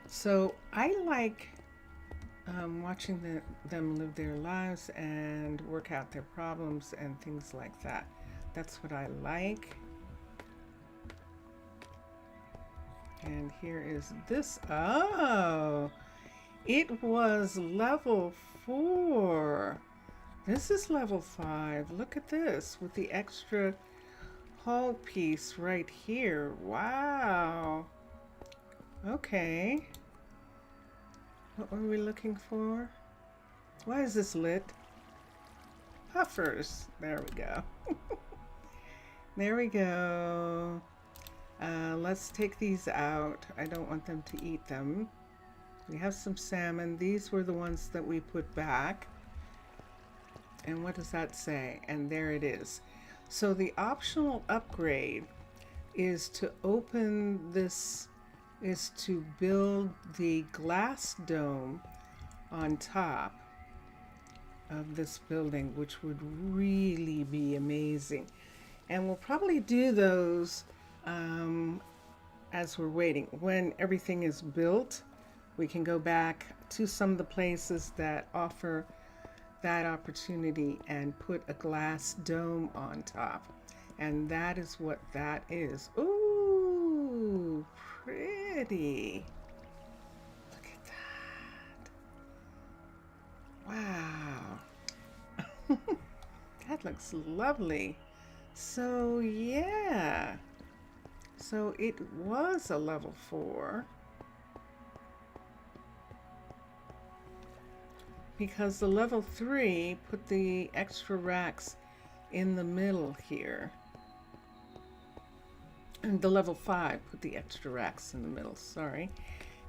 So I like watching them live their lives and work out their problems and things like that. That's what I like. And here is this. Oh, it was level 4. This is level 5. Look at this with the extra hull piece right here. Wow. Okay. What were we looking for? Why is this lit? Puffers. There we go. There we go. Let's take these out. I don't want them to eat them. We have some salmon. These were the ones that we put back. And what does that say? And there it is. So the optional upgrade is to open this, is to build the glass dome on top of this building, which would really be amazing. And we'll probably do those as we're waiting. When everything is built, we can go back to some of the places that offer that opportunity and put a glass dome on top. And that is what that is. Ooh, pretty. Look at that. Wow. That looks lovely. So yeah. So it was a level 4. Because the level 3 put the extra racks in the middle here. And the level 5 put the extra racks in the middle, sorry.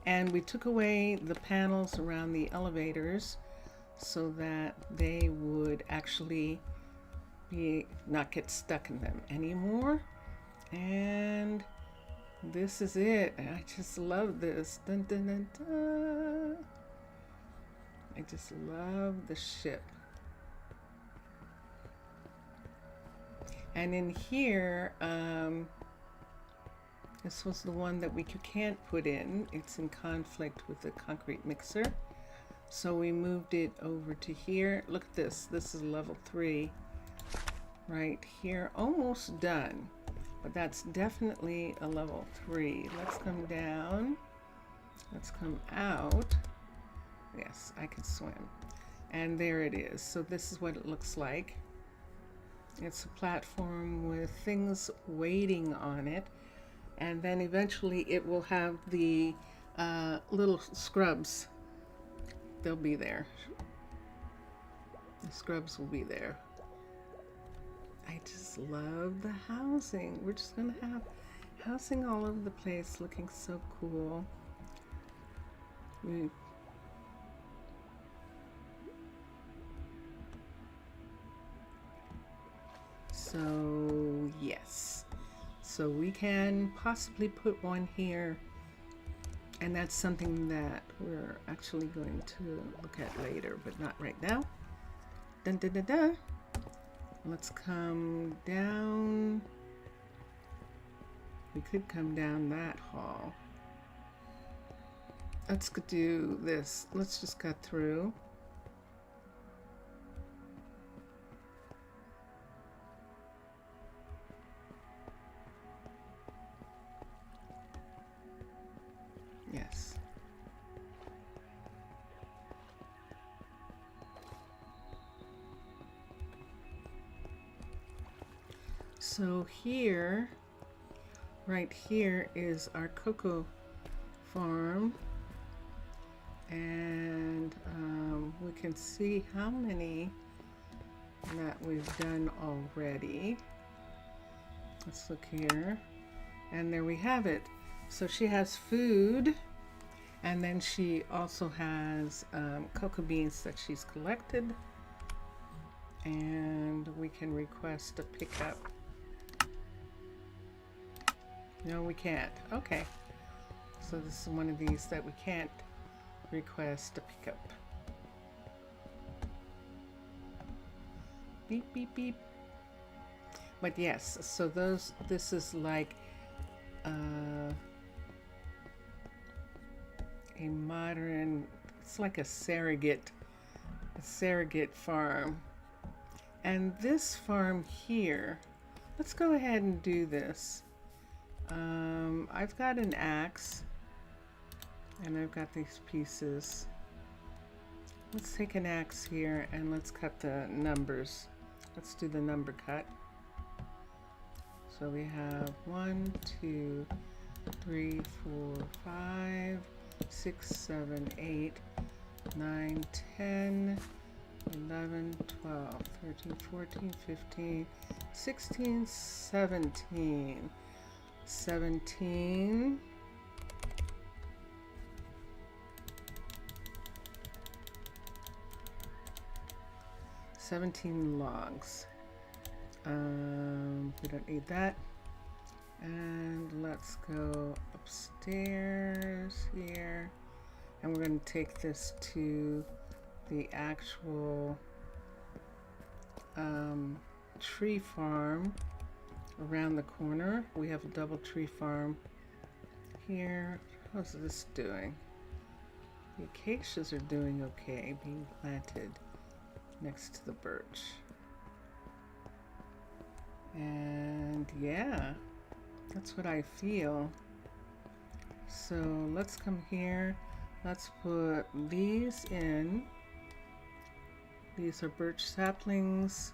And we took away the panels around the elevators so that they would actually not get stuck in them anymore. And this is it. I just love this. Dun, dun, dun, dun. I just love the ship. And in here, this was the one that you can't put in. It's in conflict with the concrete mixer. So we moved it over to here. Look at this. This is level 3 right here. Almost done. But that's definitely a level 3. Let's come down. Let's come out. Yes, I can swim. And there it is. So this is what it looks like. It's a platform with things waiting on it. And then eventually it will have the little scrubs. They'll be there. The scrubs will be there. I just love the housing. We're just gonna have housing all over the place, looking so cool. So yes, so we can possibly put one here, and that's something that we're actually going to look at later, but not right now. Dun, dun, dun, dun. Let's come down. We could come down that hall. Let's do this. Let's just cut through. Yes. So here, right here is our cocoa farm, and we can see how many that we've done already. Let's look here, and there we have it. So she has food, and then she also has cocoa beans that she's collected, and we can request a pickup. No, we can't. Okay. So this is one of these that we can't request a pickup. Beep, beep, beep. But yes, so this is like a modern, it's like a surrogate farm. And this farm here, let's go ahead and do this. I've got an axe, and I've got these pieces. Let's take an axe here and let's cut the numbers. Let's do the number cut. So we have 1, 2, 3, 4, 5, 6, 7, 8, 9, 10, 11, 12, 13, 14, 15, 16, 17. 17. Logs. We don't need that. And let's go upstairs here. And we're going to take this to the actual tree farm around the corner. We have a double tree farm here. How's this doing? The acacias are doing okay, being planted next to the birch. And yeah, that's what I feel. So let's come here. Let's put these in. These are birch saplings.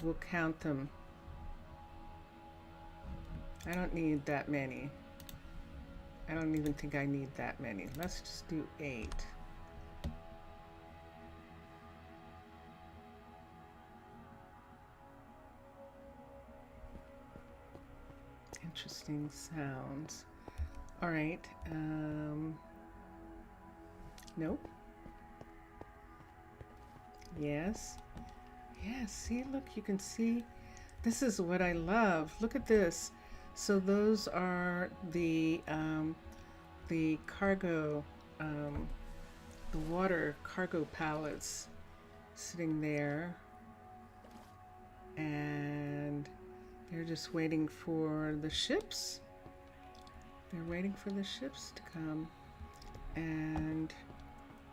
We'll count them. I don't need that many. I don't even think I need that many. Let's just do 8. Interesting sounds. All right. Nope. Yes. Yes, see, look, you can see, this is what I love. Look at this. So those are the cargo, the water cargo pallets sitting there, and they're just waiting for the ships. They're waiting for the ships to come and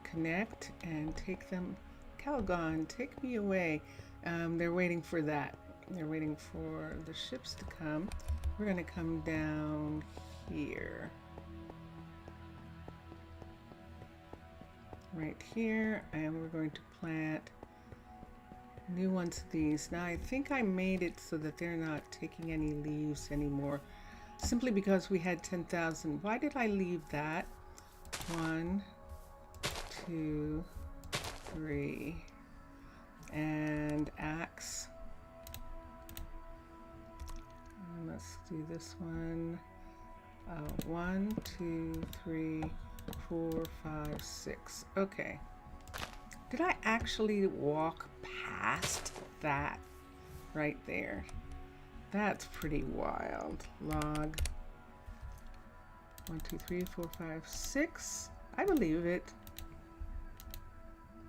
connect and take them. Calgon, take me away. They're waiting for that. They're waiting for the ships to come. We're going to come down here. Right here, and we're going to plant new ones of these. Now I think I made it so that they're not taking any leaves anymore, simply because we had 10,000. Why did I leave that? 1, 2, 3. And axe. And let's do this one. 1, 2, 3, 4, 5, 6. Okay. Did I actually walk past that right there? That's pretty wild. Log. 1, 2, 3, 4, 5, 6. I believe it.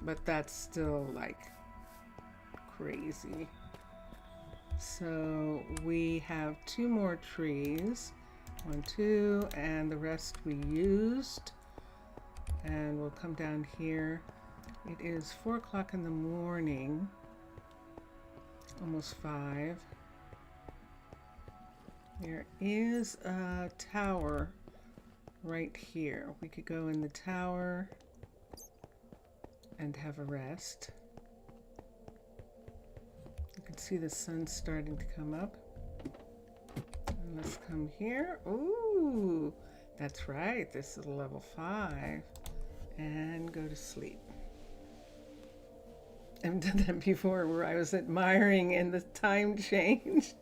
But that's still like crazy. So we have 2 more trees. 1, 2, and the rest we used. And we'll come down here. It is 4 o'clock in the morning. Almost 5. There is a tower right here. We could go in the tower and have a rest. You can see the sun starting to come up. And let's come here. Ooh, that's right. This is level 5. And go to sleep. I've done that before where I was admiring and the time changed.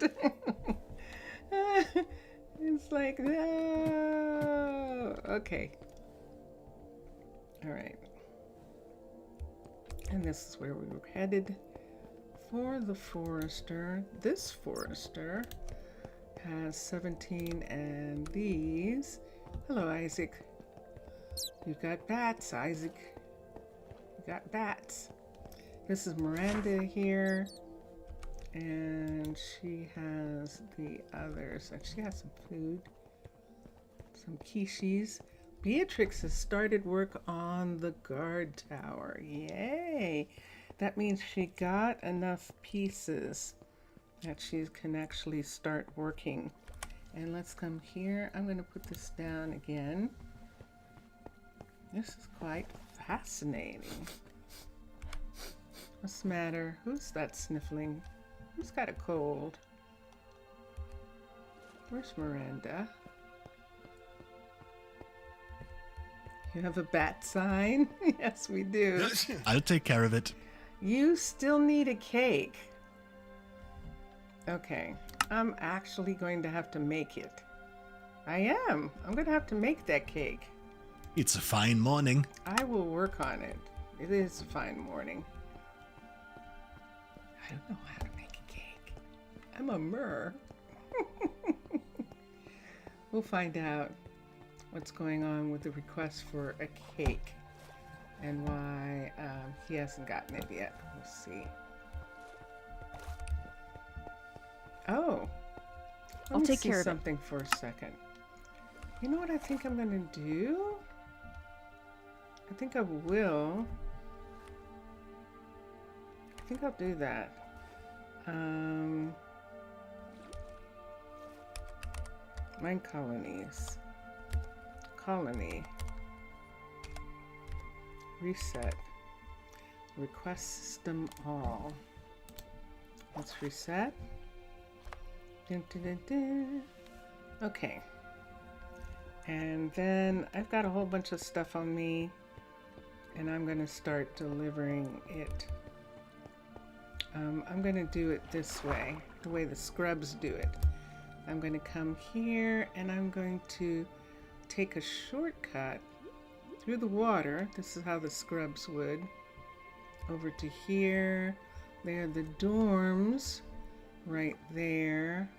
It's like, no. Okay. All right. And this is where we were headed for the forester. This forester has 17 and these. Hello, Isaac. You've got bats, Isaac. You got bats. This is Miranda here. And she has the others. And she has some food. Some quiches. Beatrix has started work on the guard tower. Yay! That means she got enough pieces that she can actually start working. And let's come here. I'm going to put this down again. This is quite fascinating. What's the matter? Who's that sniffling? Who's got a cold? Where's Miranda? You have a bat sign? Yes, we do. I'll take care of it. You still need a cake. Okay, I'm actually going to have to make it. I am. I'm going to have to make that cake. It's a fine morning. I will work on it. It is a fine morning. I don't know how to make a cake. I'm a mer. We'll find out what's going on with the request for a cake and why he hasn't gotten it yet. We'll see. Oh, I'll take care of it. Something for a second. You know what I think I'm gonna do? I think I will. I think I'll do that. Minecolonies. Colony. Reset. Request system all. Let's reset. Dun, dun, dun, dun. Okay. And then I've got a whole bunch of stuff on me, and I'm going to start delivering it. I'm going to do it this way, the way the scrubs do it. I'm going to come here, and I'm going to take a shortcut through the water. This is how the scrubs would. Over to here. There are the dorms right there.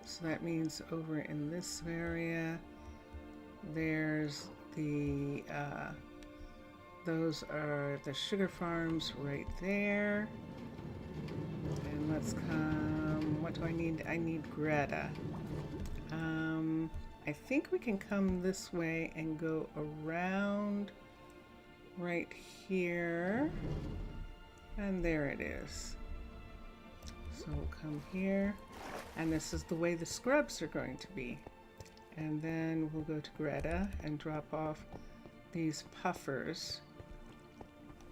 So that means over in this area, there's the, those are the sugar farms right there. And let's come, what do I need? I need Greta. I think we can come this way and go around right here. And there it is. So we'll come here. And this is the way the scrubs are going to be. And then we'll go to Greta and drop off these puffers.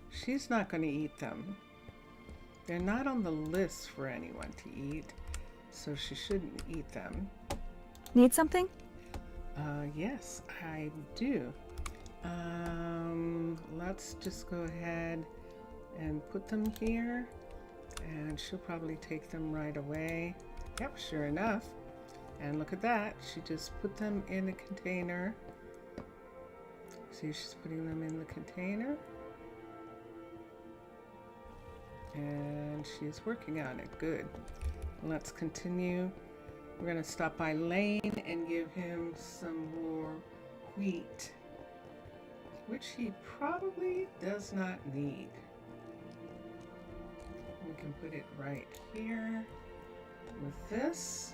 She's not going to eat them. They're not on the list for anyone to eat, so she shouldn't eat them. Need something? Yes, I do. Let's just go ahead. and put them here, and she'll probably take them right away. Yep, sure enough. And look at that, she just put them in a container. See, she's putting them in the container. And she's working on it. Good. Let's continue. We're going to stop by Lane and give him some more wheat, which he probably does not need. We can put it right here with this.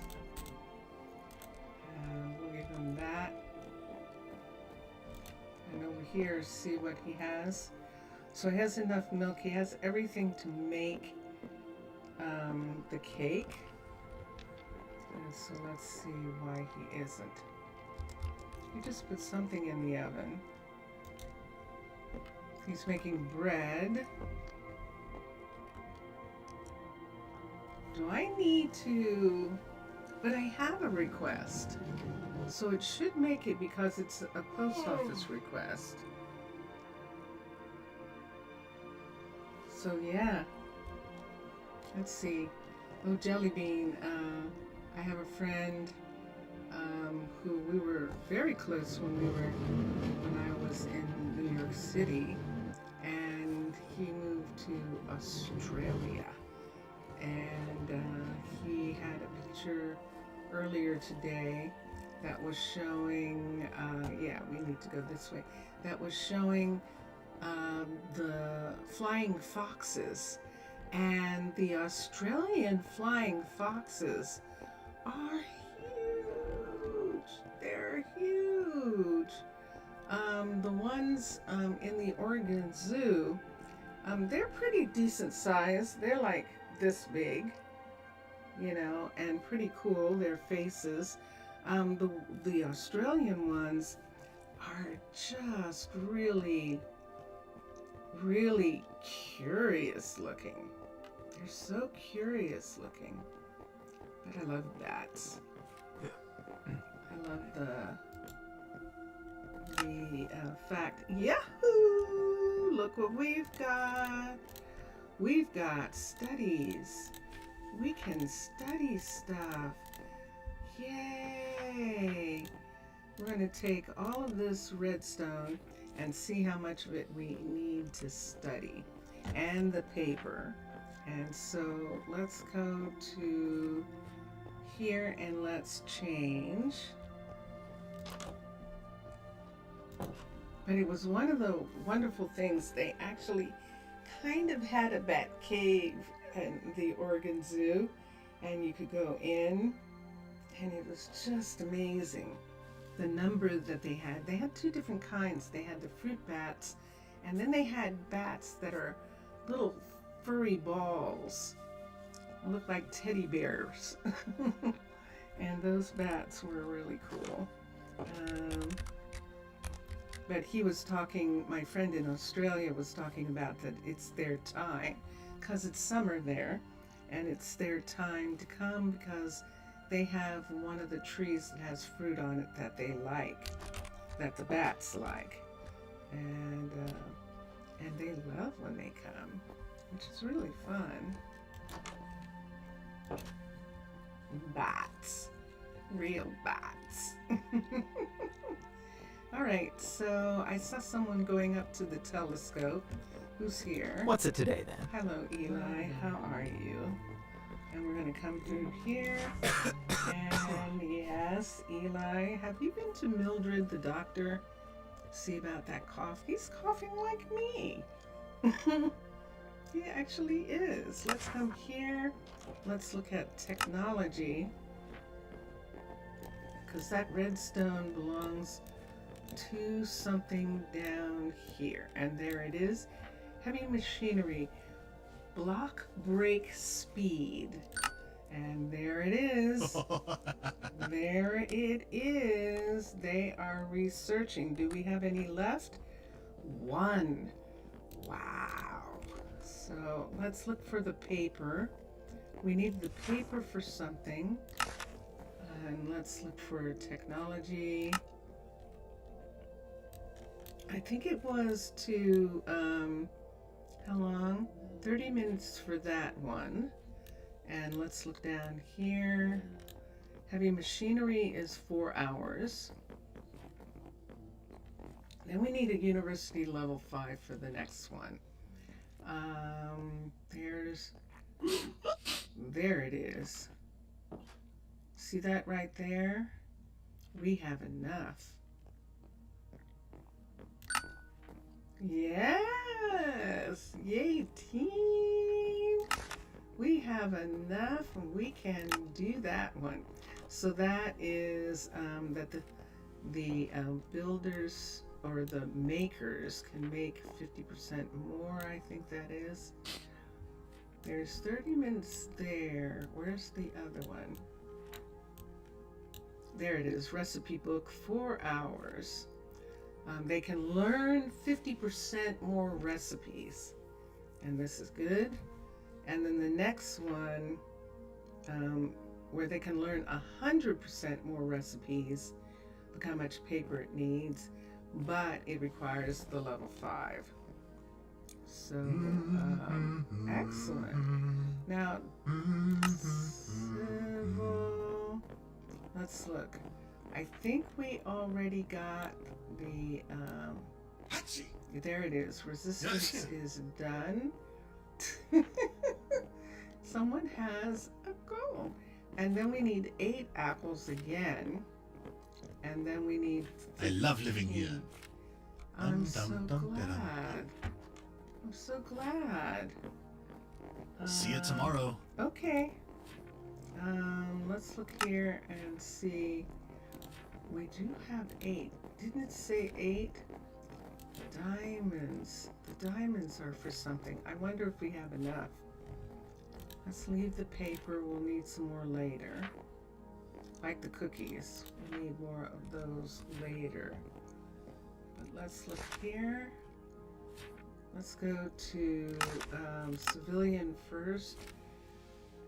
We'll give him that. And over here, see what he has. So he has enough milk. He has everything to make the cake. And so let's see why he isn't. He just put something in the oven. He's making bread. Do I need to? But I have a request. So it should make it because it's a post office request. So yeah. Let's see. Oh, Jelly Bean. I have a friend who we were very close when I was in New York City, and he moved to Australia, and he had a picture earlier today that was showing, yeah, we need to go this way, that was showing the flying foxes, and the Australian flying foxes are huge. They're huge. The ones in the Oregon Zoo, they're pretty decent size. They're like this big, you know, and pretty cool, their faces. The Australian ones are just really, really curious looking. They're so curious looking. But I love bats. I love the fact. Yahoo! Look what we've got. We've got studies. We can study stuff. Yay! We're going to take all of this redstone and see how much of it we need to study. And the paper. And so let's go to here and let's change. But it was one of the wonderful things. They actually kind of had a bat cave in the Oregon Zoo, and you could go in, and it was just amazing. The number that they had. They had two different kinds. They had the fruit bats, and then they had bats that are little furry balls. Look like teddy bears. And those bats were really cool. But he was talking, my friend in Australia was talking about that it's their time, because it's summer there, and it's their time to come because they have one of the trees that has fruit on it that they like, that the bats like. And they love when they come, which is really fun. Bats. Real bats. All right, so I saw someone going up to the telescope. Who's here? What's it today then? Hello, Eli. How are you? And we're going to come through here. And yes, Eli, have you been to Mildred, the doctor? See about that cough? He's coughing like me. He actually is. Let's come here. Let's look at technology. Because that redstone belongs to something down here. And there it is. Heavy machinery. Block break speed. And there it is. There it is. They are researching. Do we have any left? One. Wow. So let's look for the paper. We need the paper for something. And let's look for technology. I think it was to How long? 30 minutes for that one. And let's look down here. Heavy machinery is 4 hours. Then we need a university level 5 for the next one. There it is. See that right there? We have enough. Yes! Yay, team! We have enough and we can do that one. So that is that the builders or the makers can make 50% more, I think that is. There's 30 minutes there. Where's the other one? There it is, recipe book, 4 hours. They can learn 50% more recipes, and this is good. And then the next one, where they can learn 100% more recipes, look how much paper it needs, but it requires the level 5. So, excellent. Now, civil, let's look. I think we already got the, there it is. Resistance is done. Someone has a goal. And then we need 8 apples again. And then we need 15. I love living here. I'm so glad. I'm so glad. See you tomorrow. Okay. Let's look here and see. We do have 8. Didn't it say 8? Diamonds. The diamonds are for something. I wonder if we have enough. Let's leave the paper. We'll need some more later. Like the cookies. We need more of those later. But let's look here. Let's go to civilian first.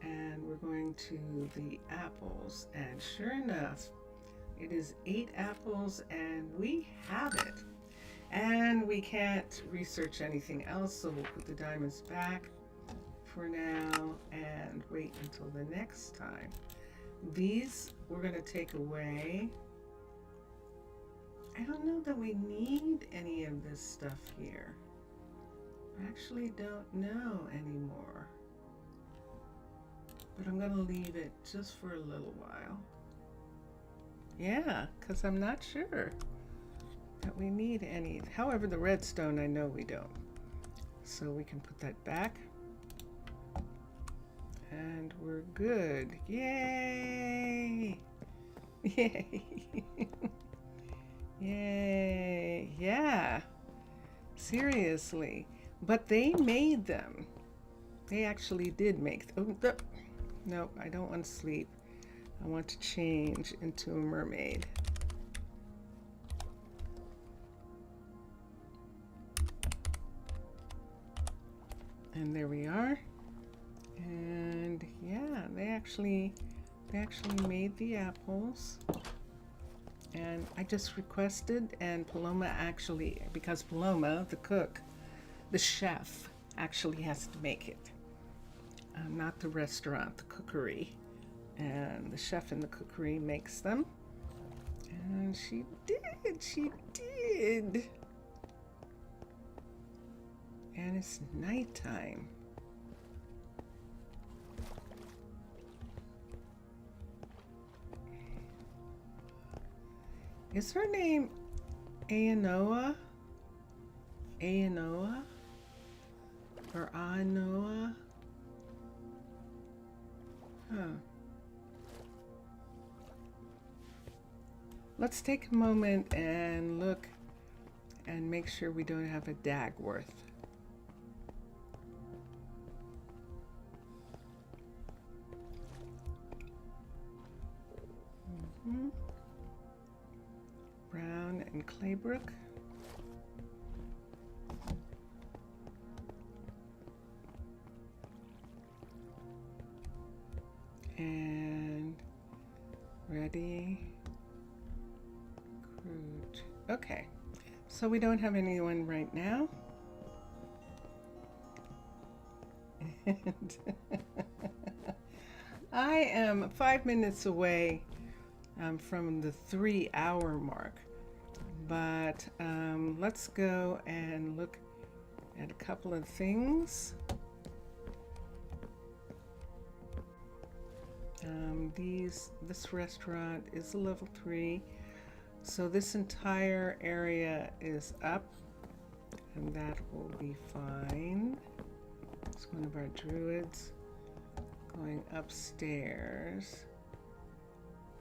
And we're going to the apples. And sure enough, it is 8 apples and we have it. And we can't research anything else, so we'll put the diamonds back for now and wait until the next time. These we're going to take away. I don't know that we need any of this stuff here. I actually don't know anymore. But I'm going to leave it just for a little while. Yeah, because I'm not sure that we need any. However, the redstone, I know we don't. So we can put that back. And we're good. Yay! Yay! Yay! Yeah! Seriously. But they made them. They actually did make them. Oh, no, I don't want to sleep. I want to change into a mermaid. And there we are. And yeah, they actually made the apples. And I just requested, and Paloma actually, because Paloma, the cook, the chef, actually has to make it. Not the restaurant, the cookery. And the chef in the cookery makes them. And she did. And it's nighttime. Is her name Aanoa? Aanoa? Or Aanoa? Huh. Let's take a moment and look and make sure we don't have a Dagworth. Brown and Claybrook. And ready. Okay, so we don't have anyone right now. And I am 5 minutes away from the 3-hour mark. But let's go and look at a couple of things. This restaurant is a level 3, so this entire area is up, and that will be fine. It's one of our druids going upstairs,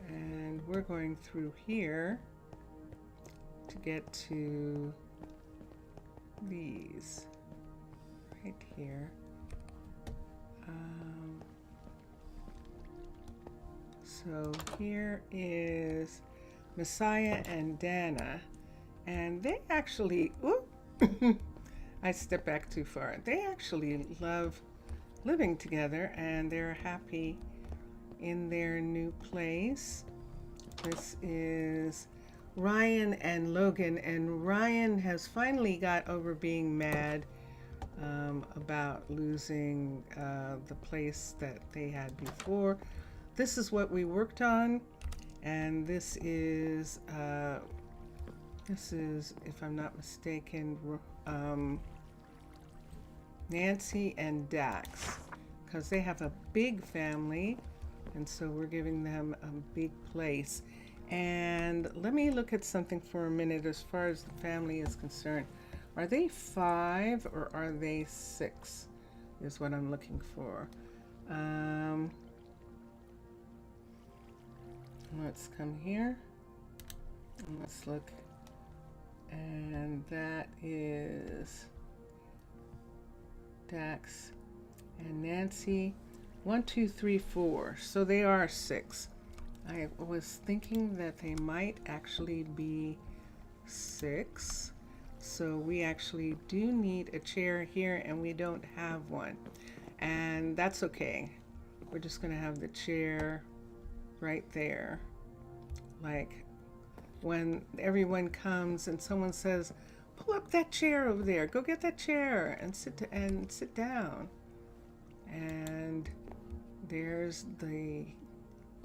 and we're going through here to get to these right here. So here is Messiah and Dana, and they actually, I stepped back too far. They actually love living together, and they're happy in their new place. This is Ryan and Logan, and Ryan has finally got over being mad about losing the place that they had before. This is what we worked on, and this is, if I'm not mistaken, Nancy and Dax, because they have a big family, and so we're giving them a big place. And let me look at something for a minute as far as the family is concerned. Are they 5 or are they 6 is what I'm looking for. Let's come here and let's look, and that is Dax and Nancy. 1, 2, 3, 4, so they are 6. I was thinking that they might actually be 6, so we actually do need a chair here, and we don't have one, and that's okay. We're just gonna have the chair right there. Like when everyone comes and someone says, pull up that chair over there, go get that chair and sit down. And there's the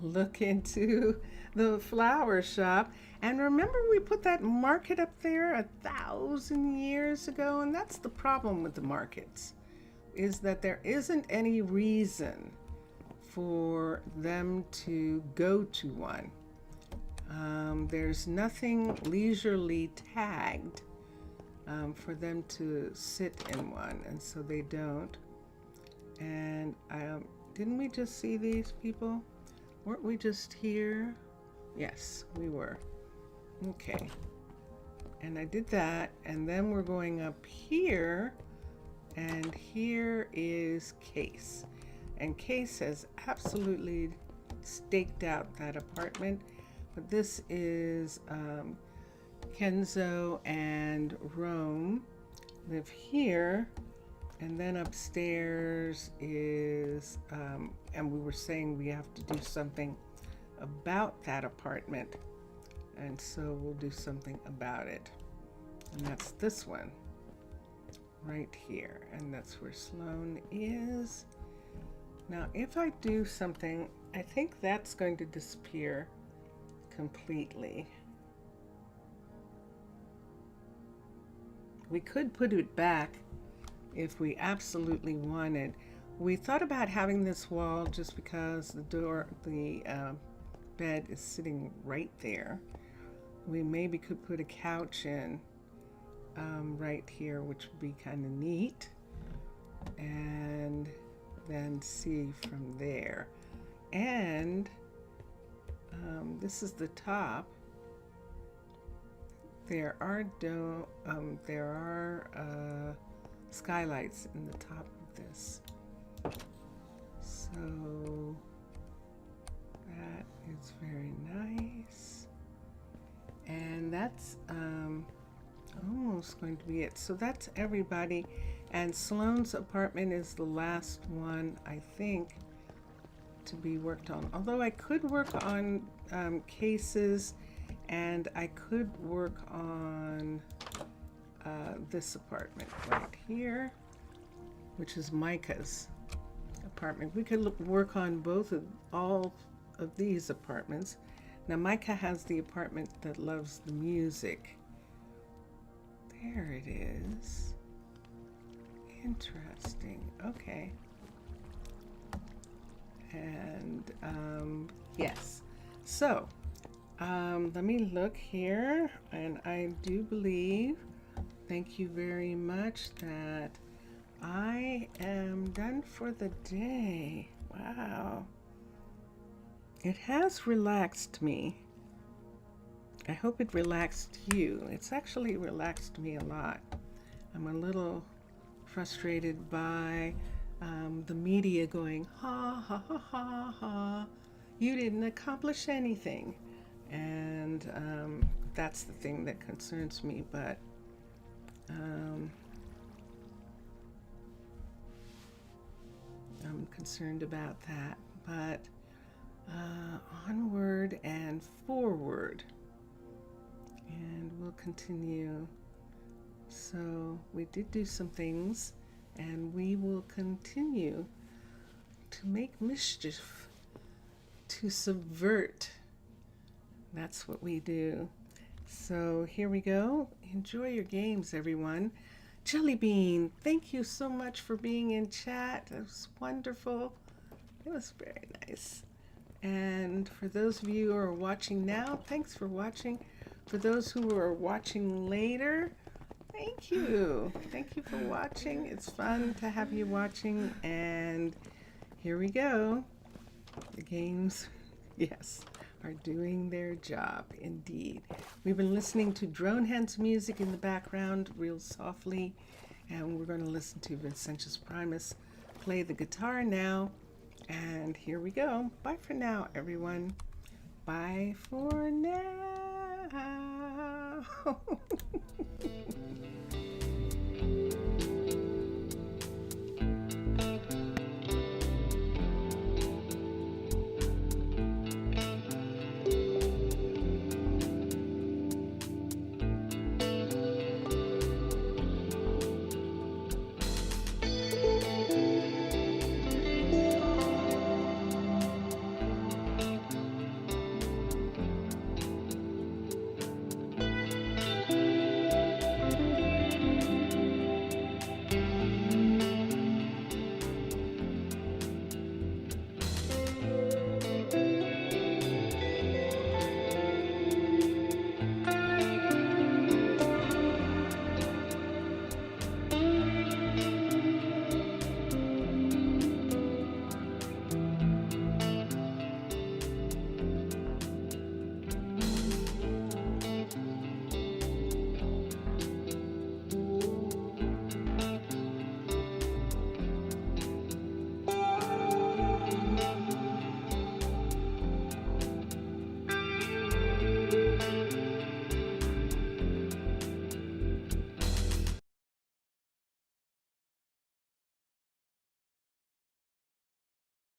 look into the flower shop. And remember, we put that market up there 1,000 years ago, and that's the problem with the markets, is that there isn't any reason for them to go to one. There's nothing leisurely tagged for them to sit in one, and so they don't. And didn't we just see these people? Weren't we just here? Yes, we were. Okay. And I did that, and then we're going up here, and here is Case. And Case has absolutely staked out that apartment. But this is Kenzo and Rome live here. And then upstairs is, and we were saying we have to do something about that apartment. And so we'll do something about it. And that's this one right here. And that's where Sloan is. Now, if I do something, I think that's going to disappear completely. We could put it back if we absolutely wanted. We thought about having this wall just because the bed is sitting right there. We maybe could put a couch in right here, which would be kind of neat, and then see from there. And this is the top. There are skylights in the top of this, so that is very nice. And that's almost going to be it. So that's everybody. And Sloane's apartment is the last one, I think, to be worked on. Although I could work on Cases, and I could work on this apartment right here. which is Micah's apartment. We could work on all of these apartments. Now Micah has the apartment that loves the music. There it is. Interesting. Okay. And yes. So let me look here, and I do believe, thank you very much, that I am done for the day. Wow. It has relaxed me. I hope it relaxed you. It's actually relaxed me a lot. I'm a little frustrated by the media going, ha, ha, ha, ha, ha. You didn't accomplish anything. And that's the thing that concerns me. But I'm concerned about that. But onward and forward. And we'll continue. So we did do some things, and we will continue to make mischief, to subvert. That's what we do. So here we go. Enjoy your games, everyone. Jelly Bean, thank you so much for being in chat. It was wonderful. It was very nice. And for those of you who are watching now, thanks for watching. For those who are watching later, thank you. Thank you for watching. It's fun to have you watching. And here we go. The games, yes, are doing their job indeed. We've been listening to Drone Hands music in the background real softly. And we're going to listen to Vincentius Primus play the guitar now. And here we go. Bye for now, everyone. Bye for now.